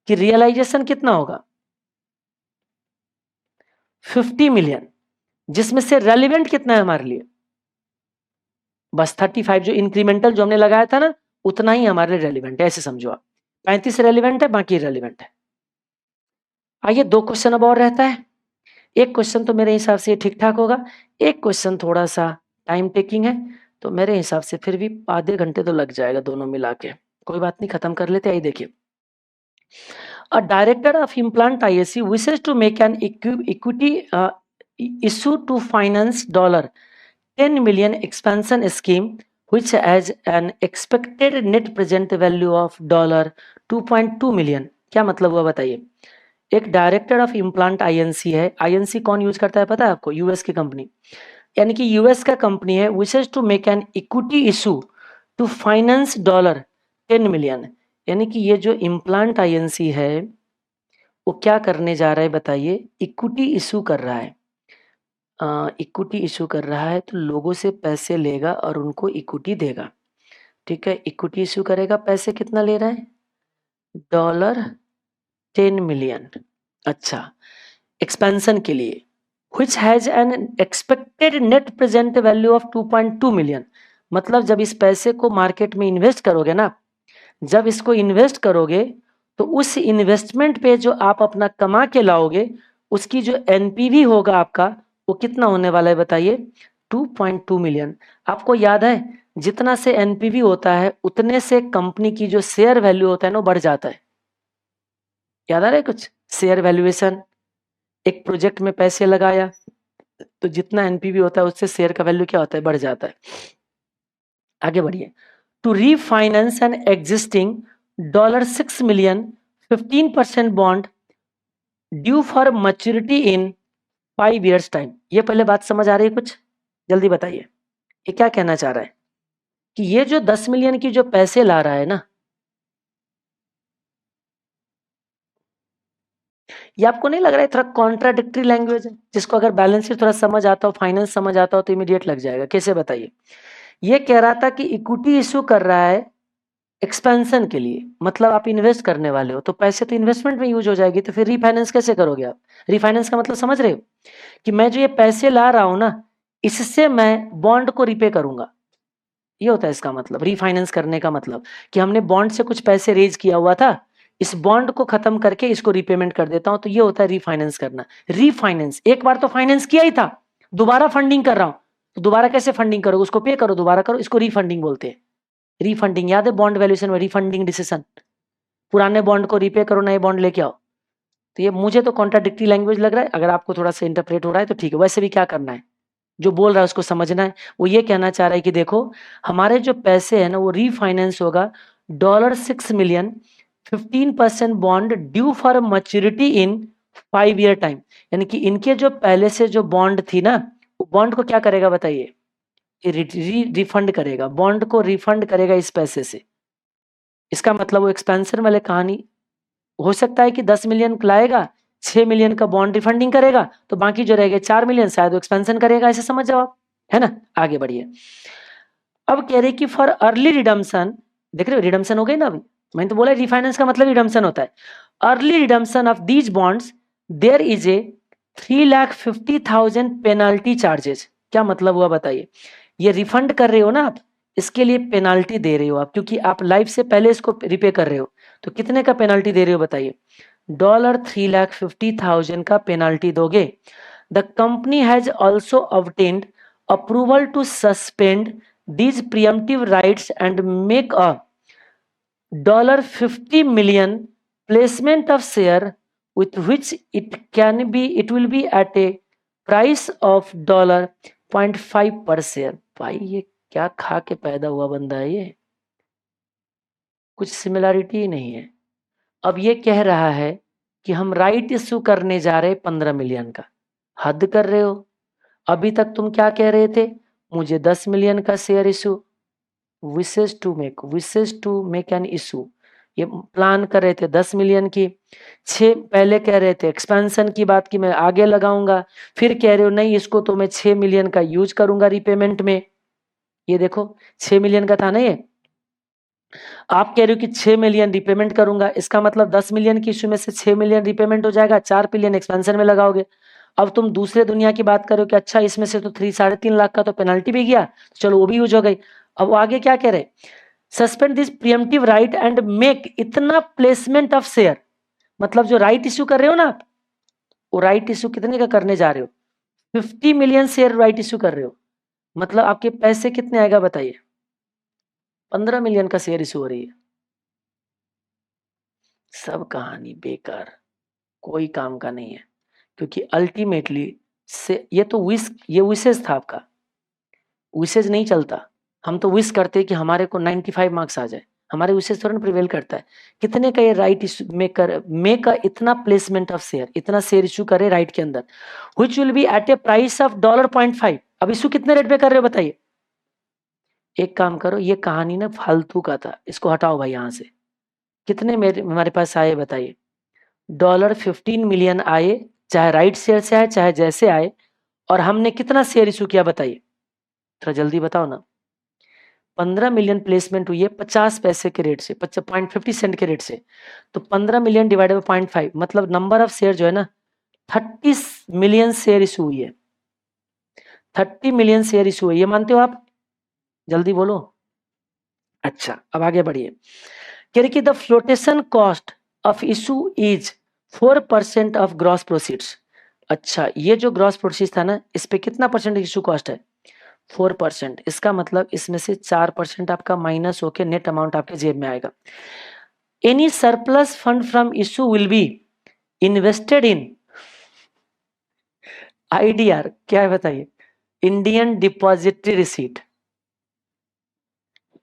कि रियलाइजेशन कितना होगा? 50 मिलियन, जिसमें से रेलिवेंट कितना है हमारे लिए? बस 35 जो इंक्रीमेंटल जो हमने लगाया था ना, उतना ही हमारे लिए रेलिवेंट है. ऐसे समझो आप, 35 रेलिवेंट है, बाकी रेलिवेंट है. आइए 2 क्वेश्चन अब और रहता है. एक क्वेश्चन तो मेरे हिसाब से ठीक ठाक होगा, एक क्वेश्चन थोड़ा सा टाइम टेकिंग है, तो मेरे हिसाब से फिर भी आधे घंटे तो लग जाएगा दोनों मिला के. कोई बात नहीं, खत्म कर लेते. आइए देखिए, a director of implant ISC wishes to make an equity issue to finance $10 million expansion scheme which has an expected net present value of $2.2 million. क्या मतलब हुआ बताइए. एक डायरेक्टर ऑफ इम्प्लांट आईएनसी है. आईएनसी कौन यूज करता है पता है आपको? यूएस की कंपनी, यानी कि यूएस का कंपनी है. Wishes to make an equity issue to finance $10 million, यानी कि ये जो इम्प्लांट आईएनसी है वो क्या करने जा रहा है बताइए? इक्विटी इशू कर रहा है. इक्विटी इशू कर रहा है तो लोगों से पैसे लेगा और उनको इक्विटी देगा, ठीक है. इक्विटी इशू करेगा, पैसे कितना ले रहा है? $10 मिलियन. अच्छा, एक्सपेंशन के लिए. which has an expected net present value of 2.2 million. मतलब जब इस पैसे को मार्केट में इन्वेस्ट करोगे ना, जब इसको इन्वेस्ट करोगे तो उस इन्वेस्टमेंट पे जो आप अपना कमा के लाओगे, उसकी जो एनपीवी होगा आपका, वो कितना होने वाला है बताइए? 2.2 मिलियन. आपको याद है, जितना से एनपीवी होता है उतने से कंपनी की जो शेयर वैल्यू होता है ना, बढ़ जाता है. याद आ रहा है कुछ? शेयर वैल्यूएशन, एक प्रोजेक्ट में पैसे लगाया तो जितना एनपीवी होता है उससे शेयर का वैल्यू क्या होता है? बढ़ जाता है. आगे बढ़िए. To refinance an existing $6 million 15% bond due for maturity in 5 years time. ये पहले बात समझ आ रही है कुछ? जल्दी बताइए, ये क्या कहना चाह रहा है कि ये जो 10 मिलियन की जो पैसे ला रहा है ना, ये आपको नहीं लग रहा है थोड़ा कॉन्ट्राडिक्टरी लैंग्वेज है, जिसको अगर बैलेंस शीट थोड़ा समझ आता हो, फाइनेंस समझ आता हो तो इमीडिएट लग जाएगा. कैसे बताइए? ये कह रहा था कि इक्विटी इशू कर रहा है एक्सपेंशन के लिए, मतलब आप इन्वेस्ट करने वाले हो तो पैसे तो इन्वेस्टमेंट में यूज हो जाएगी, तो फिर रीफाइनेंस कैसे करोगे आप? रीफाइनेंस का मतलब समझ रहे हो कि मैं जो ये पैसे ला रहा हूं ना, इससे मैं बॉन्ड को रिपे करूंगा. ये होता है इसका मतलब, रीफाइनेंस करने का मतलब कि हमने बॉन्ड से कुछ पैसे रेज किया हुआ था, इस बॉन्ड को खत्म करके इसको रिपेमेंट कर देता हूं, तो ये होता है रीफाइनेंस करना. रीफाइनेंस, एक बार तो फाइनेंस किया ही था, दोबारा फंडिंग कर रहा हूं, तो दोबारा कैसे फंडिंग करोगे? उसको पे करो, दोबारा करो, इसको रीफंडिंग बोलते हैं. रीफंडिंग याद है बॉन्ड वैल्यूएशन में? रीफंडिंग डिसीजन, पुराने बॉन्ड को रिपे करो, नए बॉन्ड लेके आओ. तो ये मुझे तो कॉन्ट्राडिक्टरी लैंग्वेज लग रहा है, अगर आपको थोड़ा सा इंटरप्रेट हो रहा है तो ठीक है. वैसे भी क्या करना है, जो बोल रहा है उसको समझना है. वो ये कहना चाह रहा है कि देखो, हमारे जो पैसे हैं ना वो रीफाइनेंस होगा $6 million 15% bond due for maturity in 5 year time. यानी कि इनके जो पहले से जो बॉन्ड थी ना, वो बॉन्ड को क्या करेगा बताइए? रिफंड करेगा, बॉन्ड को रिफंड करेगा इस पैसे से. इसका मतलब वो एक्सपेंशन वाले कहानी हो सकता है कि 10 मिलियन लाएगा, 6 मिलियन का बॉन्ड रिफंडिंग करेगा, तो बाकी जो रहेगा 4 मिलियन शायद वो एक्सपेंशन करेगा, ऐसे समझ जाओ आप, है ना। आगे बढ़िए। अब कह रहे कि फॉर अर्ली रिडम्पशन, देख रहे हो रिडम्पशन हो गई ना अभी, मैंने तो बोला रिफाइनेंस का मतलब रिडम्पशन होता है। Early redemption of these bonds there is a 3,50,000 penalty charges. क्या मतलब हुआ बताइए। ये रिफंड कर रहे हो ना आप, इसके लिए पेनाल्टी दे रहे हो आप, क्योंकि आप लाइफ से पहले इसको रिपे कर रहे हो। तो कितने का पेनाल्टी दे रहे हो बताइए। $3,50,000 का पेनाल्टी दोगे। The company has also obtained approval to suspend these preemptive rights and make a $50 million placement of share with which it will be at a price of $0.5 per share। भाई ये क्या खा के पैदा हुआ बंदा है ये, कुछ सिमिलरिटी ही नहीं है। अब ये कह रहा है कि हम राइट इश्यू करने जा रहे 15 मिलियन का। हद कर रहे हो। अभी तक तुम क्या कह रहे थे, मुझे 10 मिलियन का share issue, wishes to make an issue, ये प्लान कर रहे थे 10 मिलियन की। 6 पहले कह रहे थे एक्सपेंशन की बात की मैं आगे लगाऊंगा, फिर कह रहे हो नहीं इसको तो मैं 6 मिलियन का यूज करूंगा रिपेमेंट में। ये देखो 6 मिलियन का था ना ये, आप कह रहे हो कि 6 मिलियन रिपेमेंट करूंगा, इसका मतलब 10 मिलियन की इशू में से 6 मिलियन रिपेमेंट हो जाएगा, 4 मिलियन एक्सपेंशन में लगाओगे। अब तुम दूसरे दुनिया की बात करो कि अच्छा इसमें से तो 3.5 लाख का तो पेनल्टी भी गया, चलो वो भी यूज हो गई। अब वो आगे क्या कह रहे, suspend this preemptive right and make इतना प्लेसमेंट ऑफ शेयर, मतलब जो राइट इश्यू कर रहे हो ना आप, वो राइट इश्यू कितने का करने जा रहे हो, 50 मिलियन शेयर राइट इश्यू कर रहे हो, मतलब आपके पैसे कितने आएगा बताइए, 15 मिलियन का शेयर इश्यू हो रही है। सब कहानी बेकार, कोई काम का नहीं है, क्योंकि अल्टीमेटली से ये तो ये विशेष था आपका, विशेष नहीं चलता। हम तो विश करते कि हमारे को 95 मार्क्स आ जाए, हमारे विशेष थोड़ा प्रिवेल करता है। कितने का ये राइट इशू मेक इतना प्लेसमेंट ऑफ शेयर, इतना शेयर इशू करे राइट के अंदर, which will be at a price of $0.5। अब इशू कितने रेट पे कर रहे हो बताइए। एक काम करो, ये कहानी ना फालतू का था, इसको हटाओ भाई यहाँ से। कितने मेरे हमारे पास आए बताइए, $15 मिलियन आए, चाहे राइट शेयर से आए चाहे जैसे आए, और हमने कितना शेयर इशू किया बताइए, थोड़ा जल्दी बताओ ना। 15 मिलियन प्लेसमेंट हुई है 50 पैसे के रेट से, 0.50 सेंट के रेट से, तो 15 मिलियन डिवाइडेड बाय 0.5, मतलब नंबर ऑफ शेयर जो है ना 30 मिलियन शेयर इशू हुई है, 30 मिलियन शेयर इशू हुई है, ये मानते हो आप, जल्दी बोलो। अच्छा अब आगे बढ़िए। कह रहे कि the flotation cost of issue is 4% of gross proceeds. अच्छा ये जो ग्रॉस प्रोसीड्स था ना, इस पे कितना परसेंट इशू कॉस्ट है, 4%। इसका मतलब इसमें से 4% आपका माइनस होकर नेट अमाउंट आपके जेब में आएगा। Any surplus fund from issue will be invested in IDR, क्या है बताइए, इंडियन डिपॉजिटरी रिसीट।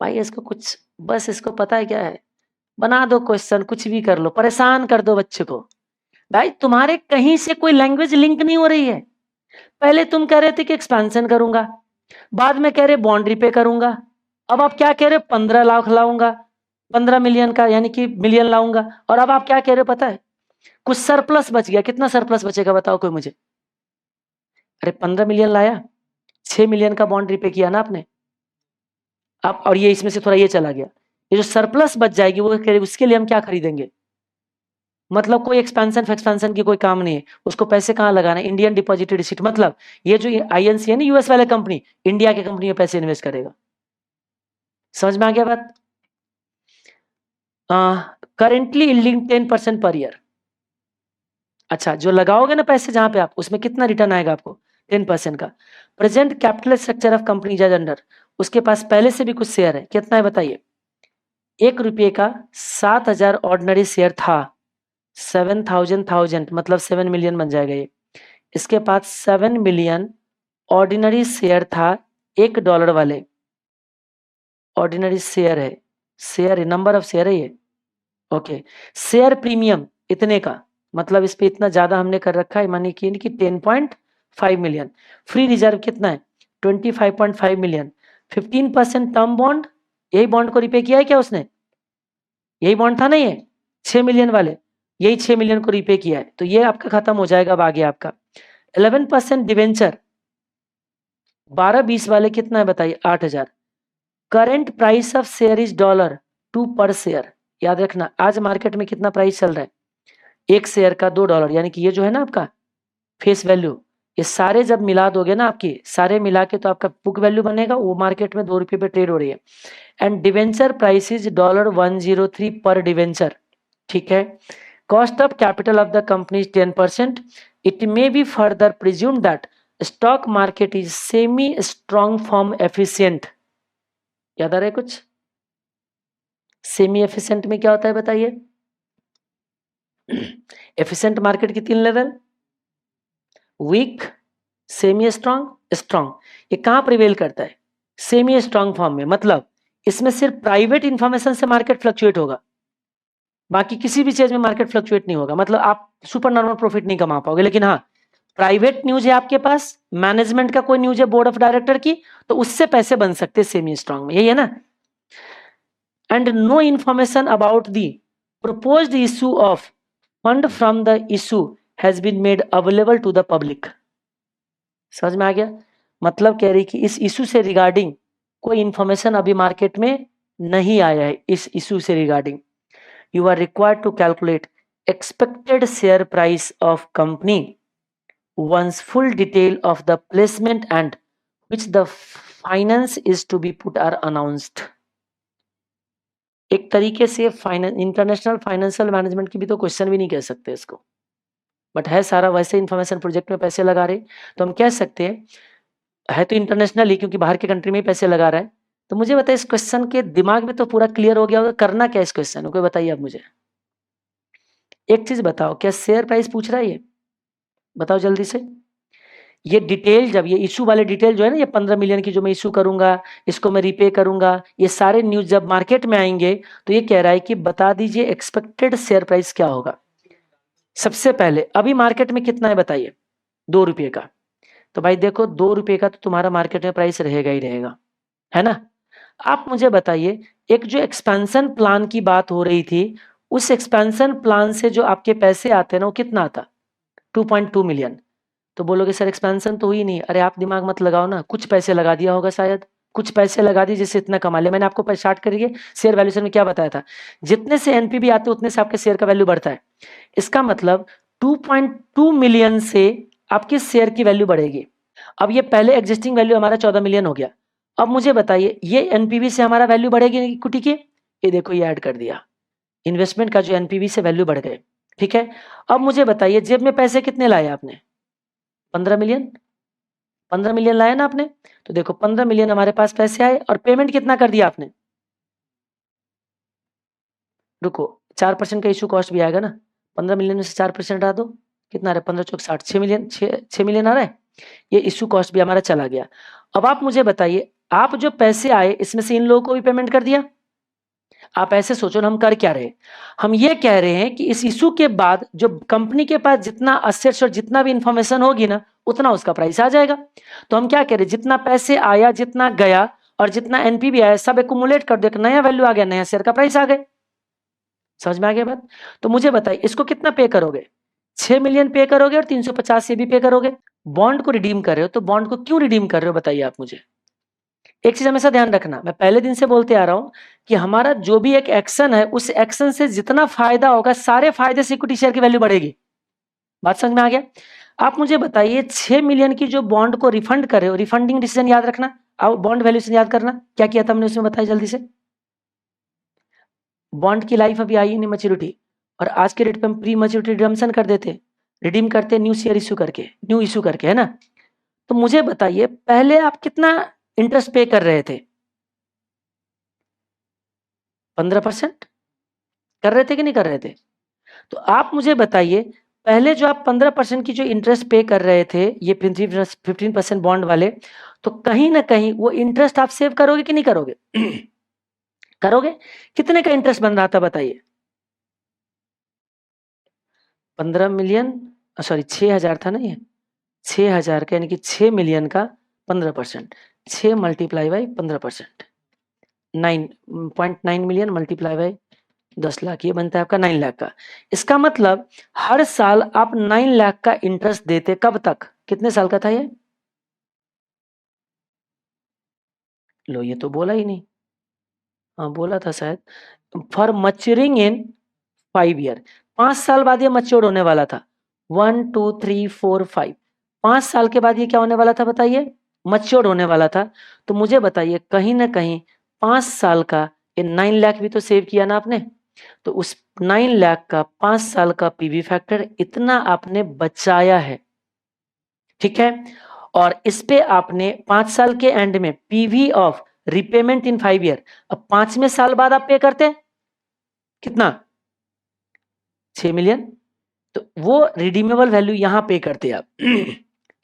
भाई इसको कुछ, बस इसको पता है क्या है, बना दो क्वेश्चन, कुछ भी कर लो, परेशान कर दो बच्चे को। भाई तुम्हारे कहीं से कोई लैंग्वेज लिंक नहीं हो रही है। पहले तुम कह रहे थे कि एक्सपेंशन करूंगा, बाद में कह रहे बॉन्ड रिपे करूंगा, अब आप क्या कह रहे हो 15 लाख लाऊंगा, 15 मिलियन का यानी कि मिलियन लाऊंगा, और अब आप क्या कह रहे हो पता है, कुछ सरप्लस बच गया। कितना सरप्लस बचेगा बताओ कोई मुझे। अरे 15 मिलियन लाया, 6 मिलियन का बॉन्ड रिपे किया ना आपने, आप, और ये इसमें से थोड़ा ये चला गया, ये जो सरप्लस बच जाएगी वो उसके लिए हम क्या खरीदेंगे, मतलब कोई एक्सपेंशन की कोई काम नहीं है, उसको पैसे कहाँ लगाना है, इंडियन डिपॉजिटरी रिसीट, मतलब ये जो आईएनसी है ना यूएस वाले कंपनी, इंडिया के कंपनी में पैसे इन्वेस्ट करेगा। समझ में आ गया बात। Currently yielding 10% per year. अच्छा जो लगाओगे ना पैसे जहां पे आप, उसमें कितना रिटर्न आएगा आपको, 10% का। Present capital structure of company जज अंडर, उसके पास पहले से भी कुछ शेयर है, कितना है बताइए, ₹1 का 7,000 ऑर्डिनरी शेयर था, 7,000 मतलब 7 मिलियन बन जाएगा ये। इसके पास 7 मिलियन ऑर्डिनरी शेयर था, $1 वाले ऑर्डिनरी शेयर है, शेयर है, नंबर ऑफ शेयर है ये। ओके, शेयर प्रीमियम इतने का, मतलब इस पे इतना ज्यादा हमने कर रखा है, मानी कि 10.5 मिलियन। फ्री रिजर्व कितना है, 25.5 मिलियन। 15% टर्म बॉन्ड, यही बॉन्ड को रिपे किया है क्या उसने, यही बॉन्ड था ना ये 6 मिलियन वाले, यही 6 मिलियन को रीपे किया है, तो ये आपका खत्म हो जाएगा। अब आगे आपका 11% डिवेंचर 12-20 वाले कितना है बताइए, 8,000। Current price of share is $2 पर शेयर। याद रखना आज मार्केट में कितना प्राइस चल रहा है, एक शेयर का $2, यानी कि ये जो है ना आपका फेस वैल्यू, ये सारे जब मिला दोगे ना आपकी, सारे मिला के तो आपका बुक वैल्यू बनेगा, वो मार्केट में ₹2 पे ट्रेड हो रही है। एंड डिवेंचर प्राइस इज $103 पर डिवेंचर, ठीक है। Cost of capital of the company is 10%। It may be further presume that stock market is semi strong form efficient. याद आ रहा है कुछ? सेमी एफिशिएंट में क्या होता है बताइए? एफिशिएंट मार्केट की 3 level, weak, semi strong, strong. ये कहां प्रिवेल करता है? सेमी स्ट्रॉन्ग फॉर्म में। मतलब इसमें सिर्फ प्राइवेट इंफॉर्मेशन से मार्केट फ्लक्चुएट होगा, बाकी किसी भी चीज में मार्केट फ्लक्चुएट नहीं होगा। मतलब आप सुपर नॉर्मल प्रॉफिट नहीं कमा पाओगे। लेकिन हाँ, प्राइवेट न्यूज है आपके पास, मैनेजमेंट का कोई न्यूज है बोर्ड ऑफ डायरेक्टर की, तो उससे पैसे बन सकते हैं सेमी स्ट्रॉन्ग में, यही है ना। And no information about the proposed issue of fund from the issue has been made available to the public। समझ में आ गया? मतलब कह रही कि इस इशू से रिगार्डिंग कोई इंफॉर्मेशन अभी मार्केट में नहीं आया है। इस इशू से regarding you are required to calculate expected share price of company once full detail of the placement and which the finance is to be put are announced। एक तरीके से इंटरनेशनल फाइनेंशियल मैनेजमेंट की भी तो क्वेश्चन भी नहीं कह सकते इसको, बट है सारा वैसे इंफॉर्मेशन प्रोजेक्ट में पैसे लगा रहे, तो हम कह सकते हैं है तो इंटरनेशनल ही, क्योंकि बाहर के कंट्री में ही पैसे लगा रहा है। तो मुझे बताइए इस क्वेश्चन के दिमाग में तो पूरा क्लियर हो गया होगा, करना क्या इस क्वेश्चन को बताइए आप मुझे। एक चीज बताओ, क्या शेयर प्राइस पूछ रहा है ये? बताओ जल्दी से। ये डिटेल, जब ये इशू वाले डिटेल जो है ना, ये 15 मिलियन की जो मैं इशू करूंगा, इसको मैं रीपे करूंगा, ये सारे न्यूज जब मार्केट में आएंगे तो ये कह रहा है कि बता दीजिए एक्सपेक्टेड शेयर प्राइस क्या होगा। सबसे पहले अभी मार्केट में कितना है बताइए, ₹2 का। तो भाई देखो ₹2 का तो तुम्हारा मार्केट में प्राइस रहेगा ही रहेगा, है ना। आप मुझे बताइए, एक जो एक्सपेंशन प्लान की बात हो रही थी, उस एक्सपेंशन प्लान से जो आपके पैसे आते हैं ना, वो कितना आता? 2.2 मिलियन। तो बोलोगे सर एक्सपेंशन तो हुई नहीं। अरे आप दिमाग मत लगाओ ना, कुछ पैसे लगा दिया होगा शायद, कुछ पैसे लगा दिए जिससे इतना कमा लिया। मैंने आपको स्टार्ट करिए शेयर वैल्यूएशन में क्या बताया था, जितने से एनपीवी आते उतने से आपके शेयर का वैल्यू बढ़ता है। इसका मतलब 2.2 मिलियन से आपके शेयर की वैल्यू बढ़ेगी। अब ये पहले एग्जिस्टिंग वैल्यू हमारा 14 मिलियन हो गया। अब मुझे बताइए ये एनपीवी से हमारा वैल्यू बढ़ेगी इक्विटी की? ये देखो ये ऐड कर दिया, इन्वेस्टमेंट का जो एनपीवी से वैल्यू बढ़ गए, ठीक है। अब मुझे बताइए जेब में पैसे कितने लाए आपने? 15 मिलियन। 15 मिलियन लाए ना आपने, तो देखो 15 मिलियन हमारे पास पैसे आए, और पेमेंट कितना कर दिया आपने? रुको, 4% का इशू कॉस्ट भी आएगा ना, 15 मिलियन में से 4% हटा दो, कितना आ रहा है? 15 चौक 60, 6 मिलियन, 6 मिलियन आ रहा है। ये इशू कॉस्ट भी हमारा चला गया। अब आप मुझे बताइए, आप जो पैसे आए इसमें से इन लोगों को भी पेमेंट कर दिया। आप ऐसे सोचो ना, हम कर क्या रहे? हम ये कह रहे हैं कि इस इशू के बाद जो कंपनी के पास जितना असेट्स और जितना भी इंफॉर्मेशन होगी ना, उतना उसका प्राइस आ जाएगा। तो हम क्या कह रहे हैं, जितना पैसे आया, जितना गया, और जितना एनपीवी आया, सब एक्युमुलेट कर दो, एक नया वैल्यू आ गया, नया शेयर का प्राइस आ गया। समझ में आ गया बात? तो मुझे बताइए इसको कितना पे करोगे? 6 मिलियन पे करोगे और 350 ये भी पे करोगे। बॉन्ड को रिडीम कर रहे हो, तो बॉन्ड को क्यों रिडीम कर रहे हो बताइए आप मुझे। एक चीज हमेशा ध्यान रखना, मैं पहले दिन से बोलते आ रहा हूं कि हमारा जो भी एक एक्शन है, उस एक्शन से जितना फायदा होगा, सारे फायदे से इक्विटी शेयर की वैल्यू बढ़ेगी। बात समझ में आ गया? आप मुझे बताइए 6 मिलियन की जो बॉन्ड को रिफंड कर रहे हो, रिफंडिंग डिसीजन याद रखना, और बॉन्ड वैल्यूएशन याद करना, क्या किया था हमने उसमें बताइए जल्दी से। बॉन्ड की लाइफ अभी आई नहीं मैच्योरिटी, और आज के रेट पे हम प्री मैच्योरिटी रिडम्पशन कर देते, रिडीम करते न्यू शेयर इशू करके, न्यू इशू करके, है ना। तो मुझे बताइए पहले आप कितना इंटरेस्ट पे कर रहे थे? 15% कर रहे थे कि नहीं कर रहे थे? तो आप मुझे बताइए पहले जो आप 15% की जो इंटरेस्ट पे कर रहे थे, ये 15% बॉन्ड वाले, तो कहीं ना कहीं वो इंटरेस्ट आप सेव करोगे कि नहीं करोगे? करोगे। कितने का इंटरेस्ट बन रहा था बताइए? 15 मिलियन, सॉरी 6,000 था ना ये, 6,000 का, यानी कि 6 मिलियन का 15%, 6 multiply by 15%, 9.9 million multiply by 10 lakh, ये बनता है आपका 9 लाख का। इसका मतलब हर साल आप 9 लाख का इंटरेस्ट देते, कब तक, कितने साल का था ये? लो ये तो बोला ही नहीं। हाँ बोला था शायद, फॉर मच्योरिंग इन 5 ईयर, 5 साल बाद ये मच्योर होने वाला था। 1 2 3 4 5, 5 साल के बाद ये क्या होने वाला था बताइए, मच्योर होने वाला था। तो मुझे बताइए कहीं ना कहीं 5 साल का ये 9 लाख भी तो सेव किया ना आपने, तो उस 9 लाख का 5 साल का पीवी फैक्टर इतना आपने बचाया है, ठीक है। और इस पे आपने 5 साल के एंड में PV of repayment in 5 year, अब 5वें साल बाद आप पे करते हैं कितना, 6 मिलियन, तो वो रिडीमेबल वैल्यू यहां पे करते आप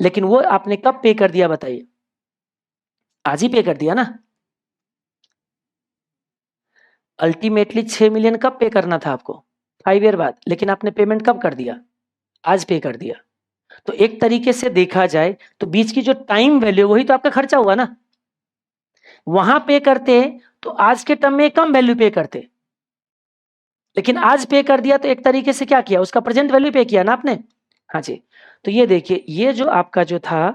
लेकिन वो आपने कब पे कर दिया बताइए, आज ही पे कर दिया ना। अल्टीमेटली 6 मिलियन कब पे करना था आपको, 5 ईयर बाद, लेकिन आपने पेमेंट कब कर दिया, आज पे कर दिया। तो एक तरीके से देखा जाए तो बीच की जो टाइम वैल्यू वही तो आपका खर्चा हुआ ना, वहां पे करते तो आज के टर्म में कम वैल्यू पे करते, लेकिन आज पे कर दिया तो एक तरीके से क्या किया, उसका प्रेजेंट वैल्यू पे किया ना आपने। हाँ जी, तो ये देखिए ये जो आपका जो था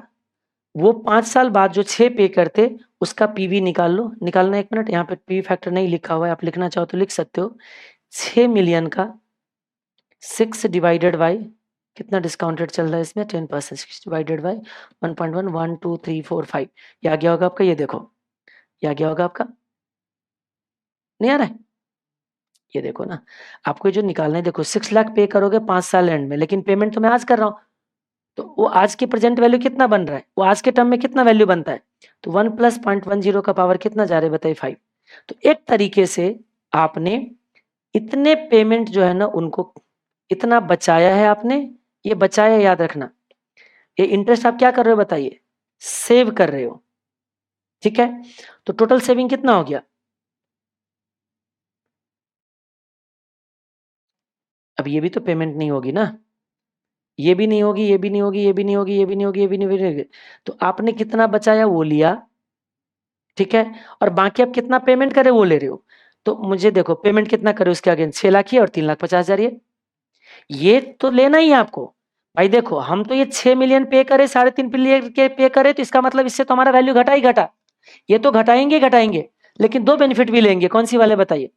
वो 5 साल बाद जो 6 पे करते उसका पीवी निकाल लो, निकालना 1 मिनट, यहाँ पे पीवी फैक्टर नहीं लिखा हुआ है, आप लिखना चाहो तो लिख सकते हो। 6 मिलियन का 6 डिवाइडेड बाई, कितना डिस्काउंटेड चल रहा है इसमें, 10%, 6 डिवाइडेड बाई 1.1, 1 2 3 4 5, ये आ गया होगा आपका, ये देखो ये आ गया होगा आपका, नहीं आ रहा है, ये देखो ना, आपको ये जो निकालना है, देखो 6 लाख पे करोगे 5 साल एंड में, लेकिन पेमेंट तो मैं आज कर रहा हूँ, तो वो आज के प्रेजेंट वैल्यू कितना बन रहा है, वो आज के टर्म में कितना वैल्यू बनता है, तो 1 प्लस 0.10 का पावर कितना जा रहा है बताइए, 5। तो एक तरीके से आपने इतने पेमेंट जो है ना उनको इतना बचाया है आपने, ये बचाया याद रखना, ये इंटरेस्ट आप क्या कर रहे हो बताइए, सेव कर रहे हो, ठीक है। तो टोटल सेविंग कितना हो गया, अब ये भी तो पेमेंट नहीं होगी ना, ये भी नहीं होगी, ये भी नहीं होगी, ये भी नहीं होगी, ये भी नहीं होगी, ये भी नहीं होगी, तो आपने कितना बचाया वो लिया, ठीक है। और बाकी आप कितना पेमेंट करे वो ले रहे हो, तो मुझे देखो पेमेंट कितना करे उसके आगे 6 लाख ही और 3,50,000, ये तो लेना ही है आपको। भाई देखो हम तो ये 6 मिलियन पे करे, 3.5 मिलियन के पे करे, तो इसका मतलब इससे तो हमारा वैल्यू घटा ही घटा, ये तो घटाएंगे घटाएंगे, लेकिन दो बेनिफिट भी लेंगे, कौन सी वाले बताइए,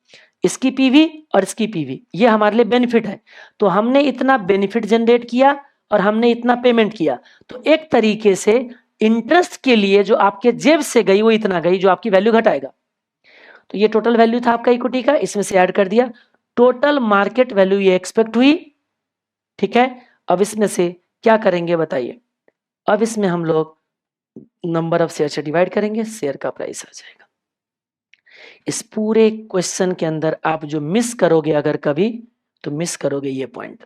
इसकी पीवी और इसकी पीवी, ये हमारे लिए बेनिफिट है। तो हमने इतना बेनिफिट जनरेट किया और हमने इतना पेमेंट किया, तो एक तरीके से इंटरेस्ट के लिए जो आपके जेब से गई वो इतना गई जो आपकी वैल्यू घटाएगा। तो ये टोटल वैल्यू था आपका इक्विटी का, इसमें से ऐड कर दिया, टोटल मार्केट वैल्यू ये एक्सपेक्ट हुई, ठीक है। अब इसमें से क्या करेंगे बताइए, अब इसमें हम लोग नंबर ऑफ शेयर से डिवाइड करेंगे, शेयर का प्राइस आ जाएगा। इस पूरे क्वेश्चन के अंदर आप जो मिस करोगे अगर कभी, तो मिस करोगे ये पॉइंट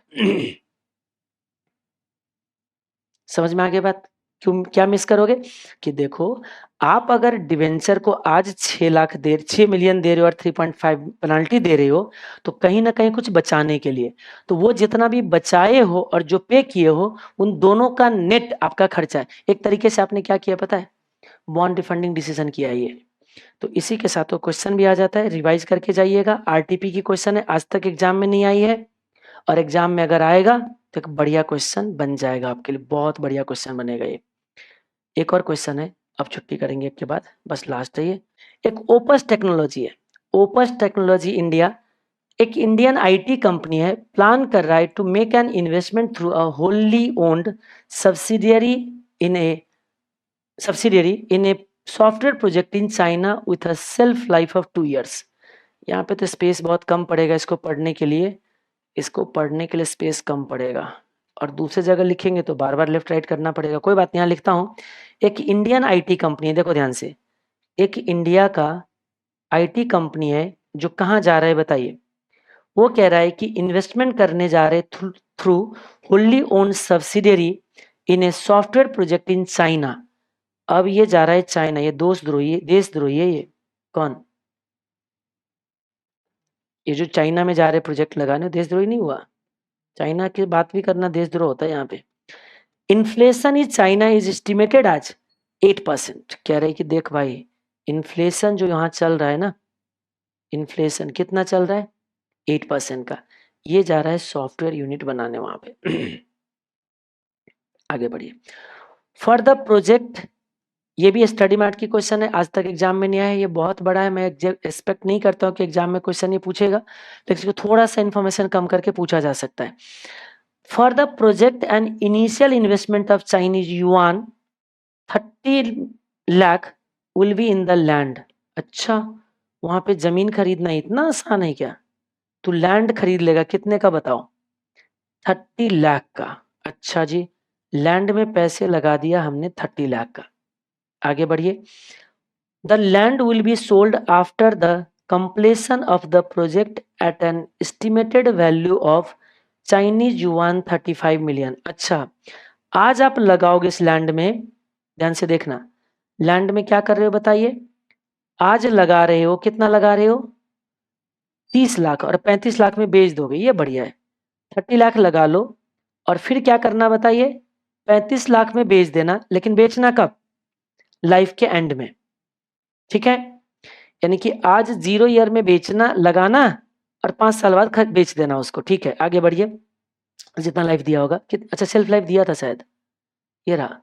समझ में आ गया बात, क्यों क्या मिस करोगे, कि देखो आप अगर डिवेंचर को आज 6 मिलियन दे रहे हो और 3.5 पेनाल्टी दे रहे हो, तो कहीं ना कहीं कुछ बचाने के लिए, तो वो जितना भी बचाए हो और जो पे किए हो उन दोनों का नेट आपका खर्चा है, एक तरीके से आपने क्या किया पता है, बॉन्ड रिफंडिंग डिसीजन किया है ये। तो इसी के साथ वो क्वेश्चन भी आ जाता है, रिवाइज करके जाइएगा, आरटीपी की क्वेश्चन है, आज तक एग्जाम में नहीं आई है, और एग्जाम में अगर आएगा तो एक बढ़िया क्वेश्चन बन जाएगा आपके लिए, बहुत बढ़िया क्वेश्चन बनेगा ये। एक और क्वेश्चन है, अब छुट्टी करेंगे के बाद, बस लास्ट है ये, एक ओपस टेक्नोलॉजी है, ओपस टेक्नोलॉजी इंडिया एक इंडियन आईटी कंपनी है, प्लान कर रहा है to make an investment through a wholly owned subsidiary in a subsidiary in a software project in China with a self life of 2 years। यहाँ पे तो स्पेस बहुत कम पड़ेगा इसको पढ़ने के लिए, इसको पढ़ने के लिए स्पेस कम पड़ेगा, और दूसरी जगह लिखेंगे तो बार बार लेफ्ट राइट करना पड़ेगा, कोई बात नहीं, यहाँ लिखता हूँ। एक इंडियन आईटी कंपनी है, देखो ध्यान से, एक इंडिया का आईटी कंपनी है जो कहाँ जा रहा है बताइए, वो कह रहा है कि इन्वेस्टमेंट करने जा रहे through Holi own subsidiary in a software project in China. अब ये जा रहा है चाइना, ये देशद्रोही है ये, कौन, ये जो चाइना में जा रहे प्रोजेक्ट लगाने, देशद्रोही नहीं हुआ, चाइना की बात भी करना देशद्रोह होता है यहाँ पे। Inflation is China is estimated आज 8%, कह रहे कि देख भाई इन्फ्लेशन जो यहाँ चल रहा है ना, इन्फ्लेशन कितना चल रहा है 8% का। ये जा रहा है सॉफ्टवेयर यूनिट बनाने वहां पे। आगे बढ़िए। फॉर द प्रोजेक्ट, ये भी स्टडी मैट की क्वेश्चन है, आज तक एग्जाम में नहीं आया है, ये बहुत बड़ा है, मैं एक्सपेक्ट नहीं करता हूँ कि एग्जाम में क्वेश्चन ये पूछेगा, लेकिन इसको थोड़ा सा इन्फॉर्मेशन कम करके पूछा जा सकता है। For the project and initial investment of Chinese yuan 30 lakh will be in the land. अच्छा, वहां पे जमीन खरीदना इतना आसान है क्या? तू लैंड खरीद लेगा, कितने का बताओ? 30 लाख का। अच्छा जी, लैंड में पैसे लगा दिया हमने 30 लाख का। आगे बढ़िए। The land will be sold after the completion of the project at an estimated value of Chinese yuan 35 million. अच्छा, आज आप लगाओगे इस लैंड में, ध्यान से देखना, लैंड में क्या कर रहे हो बताइए? आज लगा रहे हो, कितना लगा रहे हो? 30 लाख, और 35 लाख में बेच दोगे, ये बढ़िया है। 30 लाख लगा लो और फिर क्या करना बताइए? 35 लाख में बेच देना, लेकिन बेचना कब? लाइफ के एंड में, ठीक है? यानी कि आज 0 ईयर में बेचना, लगाना, और 5 साल बाद बेच देना उसको, ठीक है? आगे बढ़िए। जितना लाइफ दिया होगा, अच्छा सेल्फ लाइफ दिया था शायद, ये रहा।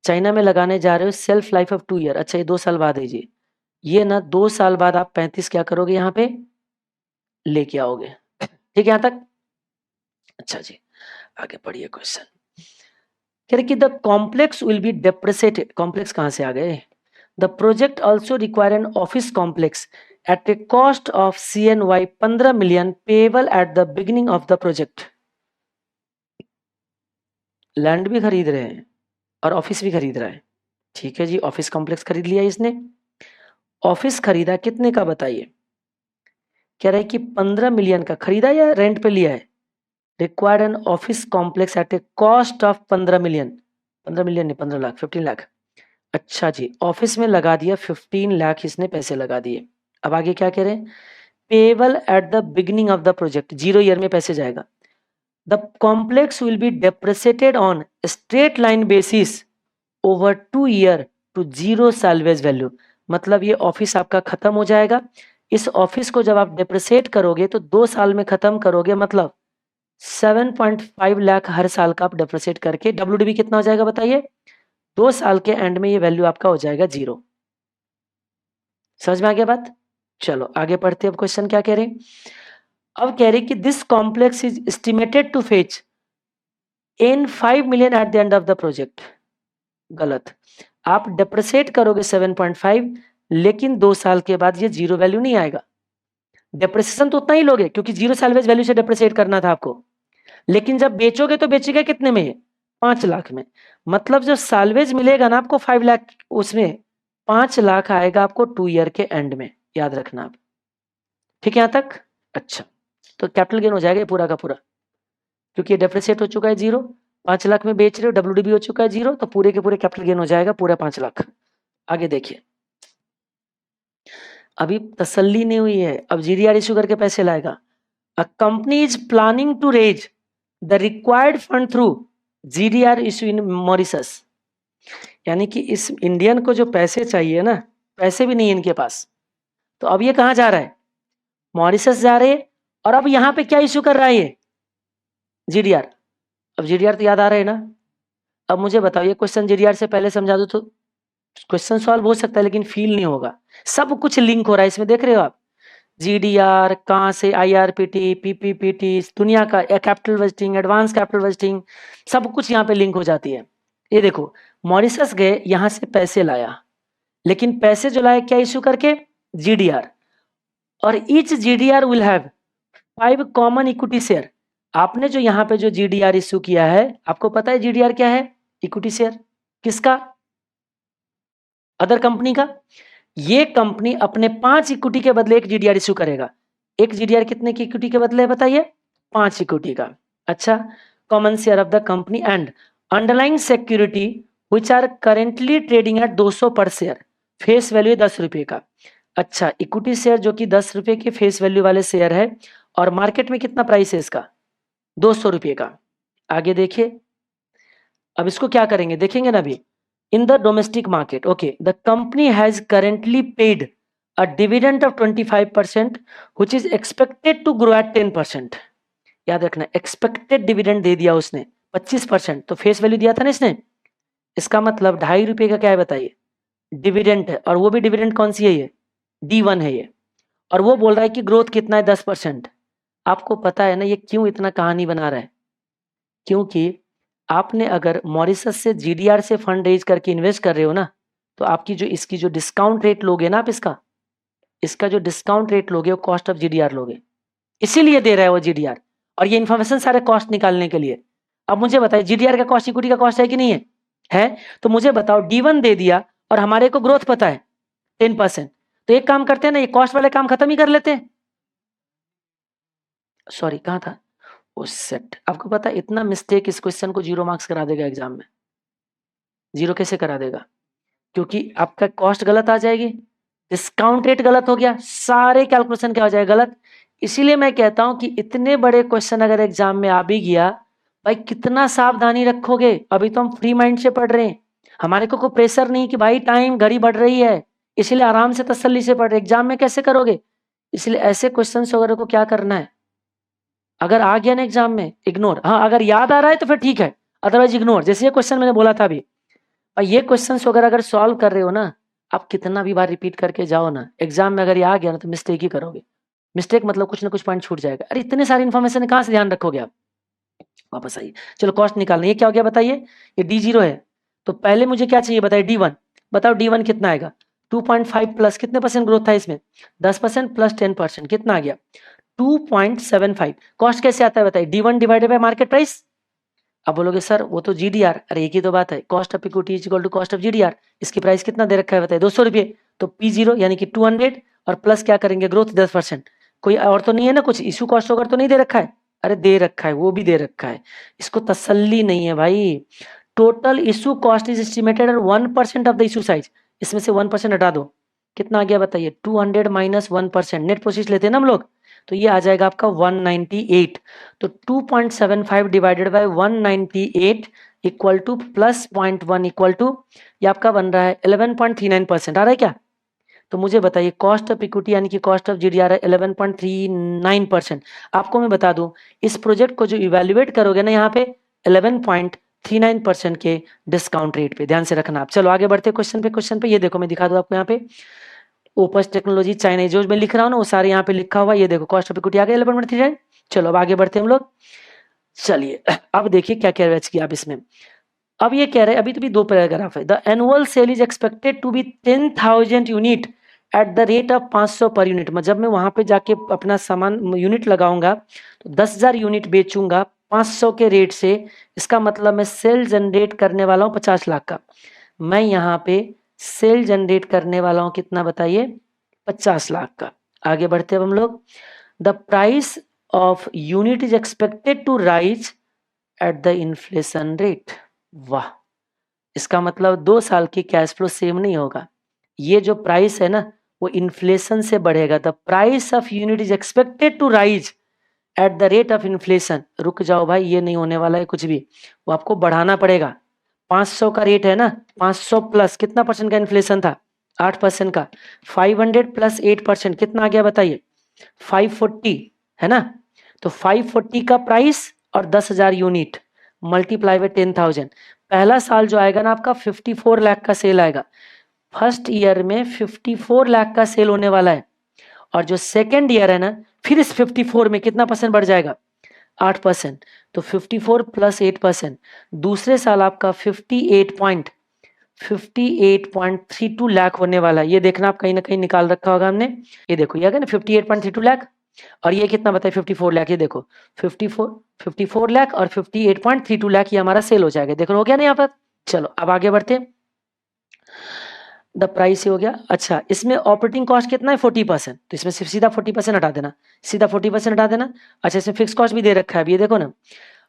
चाइना में लगाने जा रहे हो, सेल्फ लाइफ ऑफ 2 ईयर। अच्छा, ये 2 साल बाद है जी। ये ना 2 साल बाद आप 35 क्या करोगे यहाँ पे लेके आओगे, ठीक है यहाँ तक? अच्छा जी, आगे बढ़िए। क्वेश्चन कह रहे कि the complex will be depreciated. Complex कहां से आ गए? The project also require an office complex at a cost of CNY 15 million payable at the beginning of the project. Land भी खरीद रहे हैं और ऑफिस भी खरीद रहा है, ठीक है जी। ऑफिस कॉम्प्लेक्स खरीद लिया इसने। ऑफिस खरीदा कितने का बताइए? कह रहा है कि 15 मिलियन का खरीदा या रेंट पे लिया है? Required an office complex at a cost of 15 million. 15 million नहीं, 15 लाख, 15 लाख। अच्छा जी, ऑफिस में लगा दिया 15 लाख, इसने पैसे लगा दिए। अब आगे क्या कह रहे हैं? Payable at the beginning of the project, 0 year में पैसे जाएगा। The complex will be depreciated on straight line basis over 2 year to 0 salvage value. मतलब ये ऑफिस आपका खत्म हो जाएगा। इस ऑफिस को जब आप डेप्रिसिएट करोगे तो 2 साल में खत्म करोगे, मतलब 7.5 लाख हर साल का आप डेप्रिसिएट करके WDV कितना हो जाएगा बताइए? 2 साल के एंड में ये वैल्यू आपका हो जाएगा 0। समझ में आ गया बात? चलो आगे पढ़ते हैं। अब क्वेश्चन क्या कह रहे हैं? अब कह रहे हैं कि this complex is estimated to fetch in 5 million at the end of the project. गलत। आप डेप्रिसिएट करोगे 7.5, लेकिन 2 साल के बाद ये 0 वैल्यू नहीं आएगा। डेप्रिसिएशन तो उतना ही लोगे क्योंकि 0 सैल्वेज वैल्यू से डेप्रिसिएट करना था आपको, लेकिन जब बेचोगे तो बेचेगा कितने में? 5 लाख में। मतलब जब सैल्वेज मिलेगा ना आपको 5 लाख, उसमें 5 लाख आएगा आपको 2 ईयर के एंड में, याद रखना आप, ठीक है यहाँ तक? अच्छा, तो कैपिटल गेन हो जाएगा ये पूरा का पूरा, क्योंकि ये डेप्रिसिएट हो चुका है 0। 5 लाख में बेच रहे हो, WDV हो चुका है 0, तो पूरे के पूरे कैपिटल गेन हो जाएगा पूरा 5 लाख। आगे देखिए, अभी तसल्ली नहीं हुई है, अब GDR इशू करके पैसे लाएगा। A company is planning to raise the required fund through GDR issue in Mauritius. यानी कि इस इंडियन को जो पैसे चाहिए ना, पैसे भी नहीं है इनके पास, तो अब ये कहां जा रहा है? मॉरिशस जा रहे हैं। और अब यहां पे क्या इशू कर रहा है ये? GDR। अब GDR तो याद आ रहे हैं ना? अब मुझे बताओ, ये क्वेश्चन GDR से पहले समझा दो तो क्वेश्चन सॉल्व हो सकता है, लेकिन फील नहीं होगा। सब कुछ लिंक हो रहा है इसमें, देख रहे हो आप? GDR कहां से, IRPT, PPPT, दुनिया का capital budgeting, advance capital budgeting, सब कुछ यहाँ पे लिंक हो जाती है। ये देखो, मॉरिशस गए, यहां से पैसे लाया, लेकिन पैसे जो लाए क्या इशू करके? GDR। और each GDR will have 5 common equity share. आपने जो यहाँ पे जो GDR इशू किया है, आपको पता है GDR क्या है? Equity share. किसका? अदर कंपनी का। ये कंपनी अपने 5 इक्विटी के बदले एक GDR इशू करेगा। एक GDR कितने की इक्विटी के बदले बताइए? 5 इक्विटी का। अच्छा, common share of the company and underlying security which are currently trading at 200 per share. Face value 10 रुपए का। अच्छा, इक्विटी शेयर जो कि 10 रुपए के फेस वैल्यू वाले शेयर है, और मार्केट में कितना प्राइस है इसका? 200 रुपए का। आगे देखिए, अब इसको क्या करेंगे देखेंगे ना अभी। In the domestic market, okay, the company has currently paid a dividend of 25% which is expected to grow at 10%। याद रखना, एक्सपेक्टेड डिविडेंड दे दिया उसने 25%, तो फेस वैल्यू दिया था ना इसने, इसका मतलब ₹2.5 का क्या है बताइए, डिविडेंड है, और वो भी डिविडेंड कौन सी है, ये D1 है ये, और वो बोल रहा है कि ग्रोथ कितना है 10%। आपको पता है ना ये क्यों इतना कहानी बना रहा है, क्योंकि आपने अगर मॉरिशस से GDR से फंड रेज करके इन्वेस्ट कर रहे हो ना, तो आपकी जो इसकी जो डिस्काउंट रेट लोगे ना आप, इसका जो डिस्काउंट रेट लोगे वो कॉस्ट ऑफ GDR लोगे, इसीलिए दे रहा है वो GDR, और ये इन्फॉर्मेशन सारे कॉस्ट निकालने के लिए। अब मुझे बताइए GDR का कॉस्ट इक्विटी का कॉस्ट है कि नहीं है? तो मुझे बताओ D1 दे दिया और हमारे को ग्रोथ पता है 10%, तो एक काम करते हैं ना, ये कॉस्ट वाले काम खत्म ही कर लेते हैं। सॉरी कहाँ था वो सेट। आपको पता है इतना मिस्टेक इस क्वेश्चन को 0 मार्क्स करा देगा एग्जाम में। 0 कैसे करा देगा? क्योंकि आपका कॉस्ट गलत आ जाएगी, डिस्काउंट रेट गलत हो गया, सारे कैलकुलेशन क्या हो जाएगा गलत। इसीलिए मैं कहता हूं कि इतने बड़े क्वेश्चन अगर एग्जाम में आ भी गया, भाई कितना सावधानी रखोगे। अभी तो हम फ्री माइंड से पढ़ रहे हैं, हमारे को कोई प्रेशर नहीं कि भाई टाइम घड़ी बढ़ रही है, इसलिए आराम से तसल्ली से पढ़ रहे। एग्जाम में कैसे करोगे? इसलिए ऐसे क्वेश्चन वगैरह को क्या करना है, अगर आ गया ना एग्जाम में इग्नोर, हाँ अगर याद आ रहा है तो फिर ठीक है, अदरवाइज इग्नोर। जैसे ये क्वेश्चन मैंने बोला था अभी, और ये क्वेश्चन वगैरह अगर सॉल्व कर रहे हो ना, आप कितना भी बार रिपीट करके जाओ ना, एग्जाम में अगर ये आ गया ना तो मिस्टेक ही करोगे। मिस्टेक मतलब कुछ ना कुछ पॉइंट छूट जाएगा। अरे इतने सारी इन्फॉर्मेशन कहाँ से ध्यान रखोगे आप? वापस आइए, चलो कॉस्ट निकालना। ये क्या हो गया बताइए, ये D0 है, तो पहले मुझे क्या चाहिए बताइए, D1। बताओ D1 कितना आएगा, 2.5 प्लस कितने परसेंट ग्रोथ था इसमें, 10% प्लस 10% कितना आ गया, 2.75। कॉस्ट कैसे आता है बताइए, D1 divided by market price. अब बोलोगे सर वो तो GDR, अरे एक ही तो बात है, cost of equity is equal to cost of GDR। इसकी प्राइस कितना दे रखा है बताइए, 200 रुपये, तो P0 यानी कि 200 और प्लस क्या करेंगे ग्रोथ 10%। कोई और तो नहीं है ना, कुछ इशू कॉस्ट वगैरह तो नहीं दे रखा है? अरे दे रखा है, वो भी दे रखा है, इसको तसल्ली नहीं है भाई। Total issue cost is estimated 1% of the issue size, इसमें से 1% हटा दो, कितना आ गया बताइए, 200 माइनस 1%, नेट प्रोसीड लेते हैं ना हम लोग, तो ये आ जाएगा आपका 198। तो 2.75 divided by 198 equal to plus 0.1 equal to, ये आपका बन रहा है 11.39%। आ रहा है क्या? तो मुझे बताइए कॉस्ट ऑफ इक्विटी यानी कि कॉस्ट ऑफ GDR है 11.39%। आपको मैं बता दूं, इस प्रोजेक्ट को जो इवेल्युएट करोगे ना यहाँ पे 11.39% के डिस्काउंट रेट पे, ध्यान से रखना आप। चलो आगे बढ़ते क्वेश्चन पे ये देखो मैं दिखा दूं आपको यहाँ पे, ओपस टेक्नोलॉजी चाइना, जो मैं लिख रहा हूँ ना वो सारे यहाँ पे लिखा हुआ, ये देखो कॉस्ट ऑफ इक्विटी आ गया 11.39। चलो अब आगे बढ़ते हैं हम लोग। चलिए अब देखिए क्या कह रहे हैं कि आप इसमें, अब ये कह रहे हैं, अभी तो भी 2 पैराग्राफ है। The annual sale is expected to be 10,000 unit at the rate of 500 per unit. जब मैं वहां पे जाके अपना सामान यूनिट लगाऊंगा तो 10,000 यूनिट बेचूंगा 500 के रेट से, इसका मतलब मैं सेल जनरेट करने वाला हूँ 50 लाख का। मैं यहाँ पे सेल जनरेट करने वाला हूँ कितना बताइए, 50 लाख का। आगे बढ़ते हैं हम लोग। The price of unit is expected to rise at the inflation rate. वाह, इसका मतलब 2 साल की कैश फ्लो सेम नहीं होगा, ये जो प्राइस है ना वो इन्फ्लेशन से बढ़ेगा। The price of unit is expected to rise at the rate of inflation. रुक जाओ भाई, ये नहीं होने वाला है कुछ भी, वो आपको बढ़ाना पड़ेगा। 500 का रेट है ना, 500 प्लस कितना परसेंट का इन्फ्लेशन था, 8% का, 500 प्लस 8% कितना आ गया बताइए, 540 है ना। तो 540 का प्राइस और 10,000 यूनिट मल्टीप्लाई बाय 10,000। पहला साल जो आएगा ना आपका 54 लाख का सेल आएगा, फर्स्ट ईयर में 54 लाख का सेल होने वाला है। और जो सेकेंड ईयर है ना, फिर इस 54 में कितना परसेंट बढ़ जाएगा, 8%। तो 54 प्लस 8%, दूसरे साल आपका 58.32 लाख होने वाला है। ये देखना आप कहीं ना कहीं निकाल रखा होगा हमने, ये देखो ये ना 58.32 लाख, और ये कितना बताइए 54 लाख। ये देखो 54 लाख और 58.32 लाख, ये हमारा सेल हो जाएगा। देखो हो गया ना यहाँ पर। चलो अब आगे बढ़ते हैं। द प्राइस हो गया। अच्छा इसमें ऑपरेटिंग कॉस्ट कितना है 40%, तो इसमें सिर्फ सीधा 40% हटा देना, सीधा 40% हटा देना। अच्छा इसमें फिक्स कॉस्ट भी दे रखा है, अब ये देखो ना,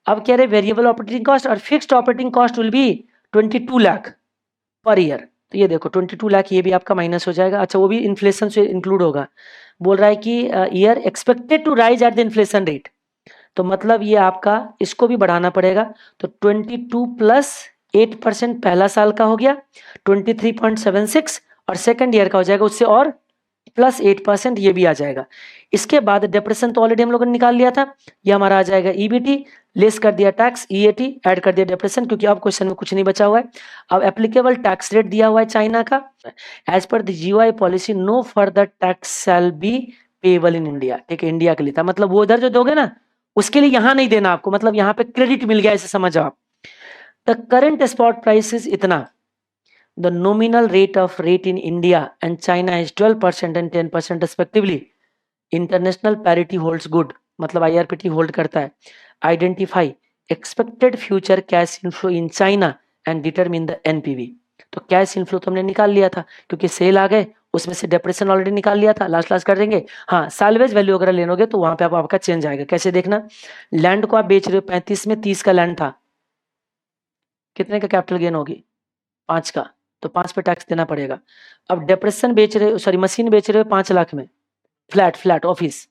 अब कह रहे वेरिएबल ऑपरेटिंग कॉस्ट और fixed operating cost will be 22 lakh per year. तो ये देखो 22 लाख ये भी आपका माइनस हो जाएगा। अच्छा वो भी इन्फ्लेशन से इंक्लूड होगा। बोल रहा है कि year expected to rise at the inflation rate, तो मतलब ये आपका इसको भी बढ़ाना पड़ेगा। तो 22 प्लस 8% पहला साल का हो गया 23.76, और सेकंड ईयर का हो जाएगा उससे और प्लस 8% ये भी आ जाएगा। इसके बाद डिप्रेशन तो ऑलरेडी हम लोगों ने निकाल लिया था, ये हमारा आ जाएगा ईबीटी, लेस कर दिया टैक्स ईएटी, ऐड कर दिया डिप्रेशन, क्योंकि अब क्वेश्चन में कुछ नहीं बचा हुआ है। अब एप्लीकेबल टैक्स रेट दिया हुआ है चाइना का, एज पर the GOI policy no further tax shall be payable in India. ठीक है, इंडिया के लिए था, मतलब वो उधर जो दोगे ना उसके लिए यहां नहीं देना आपको, मतलब यहाँ पे क्रेडिट मिल गया, ऐसे समझो आप। The current spot price is इतना, the nominal rate in India and China is 12% and 10% respectively. International parity holds good, मतलब IRPT होल्ड करता है। Identify expected future cash inflow in China and determine the NPV. तो कैश इनफ्लो तो हमने निकाल लिया था क्योंकि सेल आ गए, उसमें से डिप्रेशन ऑलरेडी निकाल लिया था, लास्ट कर देंगे। हाँ, सालवेज वैल्यू अगर लेनोगे तो वहां पे आपका चेंज आएगा। कैसे देखना, लैंड को आप बेच रहे हो 35 में, 30 का लैंड था, कितने का कैपिटल गेन होगी, 5 का, तो 5 पे टैक्स देना पड़ेगा। अब डिप्रेशन बेच रहे हो, सॉरी मशीन बेच रहे हो 5 लाख में, फ्लैट ऑफिस,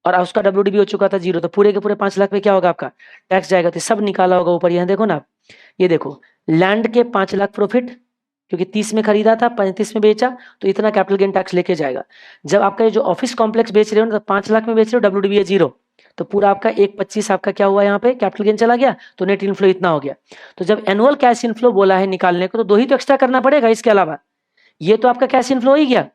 और उसका डब्ल्यूडीबी हो चुका था 0, तो पूरे के पूरे 5 लाख पे क्या होगा आपका टैक्स जाएगा। तो सब निकाला होगा ऊपर, यहाँ देखो ना, ये देखो लैंड के 5 लाख प्रॉफिट, क्योंकि 30 में खरीदा था, 35 में बेचा, तो इतना कैपिटल गेन टैक्स लेके जाएगा। जब आपका ये जो ऑफिस कॉम्प्लेक्स बेच रहे हो ना, तो 5 लाख में बेच रहे हो, डब्ल्यूडीबी है 0, तो पूरा आपका 1.25 आपका क्या हुआ, यहाँ पे कैपिटल गेन चला गया, तो नेट इनफ्लो इतना हो गया। तो जब एनुअल कैश इनफ्लो बोला है निकालने को, तो 2 ही तो एक्स्ट्रा करना पड़ेगा इसके अलावा, ये तो आपका कैश इनफ्लो ही गया।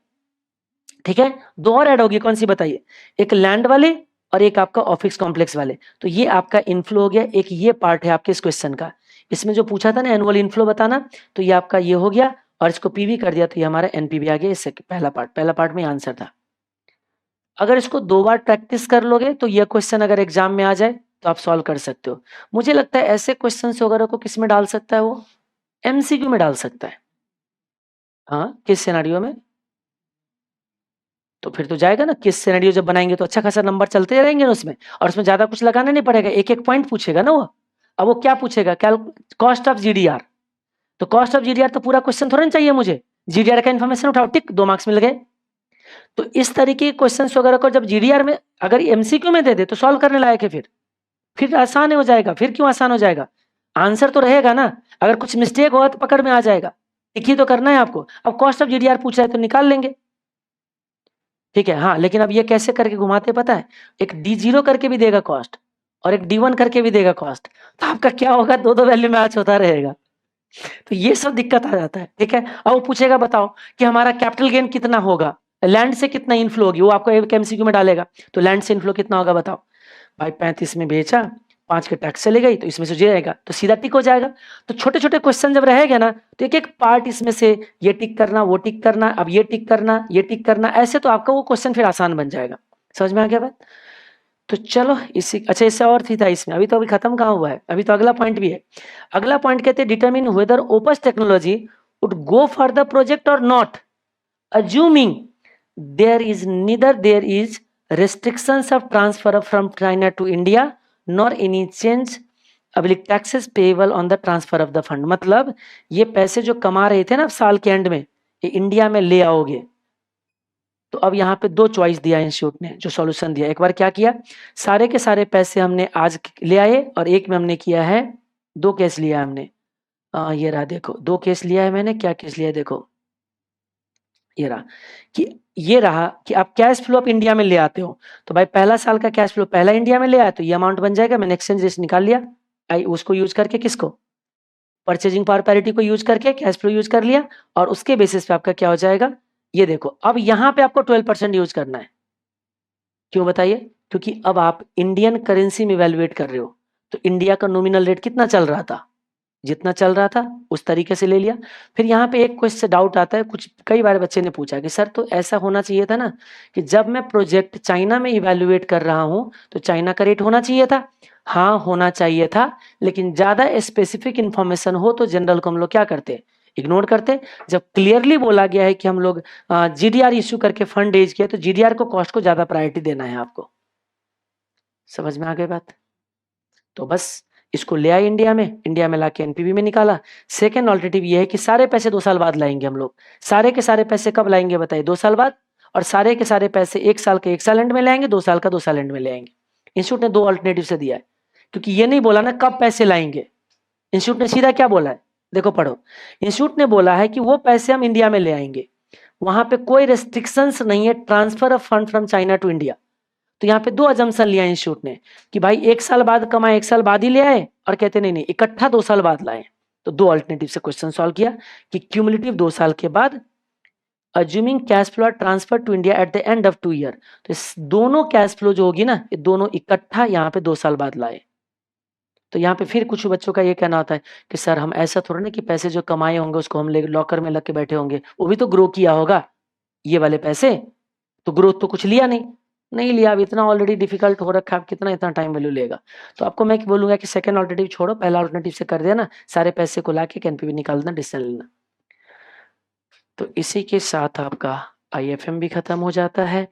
ठीक है, 2 और ऐड होगी, कौन सी बताइए, एक लैंड वाले और एक आपका ऑफिस कॉम्प्लेक्स वाले, तो ये आपका इनफ्लो हो गया। एक ये पार्ट है आपके इस क्वेश्चन का, इसमें जो पूछा था ना एनुअल इनफ्लो बताना, तो ये आपका ये हो गया, और इसको पीवी कर दिया तो ये हमारा एनपीवी आ गया। इससे पहला पार्ट में आंसर था। अगर इसको 2 बार प्रैक्टिस कर लोगे तो ये क्वेश्चन अगर एग्जाम में आ जाए तो आप सॉल्व कर सकते हो। मुझे लगता है ऐसे क्वेश्चन वगैरह को किस में डाल सकता है, वो एमसीक्यू में डाल सकता है। हाँ, किस सिनेरियो में, तो फिर तो जाएगा ना, किस सिनेरियो जब बनाएंगे तो अच्छा खासा नंबर चलते रहेंगे ना उसमें, और उसमें ज्यादा कुछ लगाना नहीं पड़ेगा, एक एक पॉइंट पूछेगा ना वो। अब वो क्या पूछेगा, कॉस्ट ऑफ जीडीआर, तो कॉस्ट ऑफ जीडीआर तो पूरा क्वेश्चन थोड़ा ना चाहिए मुझे, जीडीआर का इन्फॉर्मेशन उठाओ, टिक, 2 मार्क्स मिल गए। तो इस तरीके के क्वेश्चन वगैरह को जब जीडीआर में अगर एमसीक्यू में दे दे तो सॉल्व करने लायक है, फिर आसान हो जाएगा। फिर क्यों आसान हो जाएगा, आंसर तो रहेगा ना, अगर कुछ मिस्टेक होगा तो पकड़ में आ जाएगा, टिक ही तो करना है आपको। अब कॉस्ट ऑफ जीडीआर पूछ रहा है तो निकाल लेंगे, ठीक है। हाँ, लेकिन अब ये कैसे करके घुमाते पता है, एक D0 करके भी देगा कॉस्ट और एक D1 करके भी देगा कॉस्ट, तो आपका क्या होगा, 2 वैल्यू मैच होता रहेगा, तो ये सब दिक्कत आ जाता है। ठीक है, अब वो पूछेगा बताओ कि हमारा कैपिटल गेन कितना होगा, लैंड से कितना इनफ्लो होगी, वो आपको एक एमसीक्यू में डालेगा, तो लैंड से इनफ्लो कितना होगा बताओ भाई, 35 में बेचा, 5 के टैक्स चले गई, तो इसमें से जाएगा तो सीधा टिक हो जाएगा। तो छोटे छोटे क्वेश्चन जब रहेगा ना, तो एक एक पार्ट इसमें से ये टिक करना, वो टिक करना, अब ये टिक करना, ये टिक करना, ऐसे तो आपका वो क्वेश्चन फिर आसान बन जाएगा। समझ में आ गया बात। तो चलो इसी, अच्छा इससे और थी था इसमें, अभी खत्म कहाँ हुआ है, अभी तो अगला पॉइंट भी है। अगला पॉइंट कहते हैं determine whether opus technology would go for the project और not, assuming there is restrictions of transfer from China to India nor any change oblique taxes payable on the transfer of the fund. मतलब ये पैसे जो कमा रहे थे ना साल के एंड में, ये इंडिया में ले आओगे। तो अब यहाँ पे 2 चॉइस दिया इंस्टीट्यूट ने, जो सॉल्यूशन दिया, एक बार क्या किया, सारे के सारे पैसे हमने आज ले आए, और एक में हमने किया है 2 केस लिया हमने। ये रहा देखो, 2 केस लिया है मैंने, क्या केस लिया है देखो, ये रहा ये रहा कि आप कैश फ्लो आप इंडिया में ले आते हो, तो भाई पहला साल का कैश फ्लो पहला इंडिया में ले आया, तो ये अमाउंट बन जाएगा, मैंने एक्सचेंज रेट निकाल लिया, उसको यूज करके, किसको, परचेजिंग पावर पैरिटी को यूज करके कैश फ्लो यूज कर लिया, और उसके बेसिस पे आपका क्या हो जाएगा, ये देखो। अब यहाँ पे आपको 12% यूज करना है, क्यों बताइए, क्योंकि अब आप इंडियन करेंसी में वैल्यूएट कर रहे हो, तो इंडिया का नॉमिनल रेट कितना चल रहा था, जितना चल रहा था उस तरीके से ले लिया। फिर यहाँ पे एक क्वेश्चन डाउट आता है, कुछ कई बार बच्चे ने पूछा कि सर तो ऐसा होना चाहिए था ना कि जब मैं प्रोजेक्ट चाइना में इवैल्यूएट कर रहा हूं तो चाइना का रेट होना चाहिए था। हाँ होना चाहिए था, लेकिन ज्यादा स्पेसिफिक इंफॉर्मेशन हो तो जनरल को हम लोग क्या करते, इग्नोर करते। जब क्लियरली बोला गया है कि हम लोग जीडीआर इश्यू करके फंड रेज किया, तो जीडीआर को कॉस्ट को ज्यादा प्रायोरिटी देना है आपको। समझ में आ गई बात। तो बस इसको ले आए इंडिया में लाके एनपीवी में निकाला। सेकेंड ऑल्टरनेटिव ये है कि सारे पैसे 2 साल बाद लाएंगे हम लोग। सारे के सारे पैसे कब लाएंगे बताइए, 2 साल बाद, और सारे के सारे पैसे 1 साल के 1 साल एंड में लाएंगे, 2 साल का 2 साल एंड में लाएंगे। इंस्टीट्यूट ने 2 ऑल्टरनेटिव से दिया है, क्योंकि ये नहीं बोला ना कब पैसे लाएंगे, इंस्टीट्यूट ने सीधा क्या बोला है, देखो पढ़ो। इंस्टीट्यूट ने बोला है कि वो पैसे हम इंडिया में ले आएंगे, वहां पे कोई रेस्ट्रिक्शंस नहीं है transfer of fund from China to India. तो यहाँ पे दो अजम्पशन लिया इंस्टीट्यूट ने कि भाई 1 साल बाद कमाए 1 साल बाद ही ले आए, और कहते नहीं नहीं इकट्ठा 2 साल बाद लाए। तो दो अल्टरनेटिव से क्वेश्चन सॉल्व किया कि क्यूमुलेटिव 2 साल के बाद, assuming cash flow transfer to India at the end of 2 year. तो इस दोनों कैश फ्लो जो होगी ना, ये दोनों इकट्ठा यहाँ पे 2 साल बाद लाए। तो यहाँ पे फिर कुछ बच्चों का ये कहना होता है कि सर हम ऐसा थोड़ा ना कि पैसे जो कमाए होंगे उसको हम ले लॉकर में लग के बैठे होंगे, वो भी तो ग्रो किया होगा ये वाले पैसे, तो ग्रोथ तो कुछ लिया नहीं, नहीं लिया। अब इतना ऑलरेडी डिफिकल्ट हो रखा है, आप कितना इतना टाइम वैल्यू लेगा। तो आपको मैं बोलूंगा कि सेकंड ऑल्टरनेटिव छोड़ो, पहला ऑल्टरनेटिव से कर देना, सारे पैसे को लाके एनपीवी निकाल देना, डिसीजन लेना। तो इसी के साथ आपका आईएफएम भी खत्म हो जाता है।